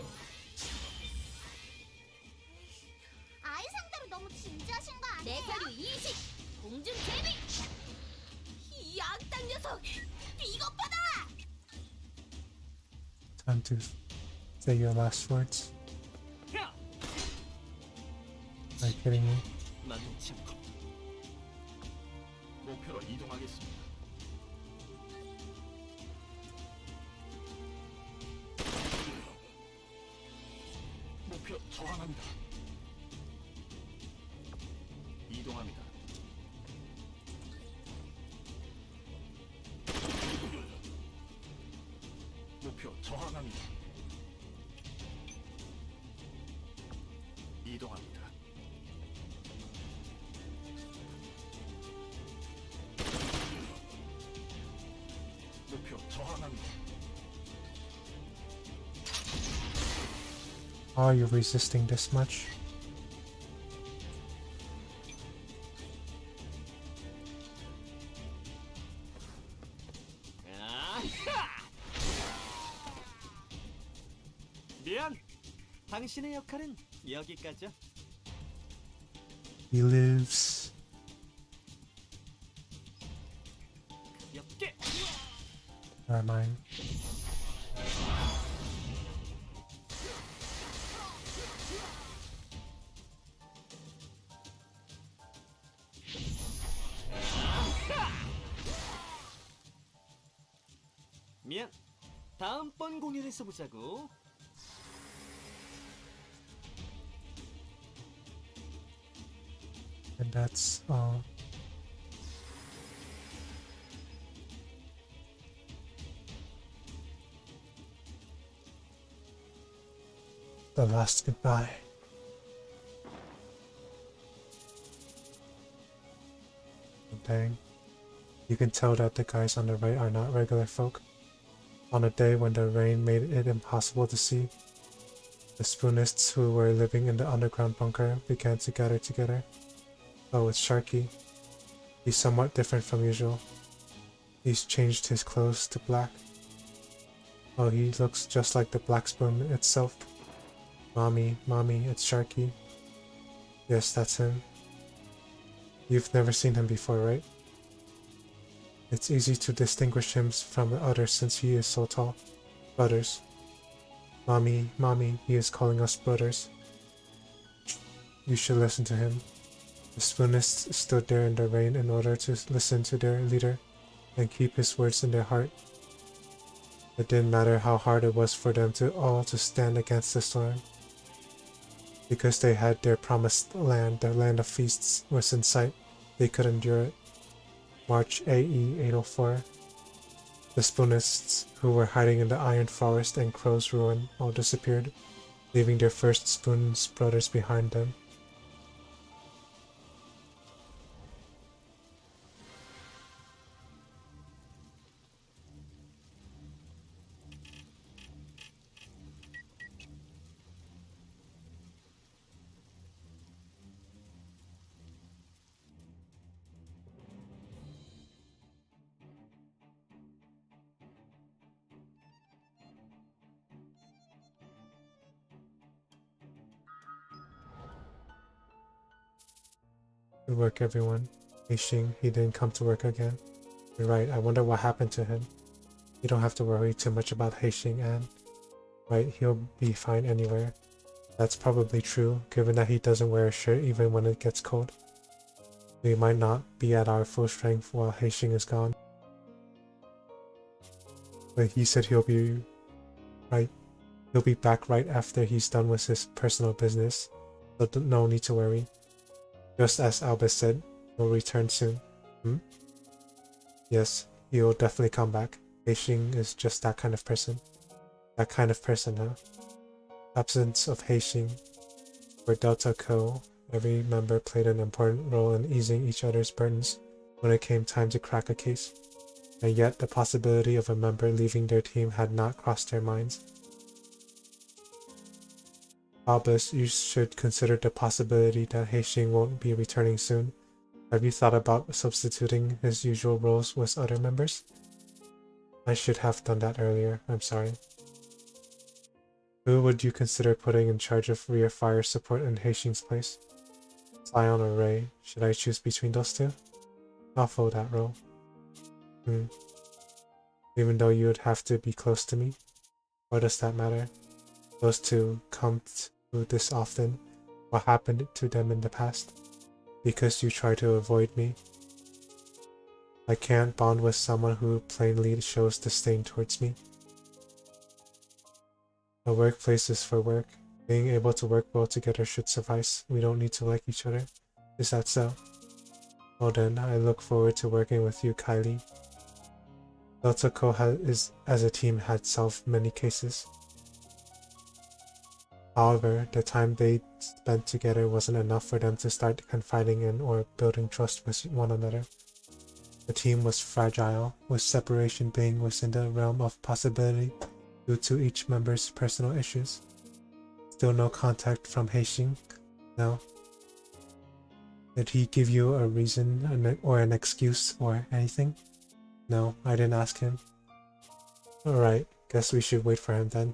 [SPEAKER 4] 아이 상대로 너무 진지하신 거 아니에요? 내 서류 20! 공중 제비! 이 악당 녀석! 비겁하다!
[SPEAKER 1] Time to say your last words.
[SPEAKER 6] 야!
[SPEAKER 1] Are you kidding me?
[SPEAKER 6] 만만치 않고 목표로 이동하겠습니다. 목표 저항합니다. 이동합니다. 목표 저항합니다. 이동합니다. 목표 저항합니다.
[SPEAKER 1] How are you resisting this much?
[SPEAKER 6] 아하! 미안. 당신의 역할은 여기까지야.
[SPEAKER 1] He lives.
[SPEAKER 6] 가볍게.
[SPEAKER 1] Never mind.
[SPEAKER 6] 미안. 다음번 공연에서 보자고.
[SPEAKER 1] And that's all. The last goodbye. Dang. You can tell that the guys on the right are not regular folk. On a day when the rain made it impossible to see, the Spoonists who were living in the underground bunker began to gather together. Oh, it's Sharky. He's somewhat different from usual. He's changed his clothes to black. Oh, he looks just like the Black Spoon itself. Mommy, it's Sharky. Yes, that's him. You've never seen him before, right? It's easy to distinguish him from the others since he is so tall. Brothers. Mommy, he is calling us brothers. You should listen to him. The Spoonists stood there in the rain in order to listen to their leader and keep his words in their heart. It didn't matter how hard it was for them all to stand against the storm. Because they had their promised land, the land of feasts, was in sight, they could endure it. March AE 804. The Spoonists, who were hiding in the Iron Forest and Crow's Ruin, all disappeared, leaving their first Spoon's brothers behind them. Good work, everyone. Xing, he didn't come to work again. You're right, I wonder what happened to him. You don't have to worry too much about Xing, Anne. Right, he'll be fine anywhere. That's probably true, given that he doesn't wear a shirt even when it gets cold. We might not be at our full strength while Xing is gone. But he said he'll be back right after he's done with his personal business, so no need to worry. Just as Albus said, he'll return soon. Yes, he'll definitely come back. Xing is just that kind of person. That kind of person, huh? Absence of Xing. For Delta Co., every member played an important role in easing each other's burdens when it came time to crack a case. And yet the possibility of a member leaving their team had not crossed their minds. Albus, you should consider the possibility that Xing won't be returning soon. Have you thought about substituting his usual roles with other members? I should have done that earlier, I'm sorry. Who would you consider putting in charge of rear fire support in Hastings' place? Sion or Ray? Should I choose between those two? I'll fill that role. Even though you would have to be close to me? What does that matter? Those two come to this often. What happened to them in the past? Because you try to avoid me. I can't bond with someone who plainly shows disdain towards me. A workplace is for work. Being able to work well together should suffice. We don't need to like each other. Is that so? Well then, I look forward to working with you, Kylie. Delta Co as a team had solved many cases. However, the time they spent together wasn't enough for them to start confiding in or building trust with one another. The team was fragile, with separation being within the realm of possibility due to each member's personal issues. Still no contact from Heixing? No. Did he give you a reason or an excuse or anything? No, I didn't ask him. Alright, guess we should wait for him then.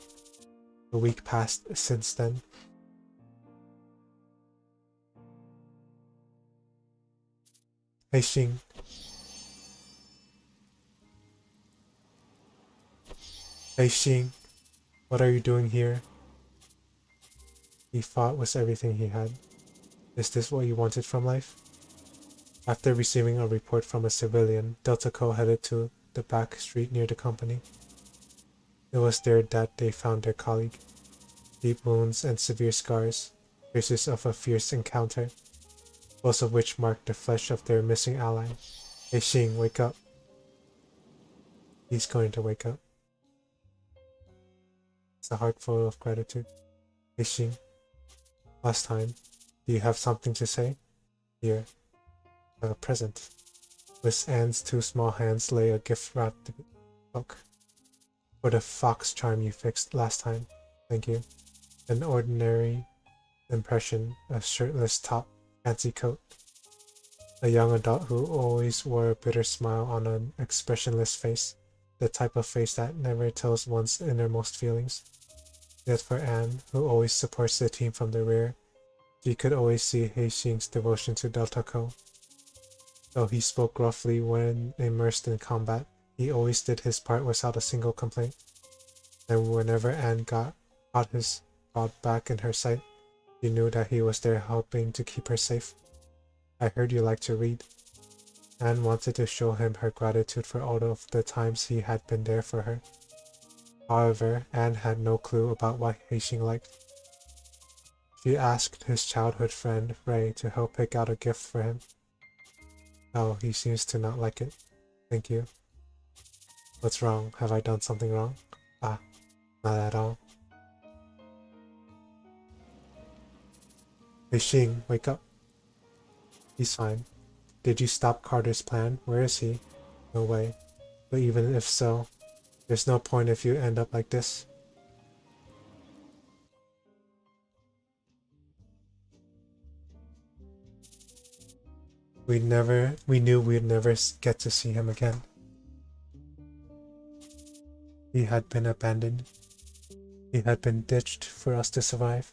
[SPEAKER 1] A week passed since then. Heixing. Heixing, what are you doing here? He fought with everything he had. Is this what you wanted from life? After receiving a report from a civilian, Delta Co headed to the back street near the company. It was there that they found their colleague. Deep wounds and severe scars, traces of a fierce encounter, both of which marked the flesh of their missing ally. Heixing, wake up. He's going to wake up. It's a heart full of gratitude. Heixing, last time, do you have something to say? Here, a present. With Anne's two small hands lay a gift-wrapped book. For the fox charm you fixed last time. Thank you. An ordinary impression, a shirtless top, fancy coat. A young adult who always wore a bitter smile on an expressionless face. The type of face that never tells one's innermost feelings. Yet for Anne, who always supports the team from the rear, she could always see Heixing's devotion to Delta Co. Though he spoke roughly when immersed in combat, he always did his part without a single complaint. And whenever Anne got his God back in her sight, she knew that he was there helping to keep her safe. I heard you like to read. Anne wanted to show him her gratitude for all of the times he had been there for her. However, Anne had no clue about what Heixing liked. She asked his childhood friend, Ray, to help pick out a gift for him. Oh, he seems to not like it. Thank you. What's wrong? Have I done something wrong? Ah, not at all. Heixing, wake up. He's fine. Did you stop Carter's plan? Where is he? No way. But even if so, there's no point if you end up like this. We knew we'd never get to see him again. He had been abandoned. He had been ditched for us to survive.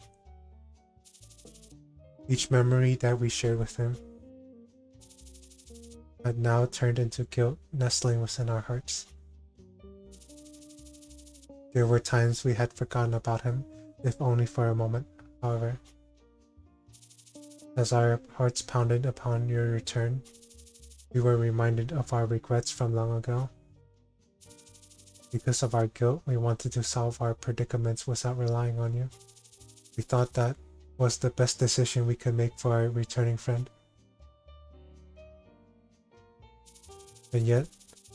[SPEAKER 1] Each memory that we shared with him had now turned into guilt nestling within our hearts. There were times we had forgotten about him, if only for a moment, however. As our hearts pounded upon your return, we were reminded of our regrets from long ago. Because of our guilt, we wanted to solve our predicaments without relying on you. We thought that was the best decision we could make for our returning friend. And yet,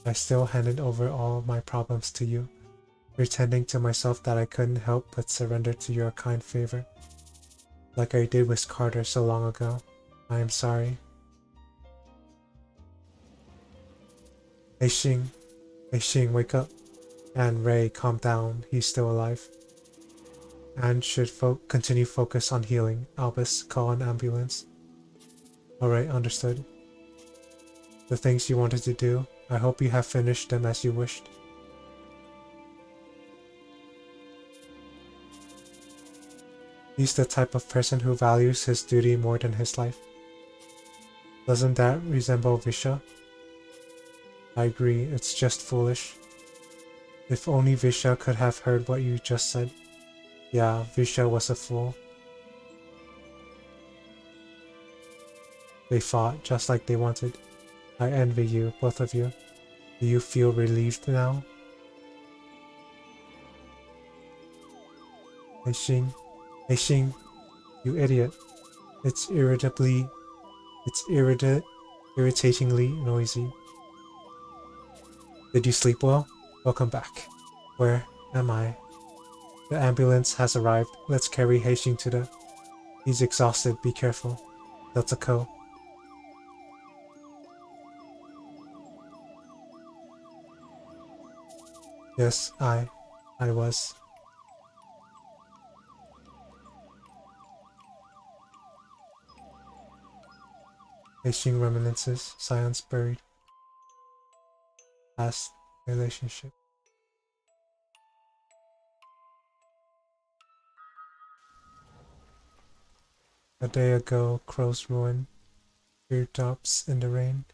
[SPEAKER 1] I still handed over all my problems to you, pretending to myself that I couldn't help but surrender to your kind favor. Like I did with Carter so long ago. I am sorry. Heixing, wake up. And Ray, calm down. He's still alive. And should continue focus on healing. Albus, call an ambulance. Alright, understood. The things you wanted to do, I hope you have finished them as you wished. He's the type of person who values his duty more than his life. Doesn't that resemble Visha? I agree, it's just foolish. If only Visha could have heard what you just said. Yeah, Visha was a fool. They fought just like they wanted. I envy you, both of you. Do you feel relieved now? Hey Xing, you idiot. It's irritatingly noisy. Did you sleep well? Welcome back. Where am I? The ambulance has arrived. Let's carry Heixing to the... He's exhausted, be careful. Delta Co. Yes, I was. Heixing reminiscences, science buried. Past relationship. A day ago, Crow's ruin. Teardrops in the rain.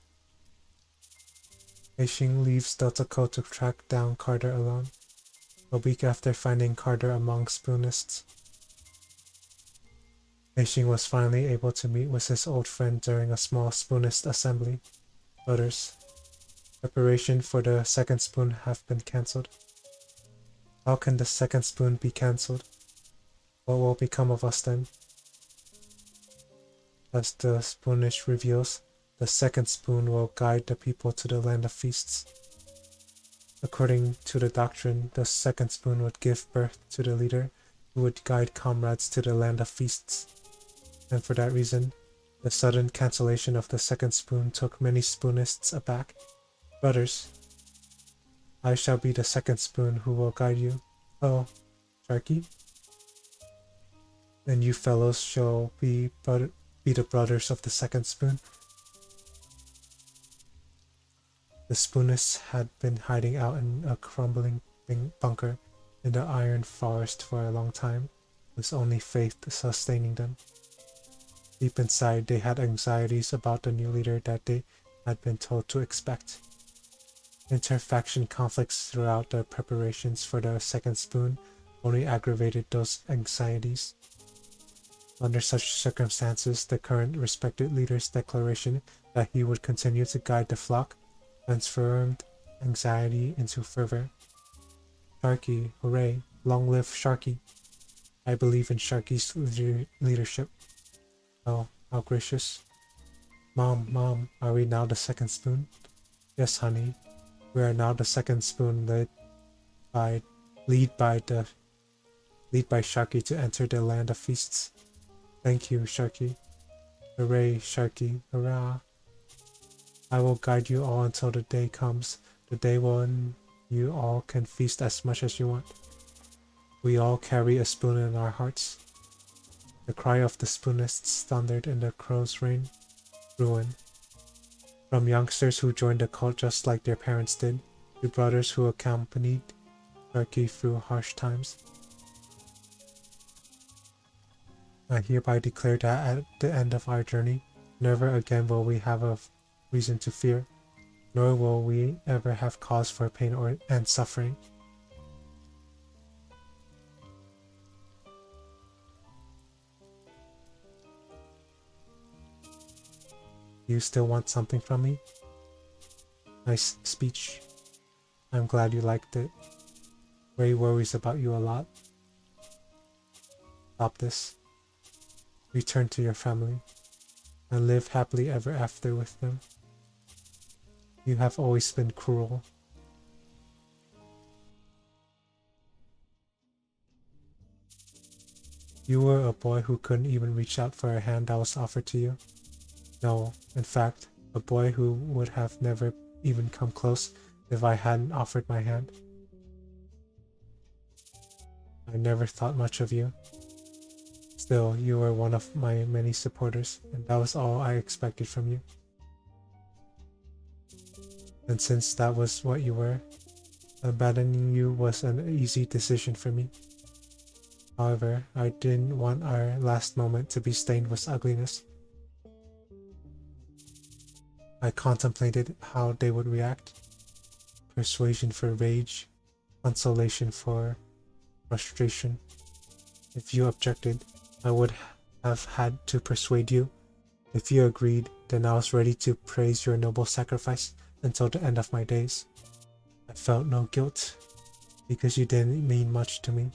[SPEAKER 1] Heixing leaves Delta Co to track down Carter alone. A week after finding Carter among Spoonists, Heixing was finally able to meet with his old friend during a small Spoonist assembly. Others. Preparation for the second spoon have been cancelled. How can the second spoon be cancelled? What will become of us then? As the Spoonish reveals, the second spoon will guide the people to the land of feasts. According to the doctrine, the second spoon would give birth to the leader who would guide comrades to the land of feasts. And for that reason, the sudden cancellation of the second spoon took many Spoonists aback. Brothers, I shall be the second spoon who will guide you. Oh, Sharky? And you fellows shall be the brothers of the second spoon. The Spoonists had been hiding out in a crumbling bunker in the iron forest for a long time, with only faith sustaining them. Deep inside, they had anxieties about the new leader that they had been told to expect. Inter-faction conflicts throughout the preparations for the second spoon only aggravated those anxieties. Under such circumstances, the current respected leader's declaration that he would continue to guide the flock transformed anxiety into fervor. Sharky, hooray, long live Sharky. I believe in Sharky's leadership. Oh, how gracious. Mom, are we now the second spoon? Yes, honey. We are now the second spoon led by Sharky to enter the land of feasts. Thank you, Sharky. Hooray, Sharky, hurrah. I will guide you all until the day comes, the day when you all can feast as much as you want. We all carry a spoon in our hearts. The cry of the Spoonists thundered in the Crow's ruin. From youngsters who joined the cult just like their parents did, to brothers who accompanied Sharky through harsh times. I hereby declare that at the end of our journey, never again will we have a reason to fear, nor will we ever have cause for pain and suffering. You still want something from me? Nice speech. I'm glad you liked it. Ray worries about you a lot. Stop this. Return to your family and live happily ever after with them. You have always been cruel. You were a boy who couldn't even reach out for a hand that was offered to you. No, in fact, a boy who would have never even come close if I hadn't offered my hand. I never thought much of you. Still, you were one of my many supporters, and that was all I expected from you. And since that was what you were, abandoning you was an easy decision for me. However, I didn't want our last moment to be stained with ugliness. I contemplated how they would react. Persuasion for rage, consolation for frustration. If you objected, I would have had to persuade you. If you agreed, then I was ready to praise your noble sacrifice until the end of my days. I felt no guilt, because you didn't mean much to me.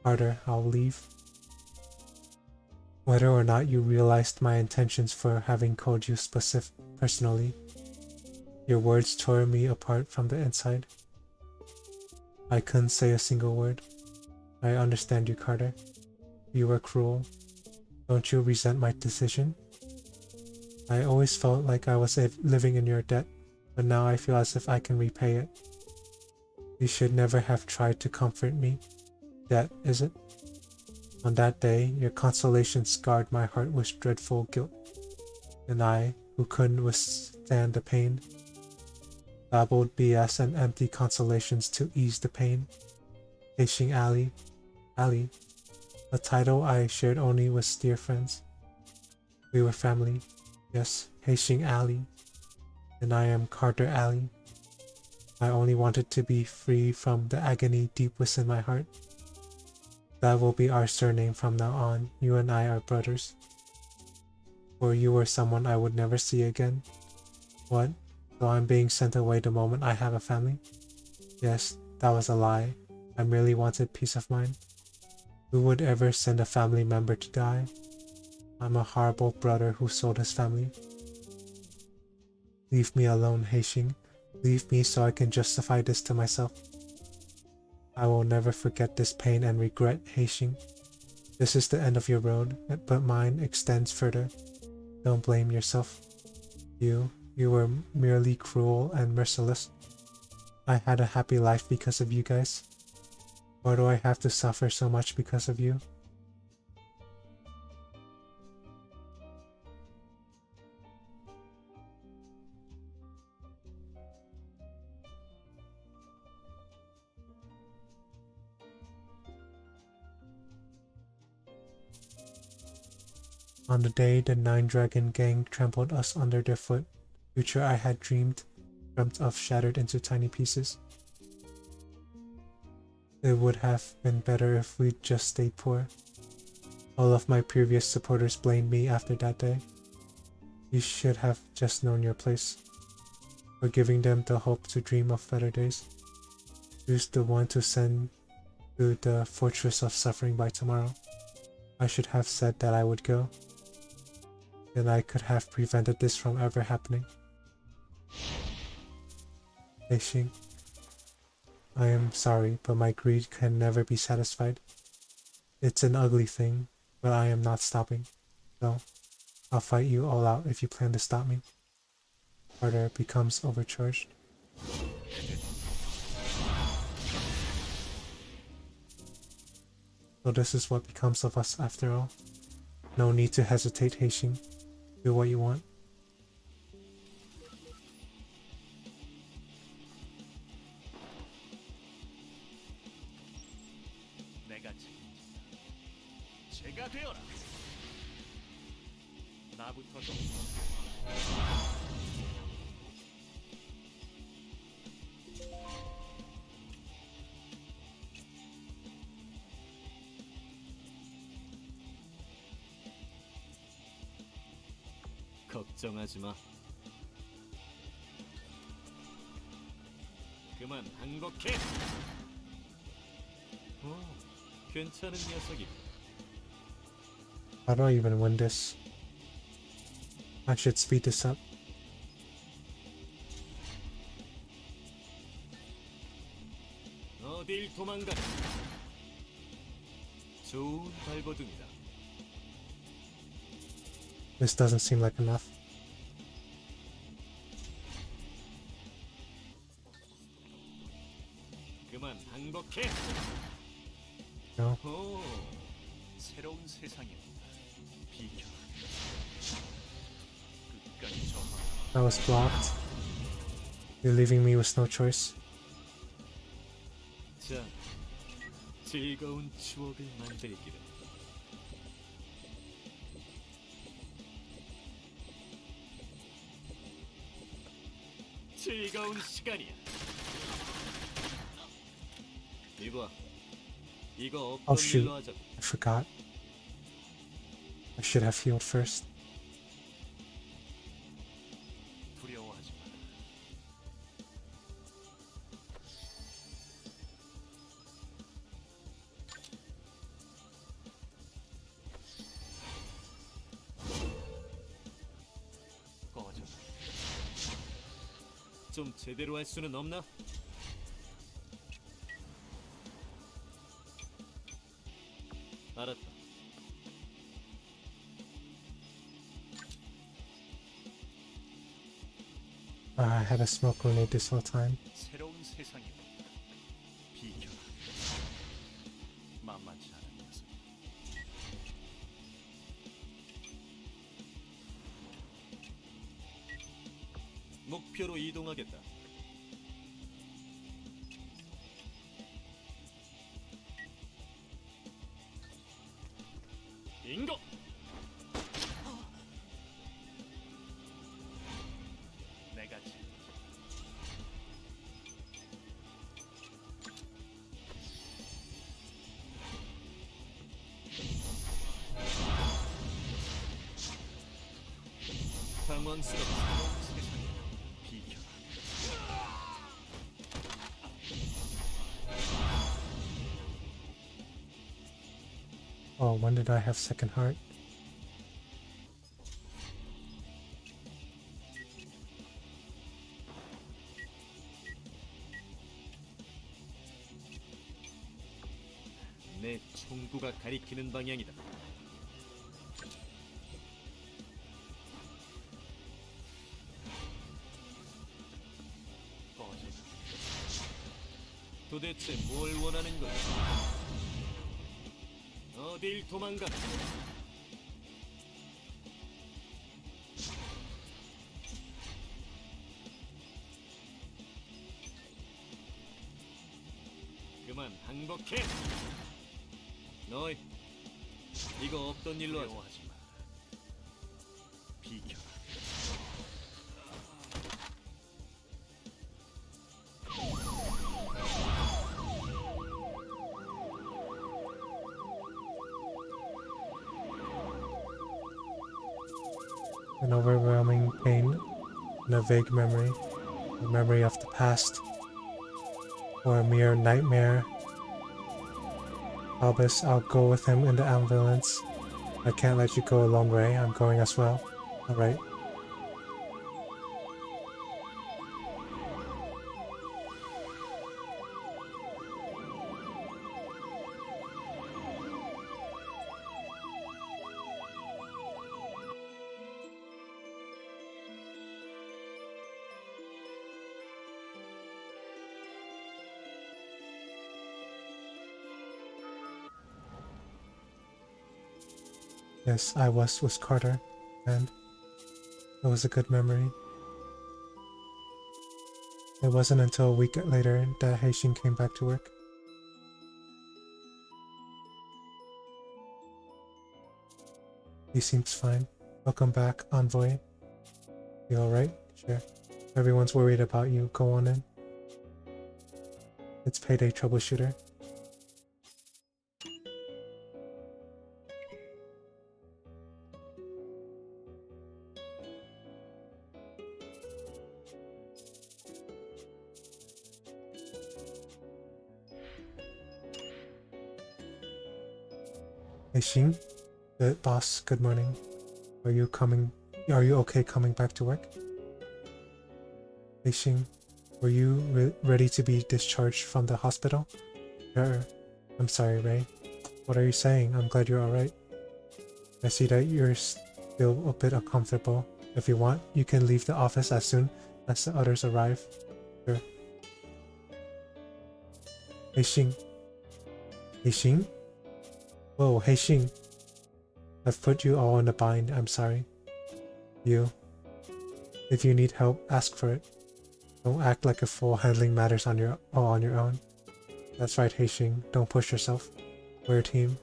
[SPEAKER 1] Carter, I'll leave. Whether or not you realized my intentions for having called you personally, your words tore me apart from the inside. I couldn't say a single word. I understand you, Carter. You were cruel. Don't you resent my decision? I always felt like I was living in your debt, but now I feel as if I can repay it. You should never have tried to comfort me. That is it? On that day, your consolation scarred my heart with dreadful guilt, and I, who couldn't withstand the pain, babbled BS and empty consolations to ease the pain. Hating Ali, a title I shared only with dear friends. We were family, yes, Hating Ali, and I am Carter Ali. I only wanted to be free from the agony deep within my heart. That will be our surname from now on. You and I are brothers. For you were someone I would never see again. What? So I'm being sent away the moment I have a family? Yes, that was a lie. I merely wanted peace of mind. Who would ever send a family member to die? I'm a horrible brother who sold his family. Leave me alone, Heixing. Leave me so I can justify this to myself. I will never forget this pain and regret, Heixing. This is the end of your road, but mine extends further. Don't blame yourself. You were merely cruel and merciless. I had a happy life because of you guys. Why do I have to suffer so much because of you? On the day the Nine Dragon Gang trampled us under their foot, future I had dreamt of shattered into tiny pieces. It would have been better if we'd just stayed poor. All of my previous supporters blamed me after that day. You should have just known your place. For giving them the hope to dream of better days. Who's the one to send to the fortress of suffering by tomorrow? I should have said that I would go. Then I could have prevented this from ever happening. Heixing, I am sorry, but my greed can never be satisfied. It's an ugly thing, but I am not stopping. So, I'll fight you all out if you plan to stop me. Carter becomes overcharged. So this is what becomes of us after all. No need to hesitate, Heixing. Do what you want.
[SPEAKER 2] 내가 책임진다. 제가 되어라. 나부터 좀. 걱정하지 마. 그만 항복해. 괜찮은 녀석이.
[SPEAKER 1] How do I even win this? I should speed this up.
[SPEAKER 2] 어딜 도망가나. 좋은 발버둥이다.
[SPEAKER 1] This doesn't seem like enough.
[SPEAKER 2] 그만 항복해.
[SPEAKER 1] No.
[SPEAKER 2] 오, 새로운 세상이다. 비켜. 끝까지 저.
[SPEAKER 1] That was blocked. You're leaving me with no choice.
[SPEAKER 2] 자,
[SPEAKER 6] 즐거운 추억을 만들기를. 즐거운 시간이야. 이봐, 이거
[SPEAKER 1] Oh
[SPEAKER 6] 없던
[SPEAKER 1] shoot,
[SPEAKER 6] 일로 하자고.
[SPEAKER 1] I forgot. I should have healed first.
[SPEAKER 6] 두려워하지 마. 꺼져. 좀 제대로 할 수는 없나? 알았다.
[SPEAKER 1] I had a smoke grenade this whole time.
[SPEAKER 2] 새로운 세상이 비켜라. 만만치 않은 녀석.
[SPEAKER 6] 목표로 이동하겠다. 인고!
[SPEAKER 2] 내가 지
[SPEAKER 6] 당황스럽다.
[SPEAKER 2] 세상이 비켜라.
[SPEAKER 1] Oh, when did I have second heart?
[SPEAKER 6] 내 총구가 가리키는 방향이다.
[SPEAKER 2] 꺼져.
[SPEAKER 6] 도대체 뭘 원하는 거야? 어딜 도망가? 그만 항복해. 너희 이거 없던 일로 하자.
[SPEAKER 2] 두려워하지 마. 비켜라.
[SPEAKER 1] An overwhelming pain and a vague memory. A memory of the past. Or a mere nightmare. Albus, I'll go with him in the ambulance. I can't let you go alone, Ray. I'm going as well. Alright. Yes, I was with Carter, and it was a good memory. It wasn't until a week later that Heishin came back to work. He seems fine. Welcome back, Envoy. You alright? Sure. Everyone's worried about you. Go on in. It's payday, troubleshooter. Heishin? The boss, good morning. Are you okay coming back to work? Heishin, were you ready to be discharged from the hospital? Sure. I'm sorry, Ray. What are you saying? I'm glad you're alright. I see that you're still a bit uncomfortable. If you want, you can leave the office as soon as the others arrive. Sure. Heishin. Heishin? Whoa, Heishin. I've put you all in a bind. I'm sorry. If you need help, ask for it. Don't act like a fool handling matters on your own. That's right, Heixing. Don't push yourself. We're a team.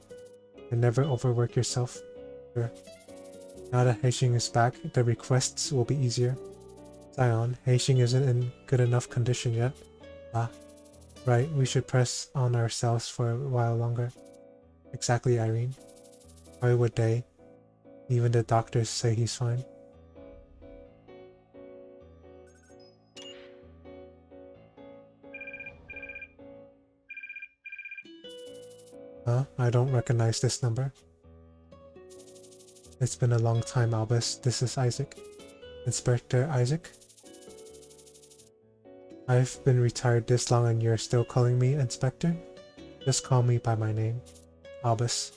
[SPEAKER 1] And never overwork yourself. Sure. Now that Heixing is back, the requests will be easier. Zion, Heixing isn't in good enough condition yet. Ah, right, we should press on ourselves for a while longer. Exactly, Irene. Why would they? Even the doctors say he's fine. Huh? I don't recognize this number. It's been a long time, Albus. This is Isaac. Inspector Isaac? I've been retired this long and you're still calling me Inspector? Just call me by my name. Albus.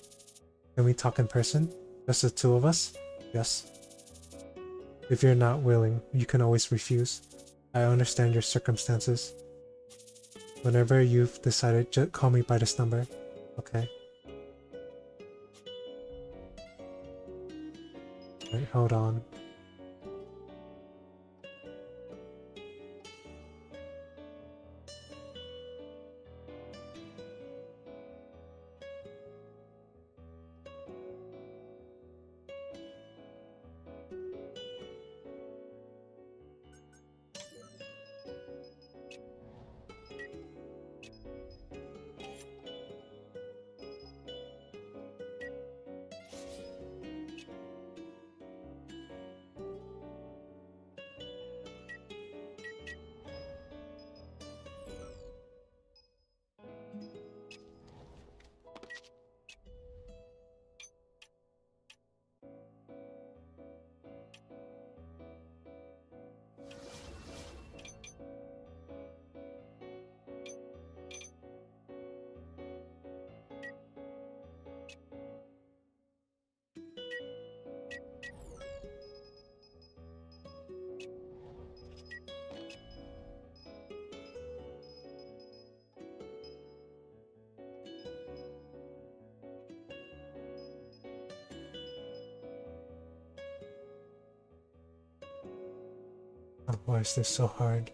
[SPEAKER 1] Can we talk in person? Just the two of us? Yes. If you're not willing, you can always refuse. I understand your circumstances. Whenever you've decided, just call me by this number. Okay. Wait, hold on. Oh, why is this so hard?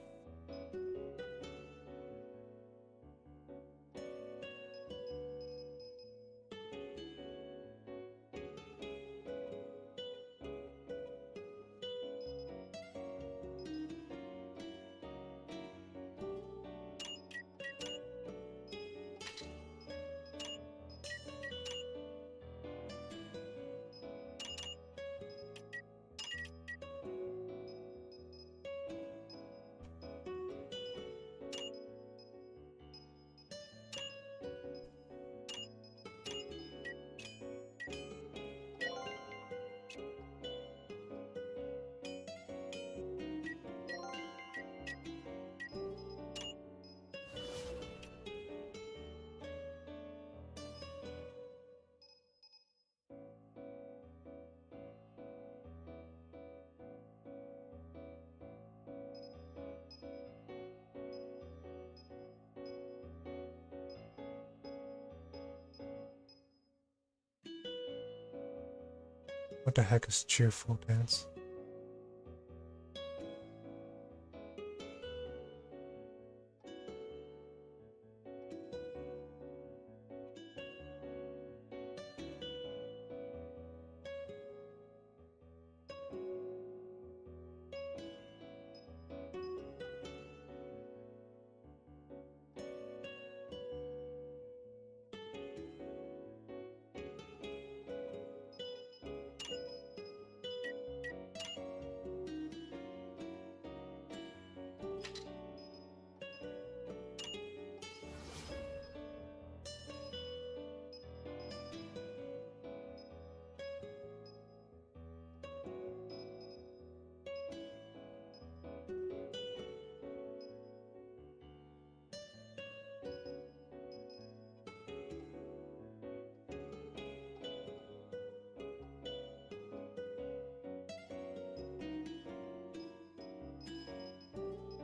[SPEAKER 1] What the heck is cheerful dance?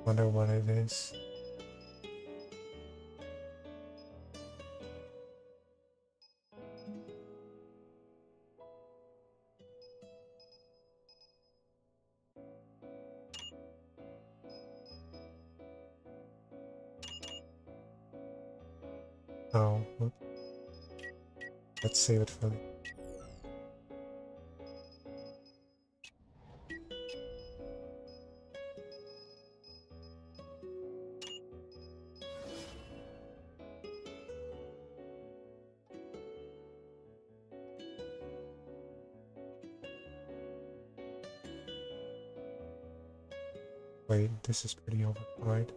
[SPEAKER 1] Wonder what it is. Oh, let's save it for later. Wait, this is pretty overpowered.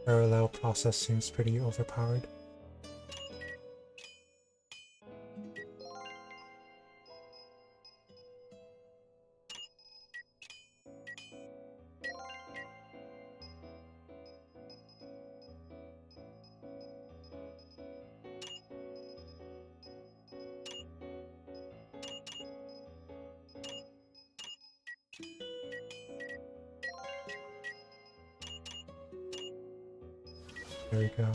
[SPEAKER 1] Parallel process seems pretty overpowered. There we go.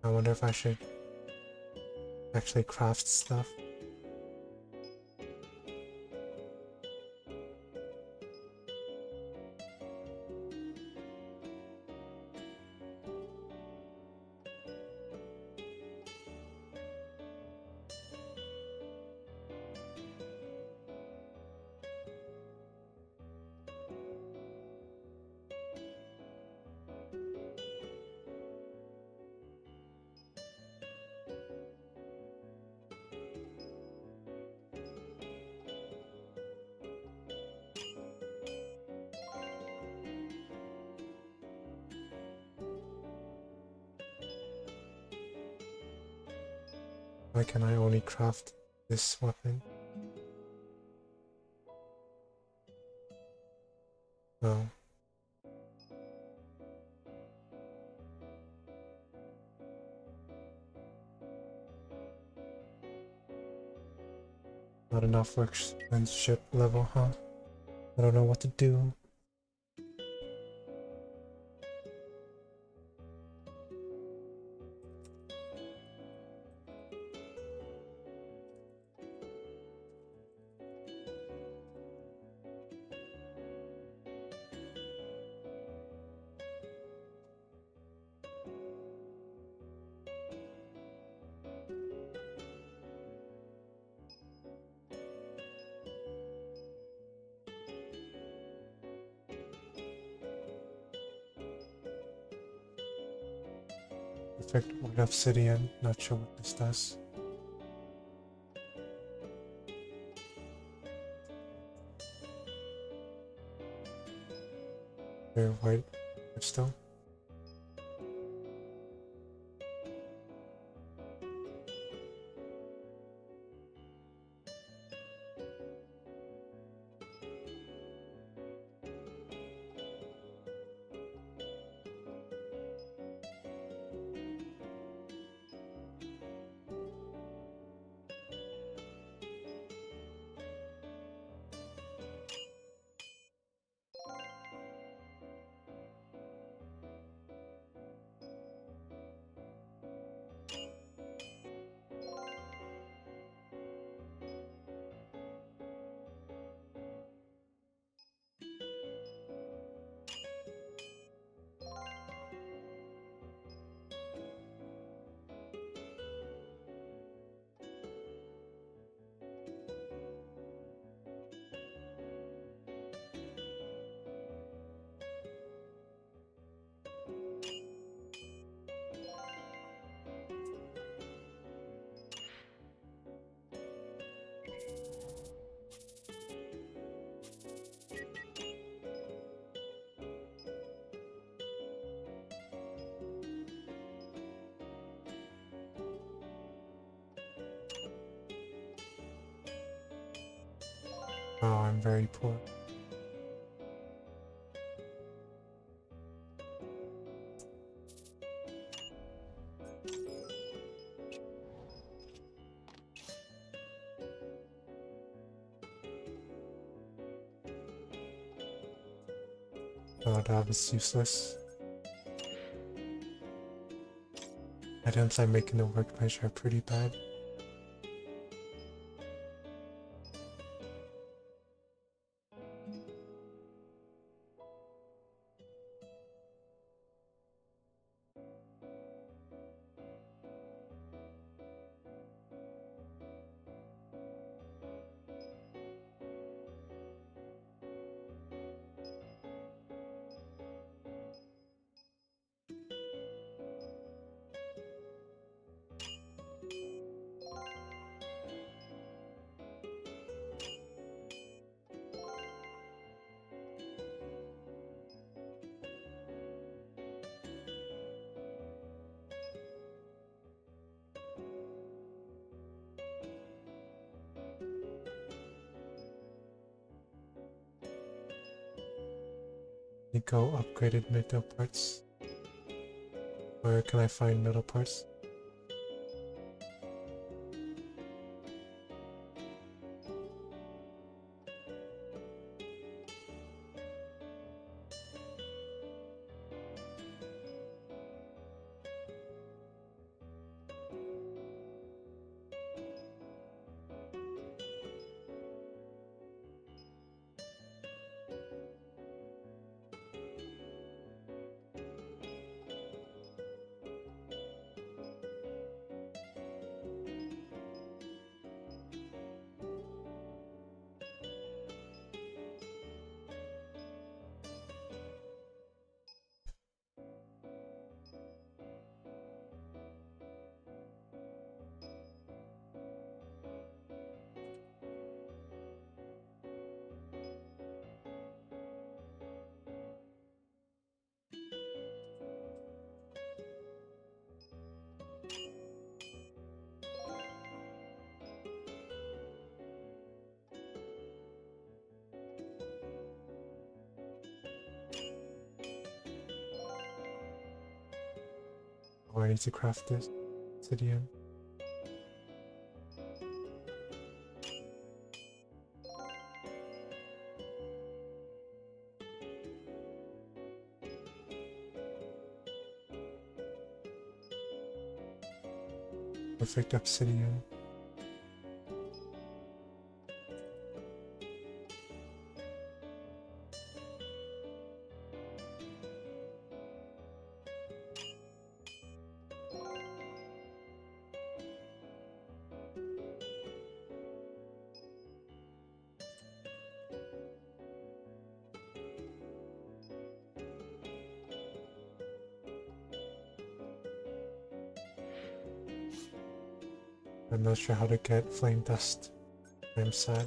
[SPEAKER 1] I wonder if I should actually craft stuff. Why can I only craft this weapon? Oh. Not enough workmanship level, huh? I don't know what to do. Perfect white obsidian, not sure what this does. Very white crystal. Oh, I'm very poor. Oh, that was useless. Items I make in the workbench are pretty bad. Go upgraded metal parts. Where can I find metal parts? Oh, I need to craft this obsidian. Perfect obsidian. I'm not sure how to get flame dust. I'm sad.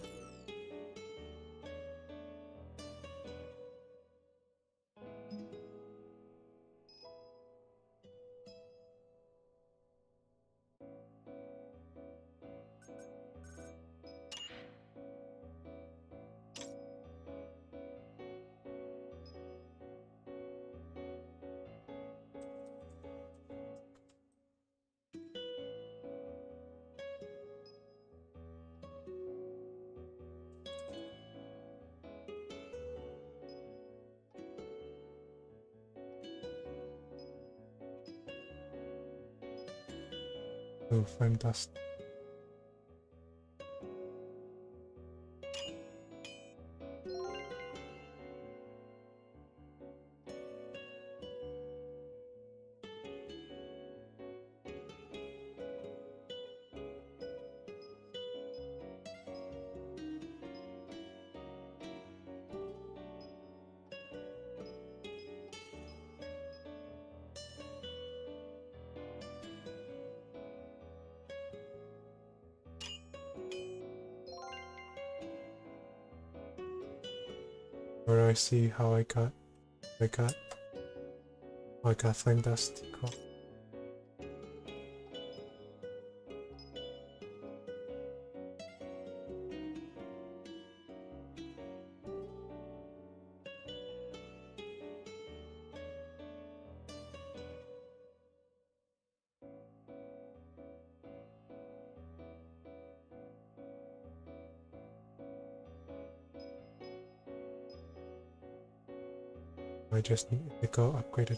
[SPEAKER 1] Oh, flame dust. Where do I see how I got? Oh, I got flame dust. Cool. I just need to go upgraded.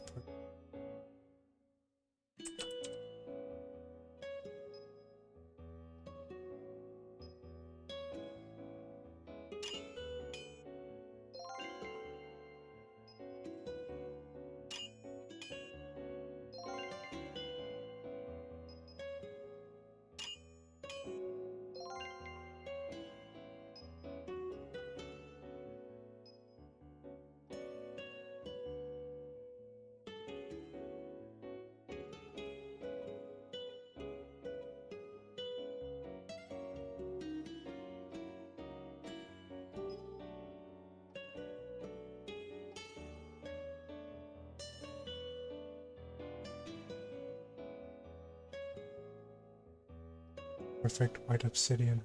[SPEAKER 1] Perfect white obsidian.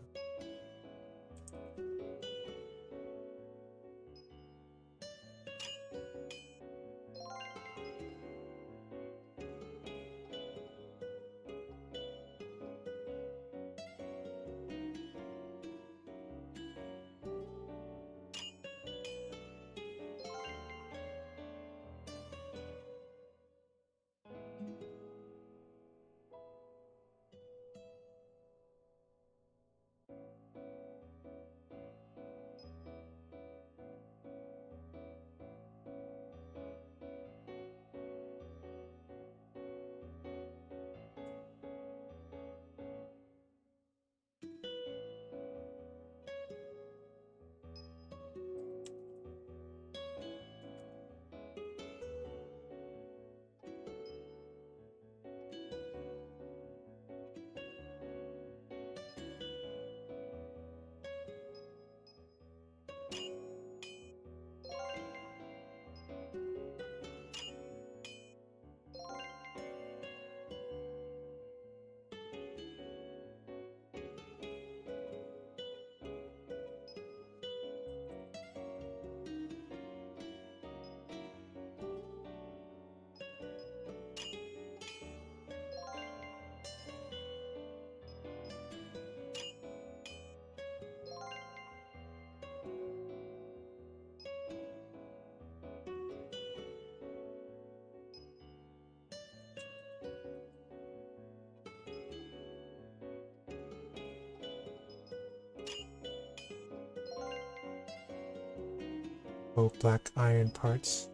[SPEAKER 1] Oh, black iron parts.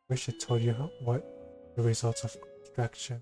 [SPEAKER 1] Wish it told you what the results of extraction.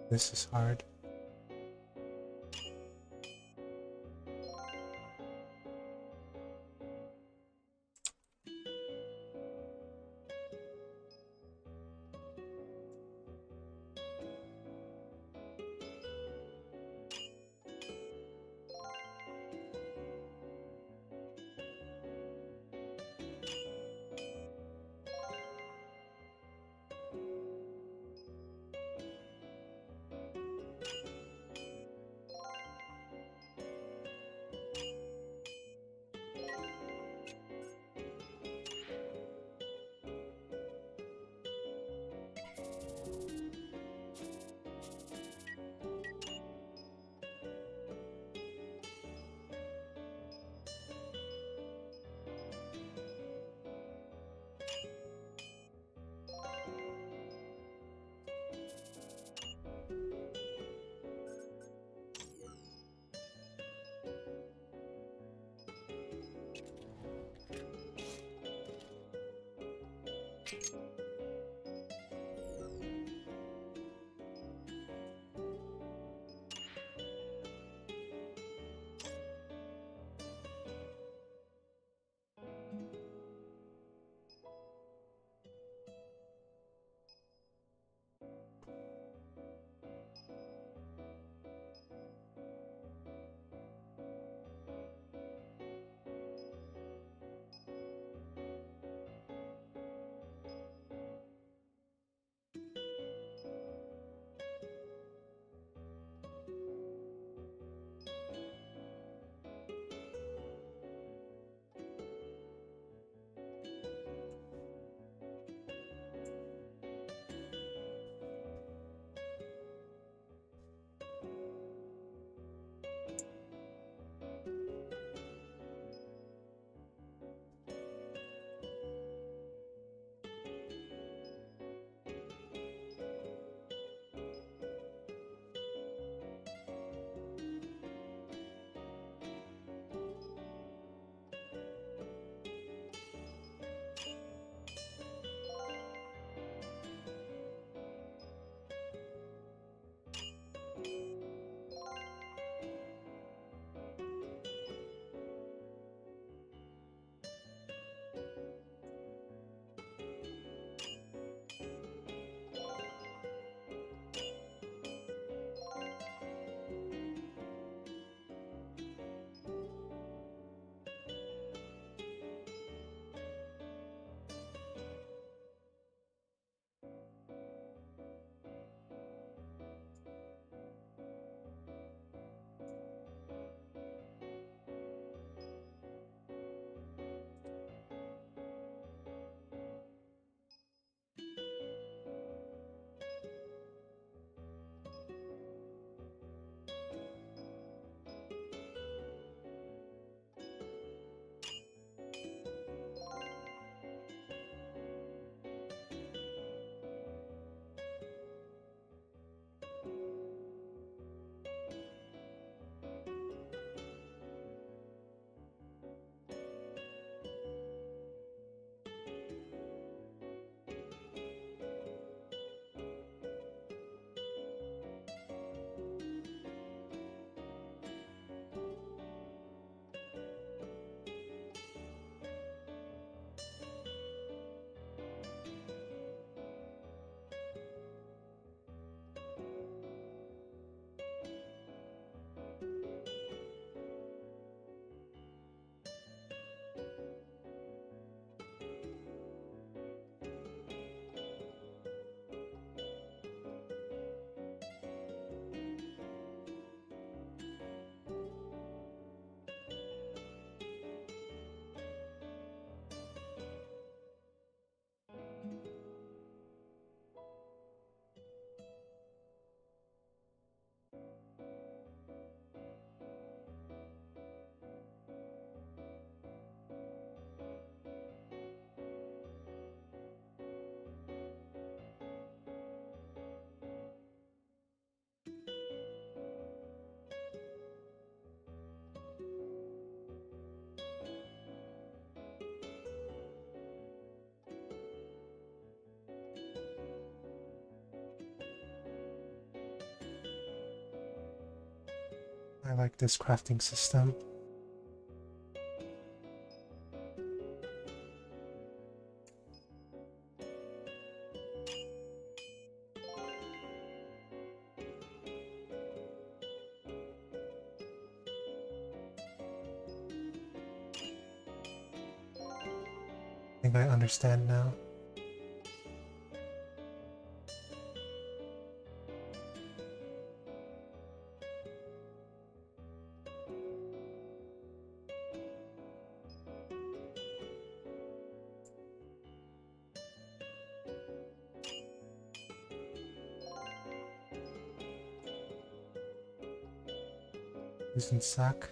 [SPEAKER 1] This is hard. I like this crafting system. I think I understand now. Using sack.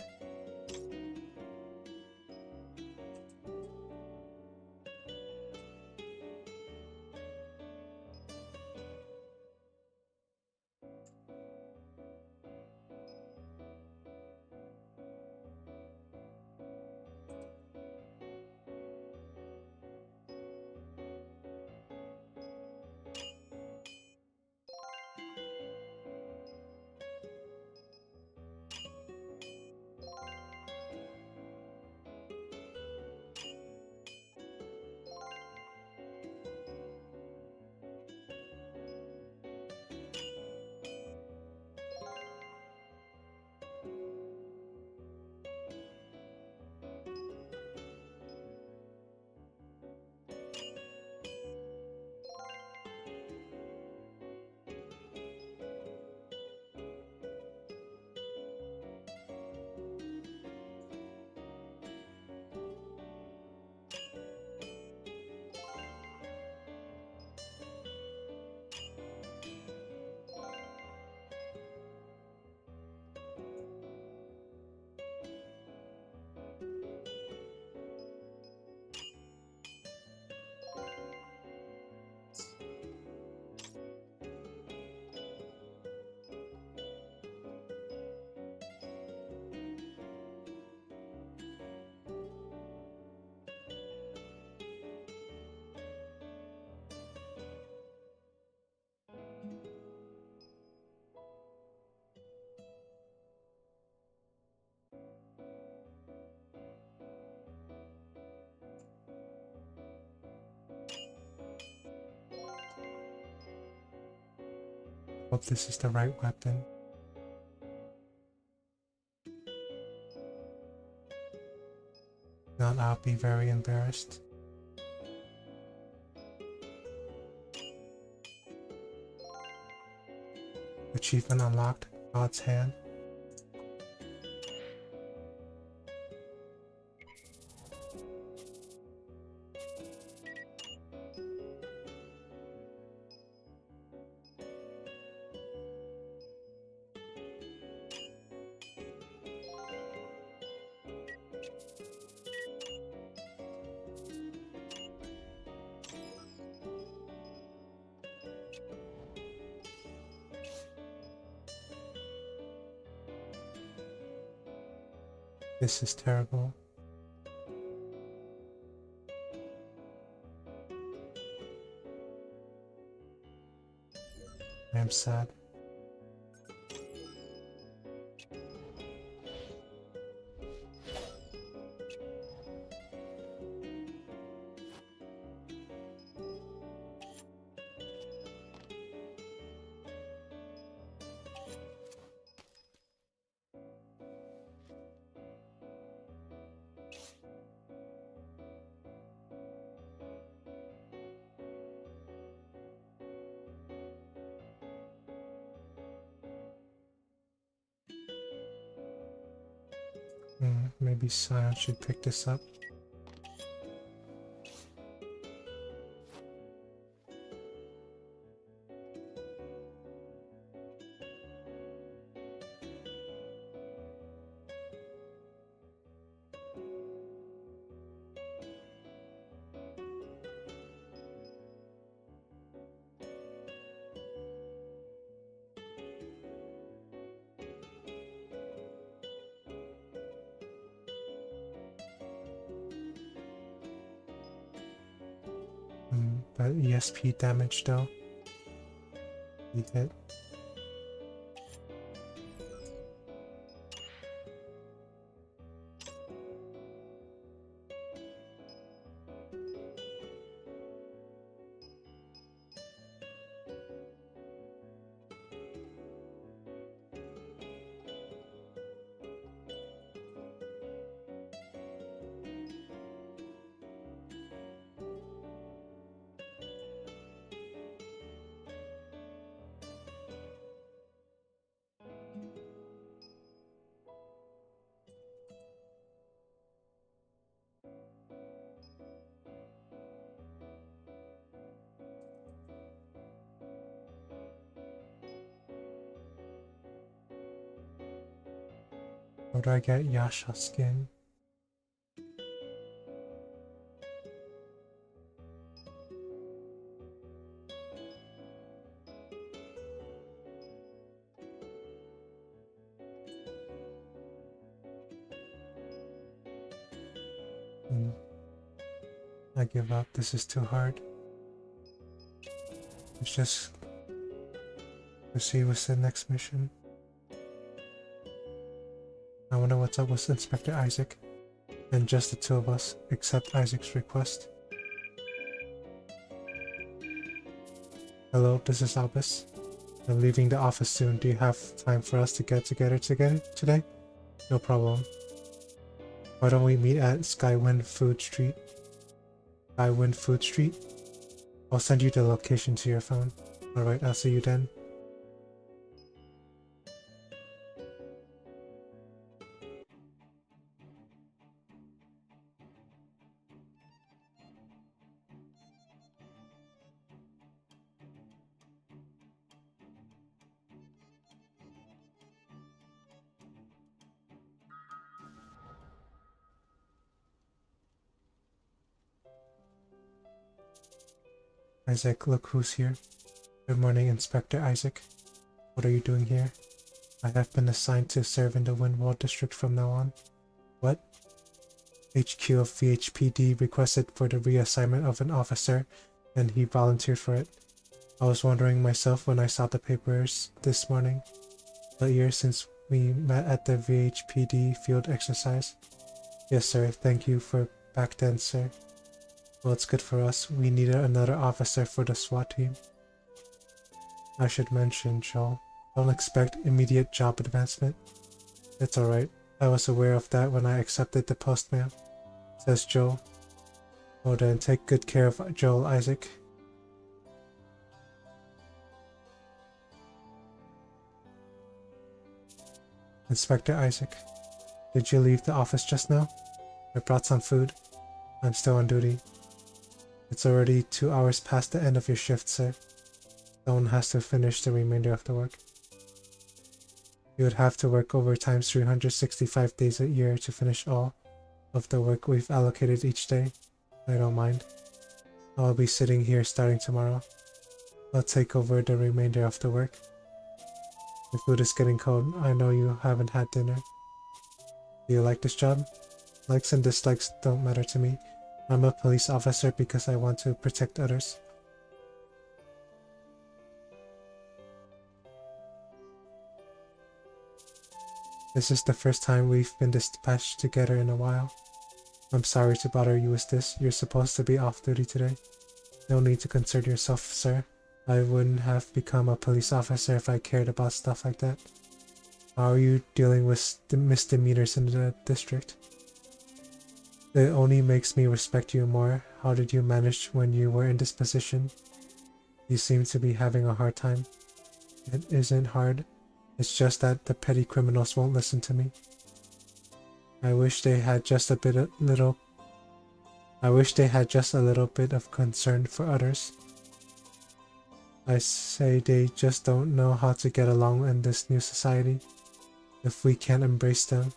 [SPEAKER 1] Hope this is the right weapon. Not, I'll be very embarrassed. Achievement unlocked. God's hand. This is terrible. I am sad. Maybe Scion should pick this up. That ESP damage though. He hit. How do I get Yasha skin? I give up. This is too hard. Let's just proceed with the next mission. I wonder what's up with Inspector Isaac. And just the two of us, accept Isaac's request. Hello, this is Albus. I'm leaving the office soon. Do you have time for us to get together today? No problem. Why don't we meet at Skywind Food Street? Skywind Food Street? I'll send you the location to your phone. Alright, I'll see you then. Isaac, look who's here. Good morning, Inspector Isaac. What are you doing here? I have been assigned to serve in the Windwall District from now on. What? HQ of VHPD requested for the reassignment of an officer, and he volunteered for it. I was wondering myself when I saw the papers this morning. A year since we met at the VHPD field exercise. Yes, sir. Thank you for back then, sir. Well, it's good for us. We needed another officer for the SWAT team. I should mention, Joel, don't expect immediate job advancement. It's alright. I was aware of that when I accepted the post, ma'am, says Joel. Well then, take good care of Joel, Isaac. Inspector Isaac, did you leave the office just now? I brought some food. I'm still on duty. It's already 2 hours past the end of your shift, sir. Someone has to finish the remainder of the work. You would have to work overtime 365 days a year to finish all of the work we've allocated each day. I don't mind. I'll be sitting here starting tomorrow. I'll take over the remainder of the work. The food is getting cold. I know you haven't had dinner. Do you like this job? Likes and dislikes don't matter to me. I'm a police officer because I want to protect others. This is the first time we've been dispatched together in a while. I'm sorry to bother you with this. You're supposed to be off duty today. No need to concern yourself, sir. I wouldn't have become a police officer if I cared about stuff like that. How are you dealing with the misdemeanors in the district? It only makes me respect you more. How did you manage when you were in this position? You seem to be having a hard time. It isn't hard. It's just that the petty criminals won't listen to me. I wish they had just a little bit of concern for others. I say they just don't know how to get along in this new society. If we can't embrace them,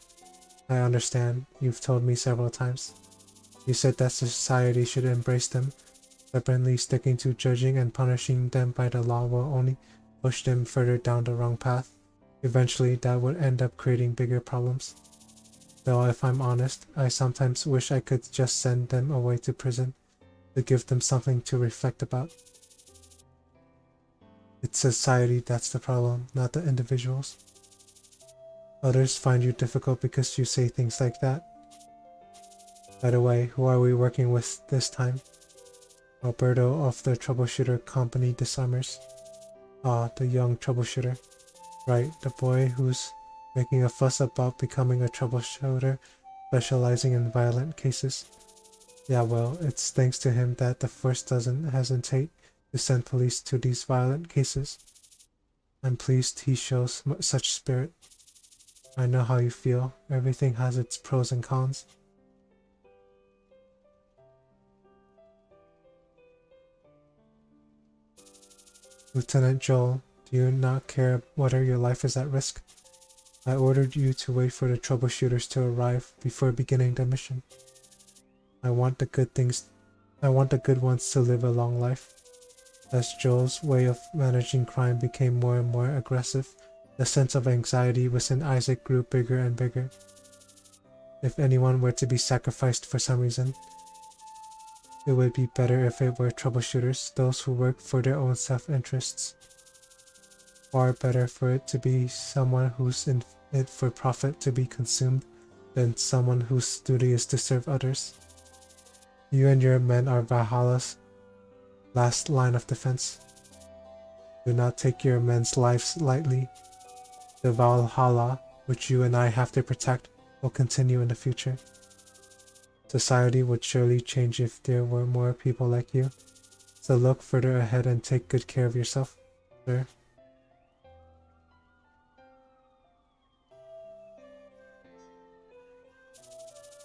[SPEAKER 1] I understand. You've told me several times. You said that society should embrace them. Stubbornly sticking to judging and punishing them by the law will only push them further down the wrong path. Eventually, that would end up creating bigger problems. Though if I'm honest, I sometimes wish I could just send them away to prison to give them something to reflect about. It's society that's the problem, not the individuals. Others find you difficult because you say things like that. By the way, who are we working with this time? Alberto of the Troubleshooter Company Disarmers. Ah, the young troubleshooter. Right, the boy who's making a fuss about becoming a troubleshooter specializing in violent cases. Yeah, well, it's thanks to him that the Force doesn't hesitate to send police to these violent cases. I'm pleased he shows such spirit. I know how you feel. Everything has its pros and cons. Lieutenant Joel, do you not care whether your life is at risk? I ordered you to wait for the troubleshooters to arrive before beginning the mission. I want the good ones to live a long life. As Joel's way of managing crime became more and more aggressive, the sense of anxiety within Isaac grew bigger and bigger. If anyone were to be sacrificed for some reason, it would be better if it were troubleshooters, those who work for their own self-interests. Far better for it to be someone who's in it for profit to be consumed than someone whose duty is to serve others. You and your men are Valhalla's last line of defense. Do not take your men's lives lightly. The Valhalla, which you and I have to protect, will continue in the future. Society would surely change if there were more people like you. So look further ahead and take good care of yourself, sir.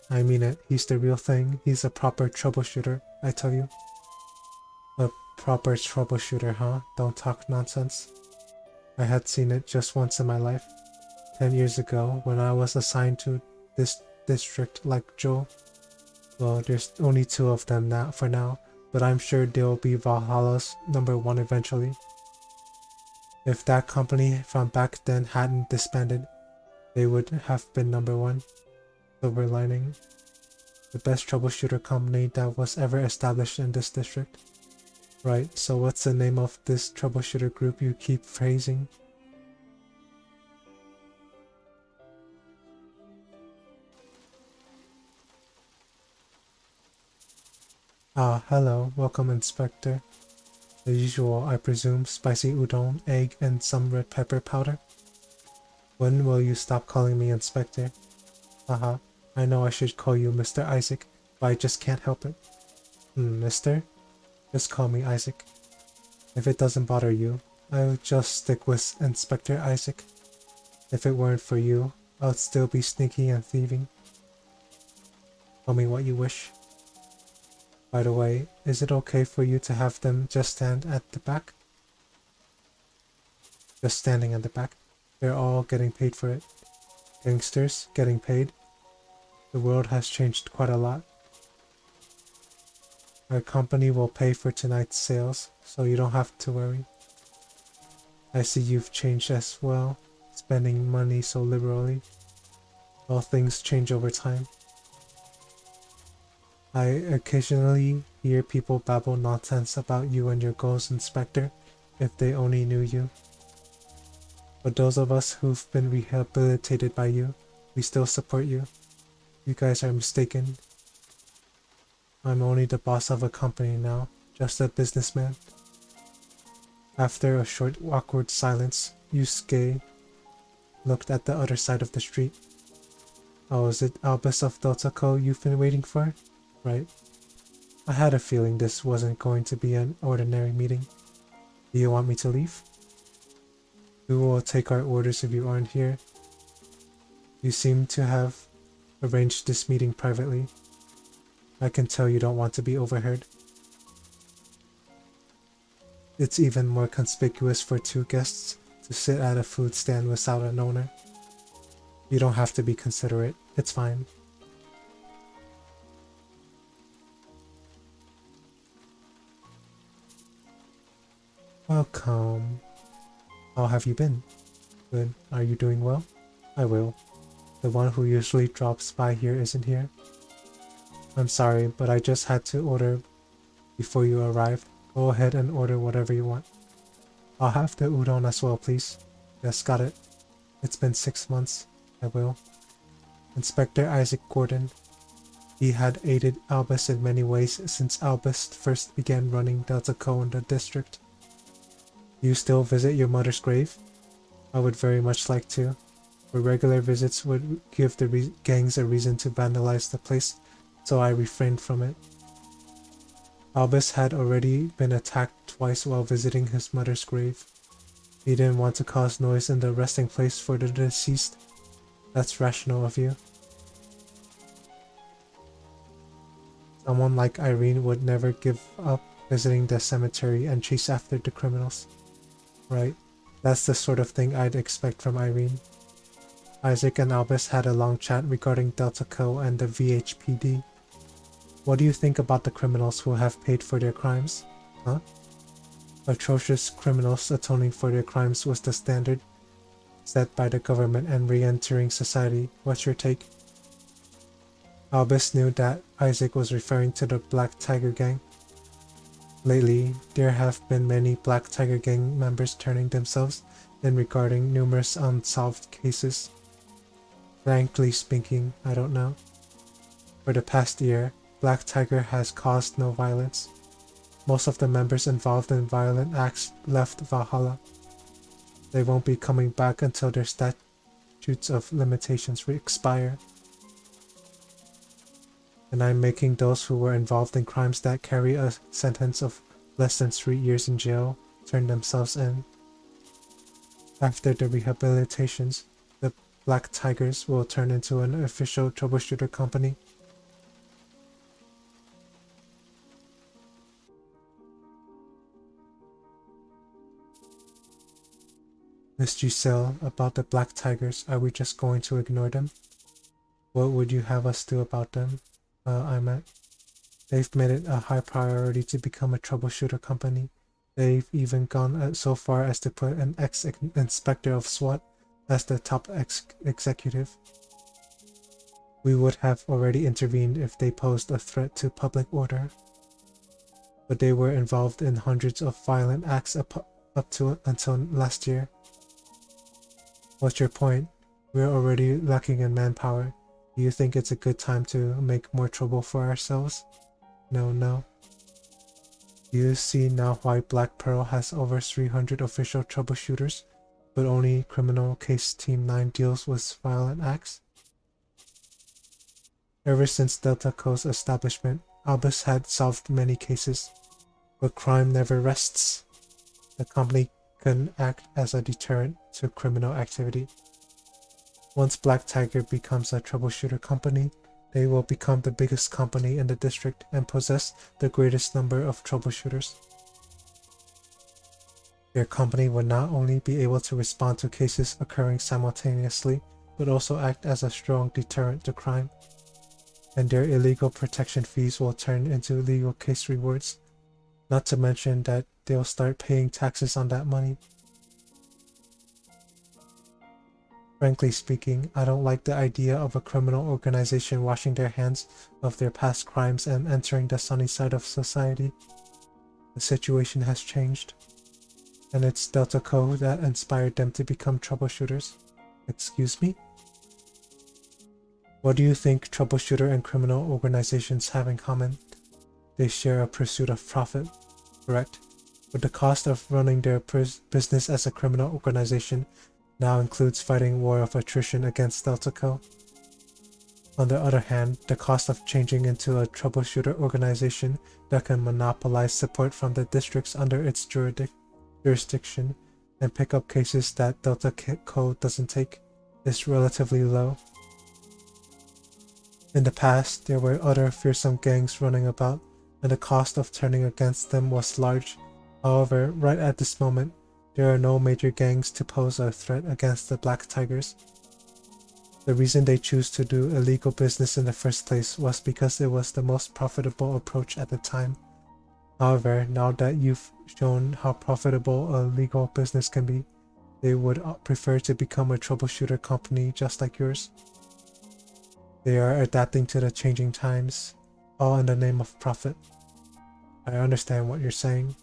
[SPEAKER 1] I mean it, he's the real thing. He's a proper troubleshooter, I tell you. A proper troubleshooter, huh? Don't talk nonsense. I had seen it just once in my life. 10 years ago, when I was assigned to this district like Joel. Well, there's only 2 of them now for now, but I'm sure they'll be Valhalla's #1 eventually. If that company from back then hadn't disbanded, they would have been #1. Silver lining. The best troubleshooter company that was ever established in this district. Right, so what's the name of this troubleshooter group you keep praising? Ah, hello, welcome Inspector. The usual, I presume, spicy udon, egg, and some red pepper powder? When will you stop calling me Inspector? Haha, I know I should call you Mr. Isaac, but I just can't help it. Mister? Just call me Isaac. If it doesn't bother you, I'll just stick with Inspector Isaac. If it weren't for you, I'd still be sneaky and thieving. Tell me what you wish. By the way, is it okay for you to have them just stand at the back? Just standing at the back. They're all getting paid for it. Gangsters getting paid. The world has changed quite a lot. Our company will pay for tonight's sales, so you don't have to worry. I see you've changed as well, spending money so liberally. All things change over time. I occasionally hear people babble nonsense about you and your goals, Inspector, if they only knew you. But those of us who've been rehabilitated by you, we still support you. You guys are mistaken. I'm only the boss of a company now, just a businessman. After a short awkward silence, Yusuke looked at the other side of the street. Oh, is it Albus of Dotako you've been waiting for? Right. I had a feeling this wasn't going to be an ordinary meeting. Do you want me to leave? We will take our orders if you aren't here. You seem to have arranged this meeting privately. I can tell you don't want to be overheard. It's even more conspicuous for 2 guests to sit at a food stand without an owner. You don't have to be considerate. It's fine. Welcome. How have you been? Good. Are you doing well? I will. The one who usually drops by here isn't here. I'm sorry, but I just had to order before you arrived. Go ahead and order whatever you want. I'll have the udon as well, please. Yes, got it. It's been 6 months. I will. Inspector Isaac Gordon. He had aided Albus in many ways since Albus first began running Delta Co in the district. You still visit your mother's grave? I would very much like to. But regular visits would give the gangs a reason to vandalize the place, so I refrained from it. Albus had already been attacked twice while visiting his mother's grave. He didn't want to cause noise in the resting place for the deceased. That's rational of you. Someone like Irene would never give up visiting the cemetery and chase after the criminals. Right, that's the sort of thing I'd expect from Irene. Isaac and Albus had a long chat regarding Delta Co and the VHPD. What do you think about the criminals who have paid for their crimes? Huh? Atrocious criminals atoning for their crimes was the standard set by the government and re-entering society. What's your take? Albus knew that Isaac was referring to the Black Tiger Gang. Lately, there have been many Black Tiger Gang members turning themselves in regarding numerous unsolved cases. Frankly speaking, I don't know. For the past year, Black Tiger has caused no violence. Most of the members involved in violent acts left Valhalla. They won't be coming back until their statutes of limitations expire. And I'm making those who were involved in crimes that carry a sentence of less than 3 years in jail turn themselves in. After the rehabilitations, the Black Tigers will turn into an official troubleshooter company. Miss Giselle, about the Black Tigers, are we just going to ignore them? What would you have us do about them? I meant, they've made it a high priority to become a troubleshooter company. They've even gone so far as to put an ex-inspector of SWAT as the top executive. We would have already intervened if they posed a threat to public order. But they were involved in hundreds of violent acts up to until last year. What's your point? We're already lacking in manpower. Do you think it's a good time to make more trouble for ourselves? No. Do you see now why Black Pearl has over 300 official troubleshooters, but only Criminal Case Team 9 deals with violent acts? Ever since Delta Co's establishment, Albus had solved many cases, but crime never rests. The company can act as a deterrent to criminal activity. Once Black Tiger becomes a troubleshooter company, they will become the biggest company in the district and possess the greatest number of troubleshooters. Their company will not only be able to respond to cases occurring simultaneously, but also act as a strong deterrent to crime. And their illegal protection fees will turn into legal case rewards. Not to mention that they'll start paying taxes on that money. Frankly speaking, I don't like the idea of a criminal organization washing their hands of their past crimes and entering the sunny side of society. The situation has changed, and it's Delta Co that inspired them to become troubleshooters. Excuse me? What do you think troubleshooter and criminal organizations have in common? They share a pursuit of profit, correct? But the cost of running their business as a criminal organization now includes fighting war of attrition against Delta Co. On the other hand, the cost of changing into a troubleshooter organization that can monopolize support from the districts under its jurisdiction and pick up cases that Delta Co doesn't take is relatively low. In the past, there were other fearsome gangs running about, and the cost of turning against them was large. However, right at this moment, there are no major gangs to pose a threat against the Black Tigers. The reason they choose to do illegal business in the first place was because it was the most profitable approach at the time. However, now that you've shown how profitable a legal business can be, they would prefer to become a troubleshooter company just like yours. They are adapting to the changing times, all in the name of profit. I understand what you're saying,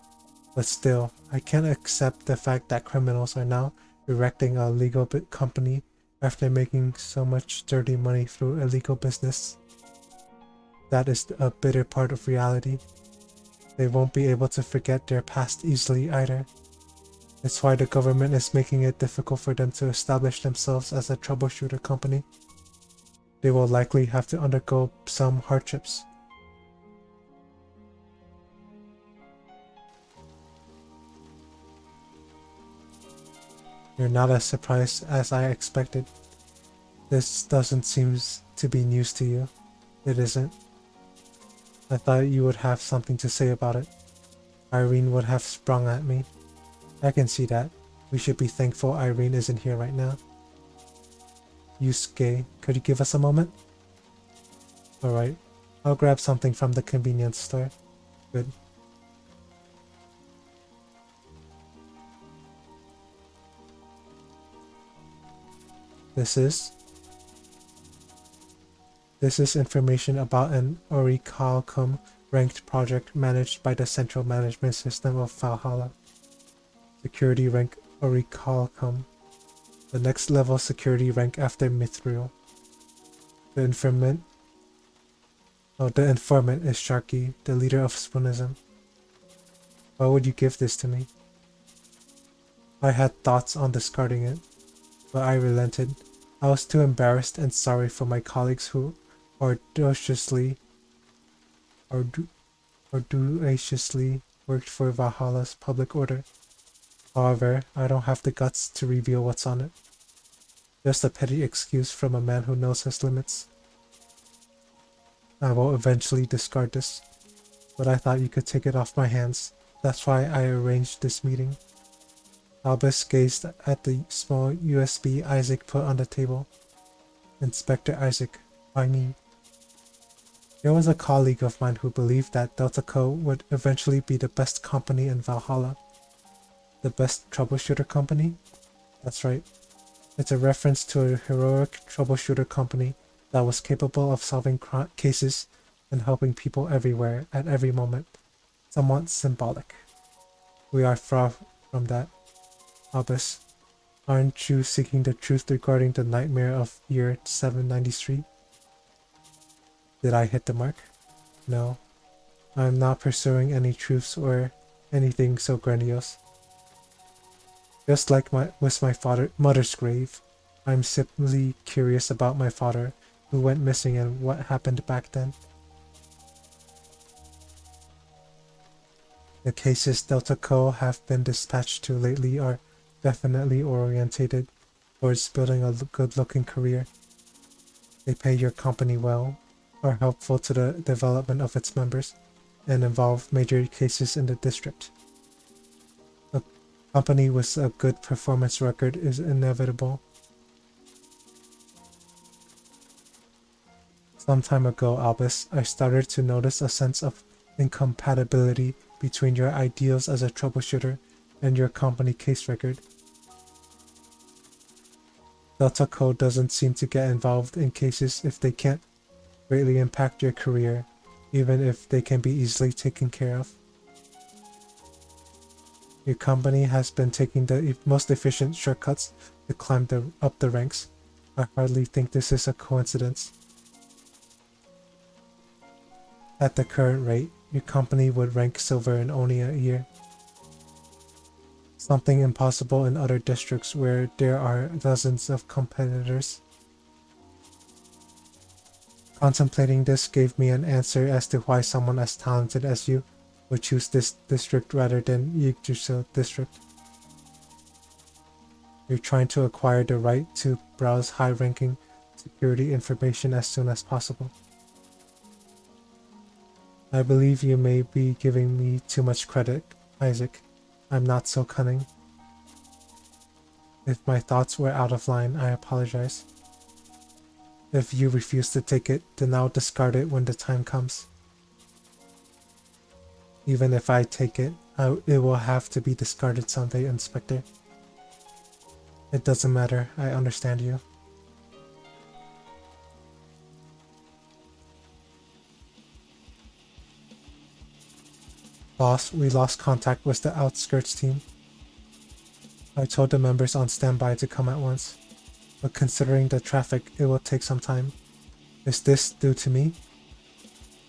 [SPEAKER 1] but still, I can't accept the fact that criminals are now erecting a legal company after making so much dirty money through illegal business. That is a bitter part of reality. They won't be able to forget their past easily either. It's why the government is making it difficult for them to establish themselves as a troubleshooter company. They will likely have to undergo some hardships. You're not as surprised as I expected. This doesn't seem to be news to you. It isn't. I thought you would have something to say about it. Irene would have sprung at me. I can see that. We should be thankful Irene isn't here right now. Yusuke, could you give us a moment? Alright, I'll grab something from the convenience store. Good. This is information about an Orichalcum ranked project managed by the Central Management System of Valhalla. Security rank Orichalcum. The next level security rank after Mithril. The informant is Sharky, the leader of Spoonism. Why would you give this to me? I had thoughts on discarding it, but I relented. I was too embarrassed and sorry for my colleagues who audaciously worked for Valhalla's public order. However, I don't have the guts to reveal what's on it. Just a petty excuse from a man who knows his limits. I will eventually discard this, but I thought you could take it off my hands. That's why I arranged this meeting. Albus gazed at the small USB Isaac put on the table. Inspector Isaac, why me? There was a colleague of mine who believed that Delta Co. would eventually be the best company in Valhalla. The best troubleshooter company? That's right. It's a reference to a heroic troubleshooter company that was capable of solving cases and helping people everywhere at every moment. Somewhat symbolic. We are far from that. Albus, aren't you seeking the truth regarding the nightmare of year 793? Did I hit the mark? No. I am not pursuing any truths or anything so grandiose. Just like with my mother's grave, I'm simply curious about my father, who went missing and what happened back then. The cases Delta Co. have been dispatched to lately are definitely orientated towards building a good-looking career. They pay your company well, are helpful to the development of its members, and involve major cases in the district. A company with a good performance record is inevitable. Some time ago, Albus, I started to notice a sense of incompatibility between your ideals as a troubleshooter and your company case record. Delta Co. doesn't seem to get involved in cases if they can't greatly impact your career, even if they can be easily taken care of. Your company has been taking the most efficient shortcuts to climb up the ranks. I hardly think this is a coincidence. At the current rate, your company would rank silver in only a year. Something impossible in other districts where there are dozens of competitors. Contemplating this gave me an answer as to why someone as talented as you would choose this district rather than Yggdrasil district. You're trying to acquire the right to browse high-ranking security information as soon as possible. I believe you may be giving me too much credit, Isaac. I'm not so cunning. If my thoughts were out of line, I apologize. If you refuse to take it, then I'll discard it when the time comes. Even if I take it, it will have to be discarded someday, Inspector. It doesn't matter, I understand you. Boss, we lost contact with the outskirts team. I told the members on standby to come at once, but considering the traffic, it will take some time. Is this due to me?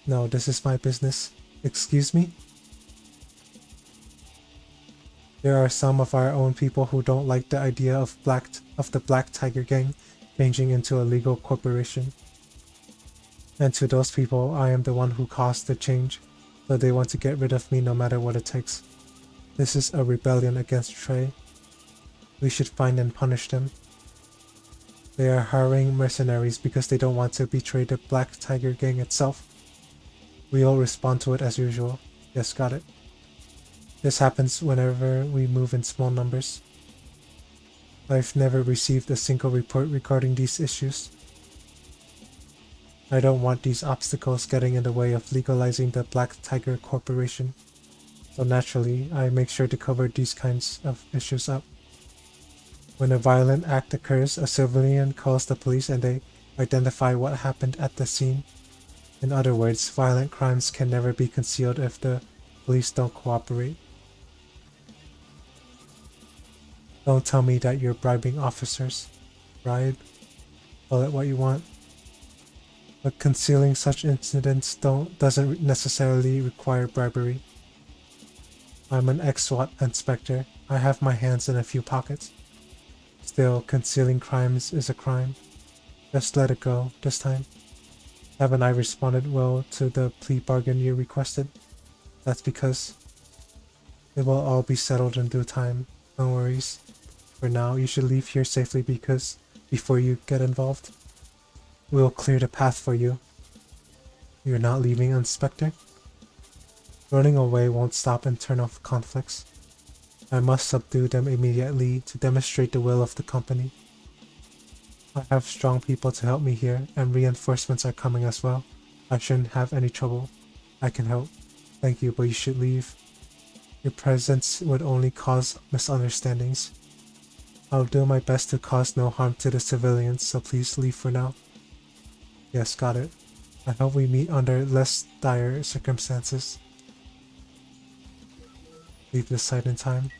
[SPEAKER 1] No, this is my business. Excuse me? There are some of our own people who don't like the idea of the Black Tiger Gang changing into a legal corporation. And to those people, I am the one who caused the change. So they want to get rid of me no matter what it takes. This is a rebellion against Trey. We should find and punish them. They are hiring mercenaries because they don't want to betray the Black Tiger Gang itself. We'll respond to it as usual. Yes, got it. This happens whenever we move in small numbers. I've never received a single report regarding these issues. I don't want these obstacles getting in the way of legalizing the Black Tiger Corporation. So naturally, I make sure to cover these kinds of issues up. When a violent act occurs, a civilian calls the police and they identify what happened at the scene. In other words, violent crimes can never be concealed if the police don't cooperate. Don't tell me that you're bribing officers. Bribe? Call it what you want. But concealing such incidents doesn't necessarily require bribery. I'm an ex-SWAT inspector. I have my hands in a few pockets. Still, concealing crimes is a crime. Just let it go this time. Haven't I responded well to the plea bargain you requested? That's because it will all be settled in due time. No worries. For now, you should leave here safely before you get involved. We'll clear the path for you. You're not leaving, Inspector? Running away won't stop internal conflicts. I must subdue them immediately to demonstrate the will of the company. I have strong people to help me here, and reinforcements are coming as well. I shouldn't have any trouble. I can help. Thank you, but you should leave. Your presence would only cause misunderstandings. I'll do my best to cause no harm to the civilians, so please leave for now. Yes, got it. I hope we meet under less dire circumstances. Leave this site in time.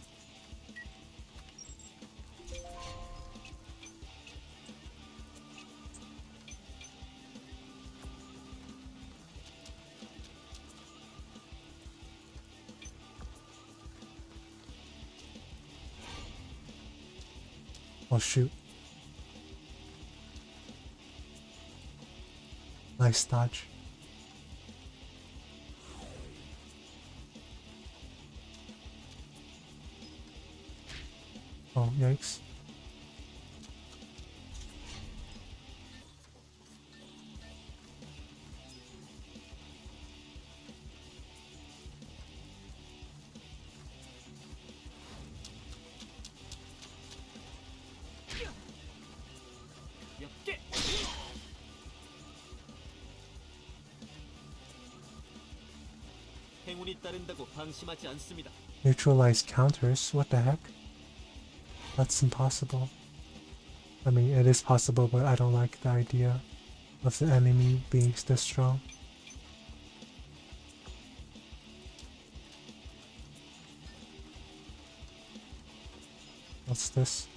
[SPEAKER 1] Oh shoot. Nice dodge. Oh, yikes.
[SPEAKER 6] 몇 개. 행운이 따른다고 방심하지 않습니다.
[SPEAKER 1] Neutralize counters? What the heck? That's impossible. I mean, it is possible, but I don't like the idea of the enemy being this strong. What's this?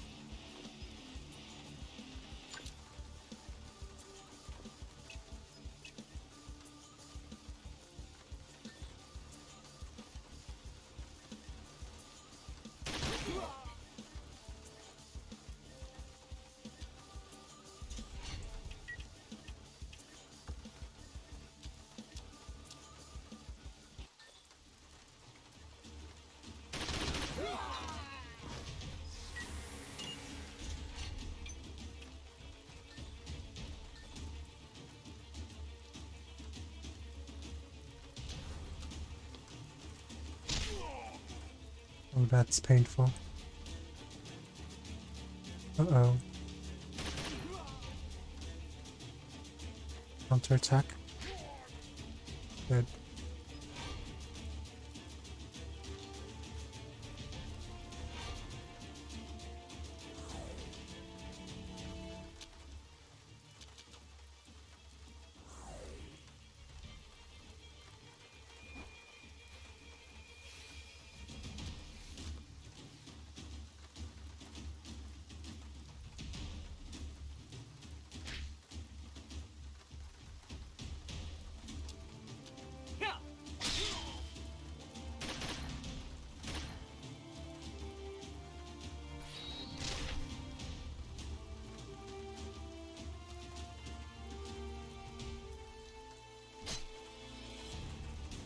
[SPEAKER 1] Oh, that's painful. Uh-oh. Counterattack. Good.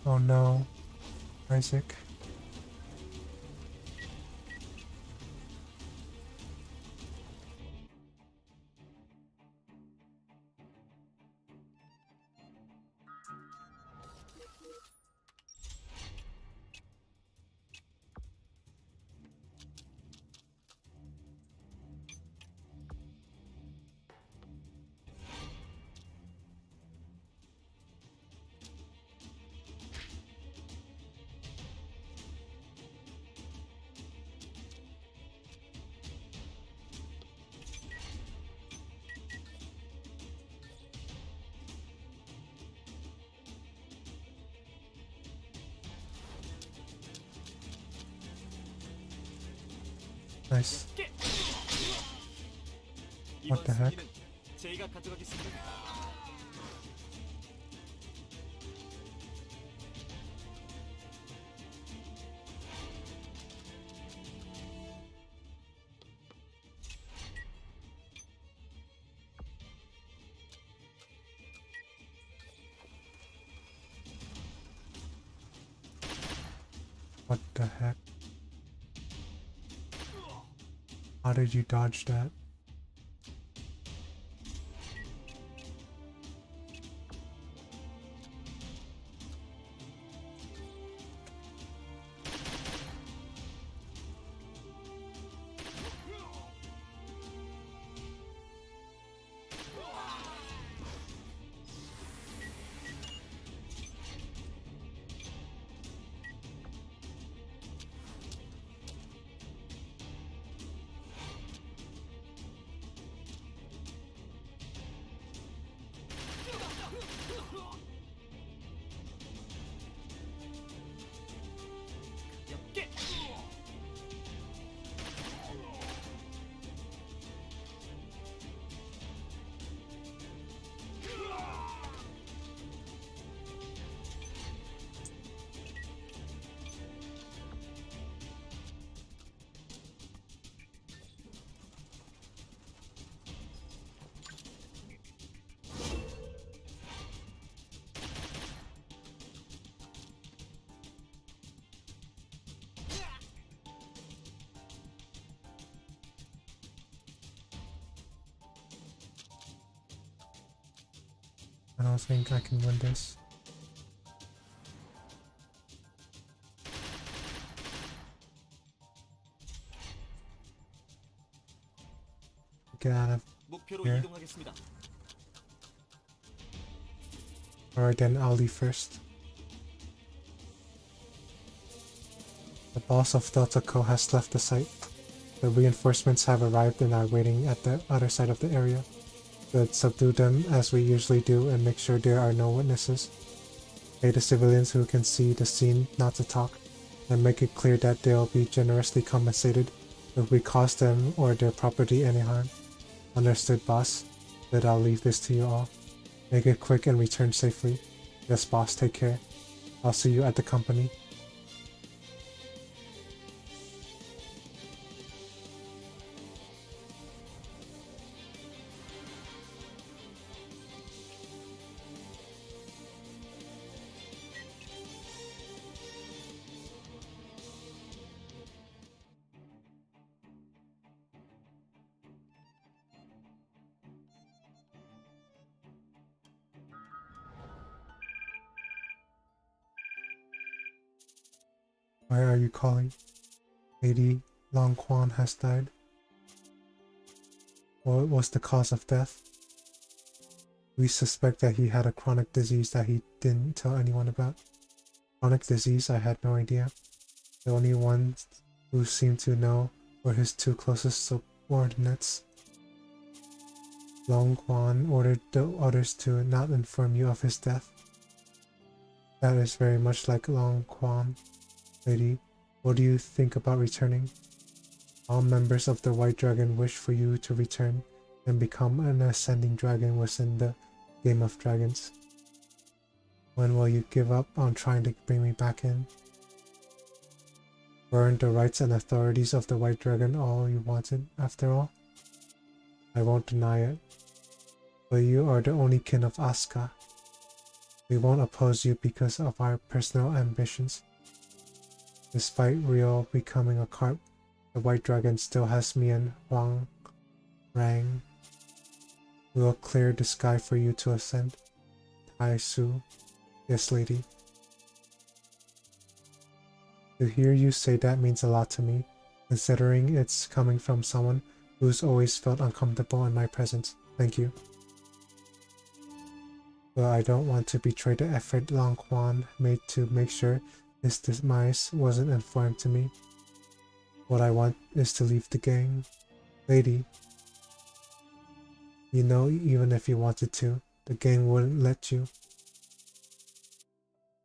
[SPEAKER 1] Oh no, Isaac. Nice.
[SPEAKER 6] 이번
[SPEAKER 1] the heck?
[SPEAKER 6] 승리는 제가 가져가겠습니다.
[SPEAKER 1] What the heck? How did you dodge that?
[SPEAKER 2] 가볍게.
[SPEAKER 1] I don't think I can win this. Get out of.
[SPEAKER 6] 목표로
[SPEAKER 1] Here.
[SPEAKER 6] 이동하겠습니다.
[SPEAKER 1] Alright then, I'll leave first. The boss of Delta Co has left the site. The reinforcements have arrived and are waiting at the other side of the area. Let's subdue them as we usually do and make sure there are no witnesses. Pay the civilians who can see the scene not to talk, and make it clear that they'll be generously compensated if we cause them or their property any harm. Understood, boss. But I'll leave this to you all. Make it quick and return safely. Yes, boss, take care. I'll see you at the company. Why are you calling? Lady Long Quan has died. What was the cause of death? We suspect that he had a chronic disease that he didn't tell anyone about. Chronic disease? I had no idea. The only ones who seemed to know were his two closest subordinates. Long Quan ordered the others to not inform you of his death. That is very much like Long Quan. Lady, what do you think about returning? All members of the White Dragon wish for you to return and become an ascending dragon within the Game of Dragons. When will you give up on trying to bring me back in? Weren't the rights and authorities of the White Dragon all you wanted, after all? I won't deny it. But you are the only kin of Asuka. We won't oppose you because of our personal ambitions. Despite Rio becoming a carp, the White Dragon still has me and Huang Rang. We will clear the sky for you to ascend. Tai Su. Yes, lady. To hear you say that means a lot to me, considering it's coming from someone who's always felt uncomfortable in my presence. Thank you. But I don't want to betray the effort Long Quan made to make sure his demise wasn't informed to me. What I want is to leave the gang. Lady, you know, even if you wanted to, the gang wouldn't let you.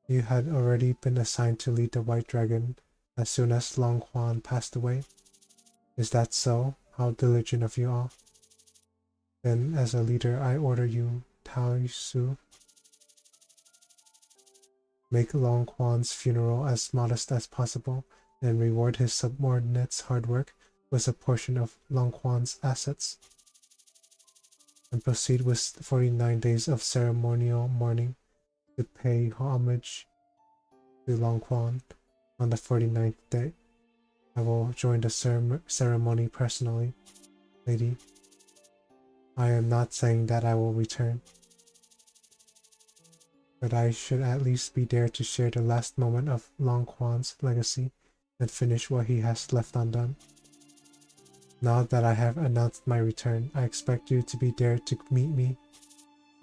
[SPEAKER 1] You had already been assigned to lead the White Dragon as soon as Long Quan passed away. Is that so? How diligent of you all. Then, as a leader, I order you, Tao Su, make Long Quan's funeral as modest as possible, and reward his subordinates' hard work with a portion of Long Quan's assets. And proceed with 49 days of ceremonial mourning to pay homage to Long Quan on the 49th day. I will join the ceremony personally, lady. I am not saying that I will return, but I should at least be there to share the last moment of Long Quan's legacy and finish what he has left undone. Now that I have announced my return, I expect you to be there to meet me.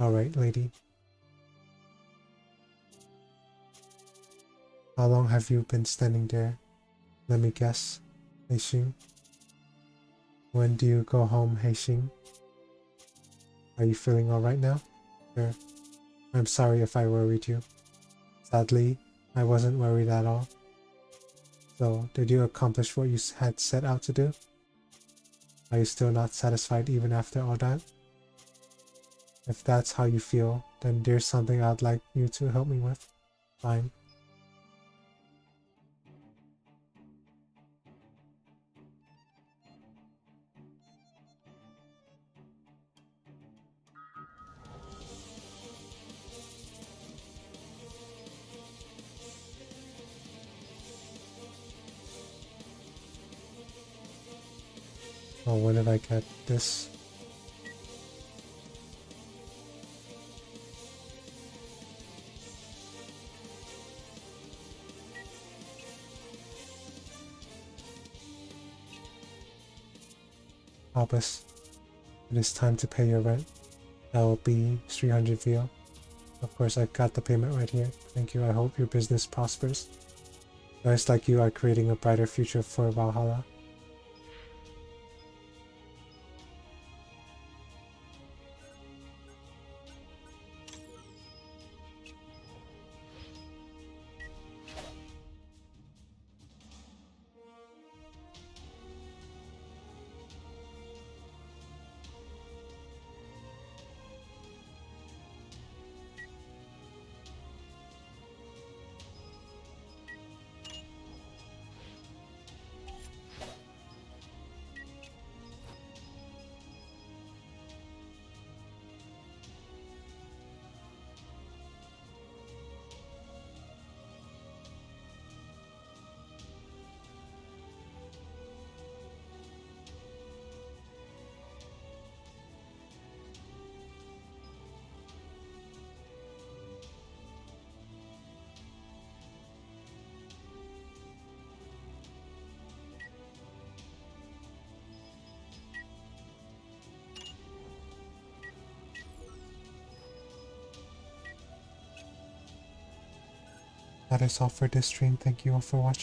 [SPEAKER 1] Alright, lady. How long have you been standing there? Let me guess. Heixing. When do you go home, Heixing? Are you feeling alright now? Sure. I'm sorry if I worried you. Sadly, I wasn't worried at all. So, did you accomplish what you had set out to do? Are you still not satisfied even after all that? If that's how you feel, then there's something I'd like you to help me with. Fine. Oh, when did I get this? Albus, it is time to pay your rent. That will be 300 VO. Of course, I've got the payment right here. Thank you. I hope your business prospers. Guys like you are creating a brighter future for Valhalla. That is all for this stream. Thank you all for watching.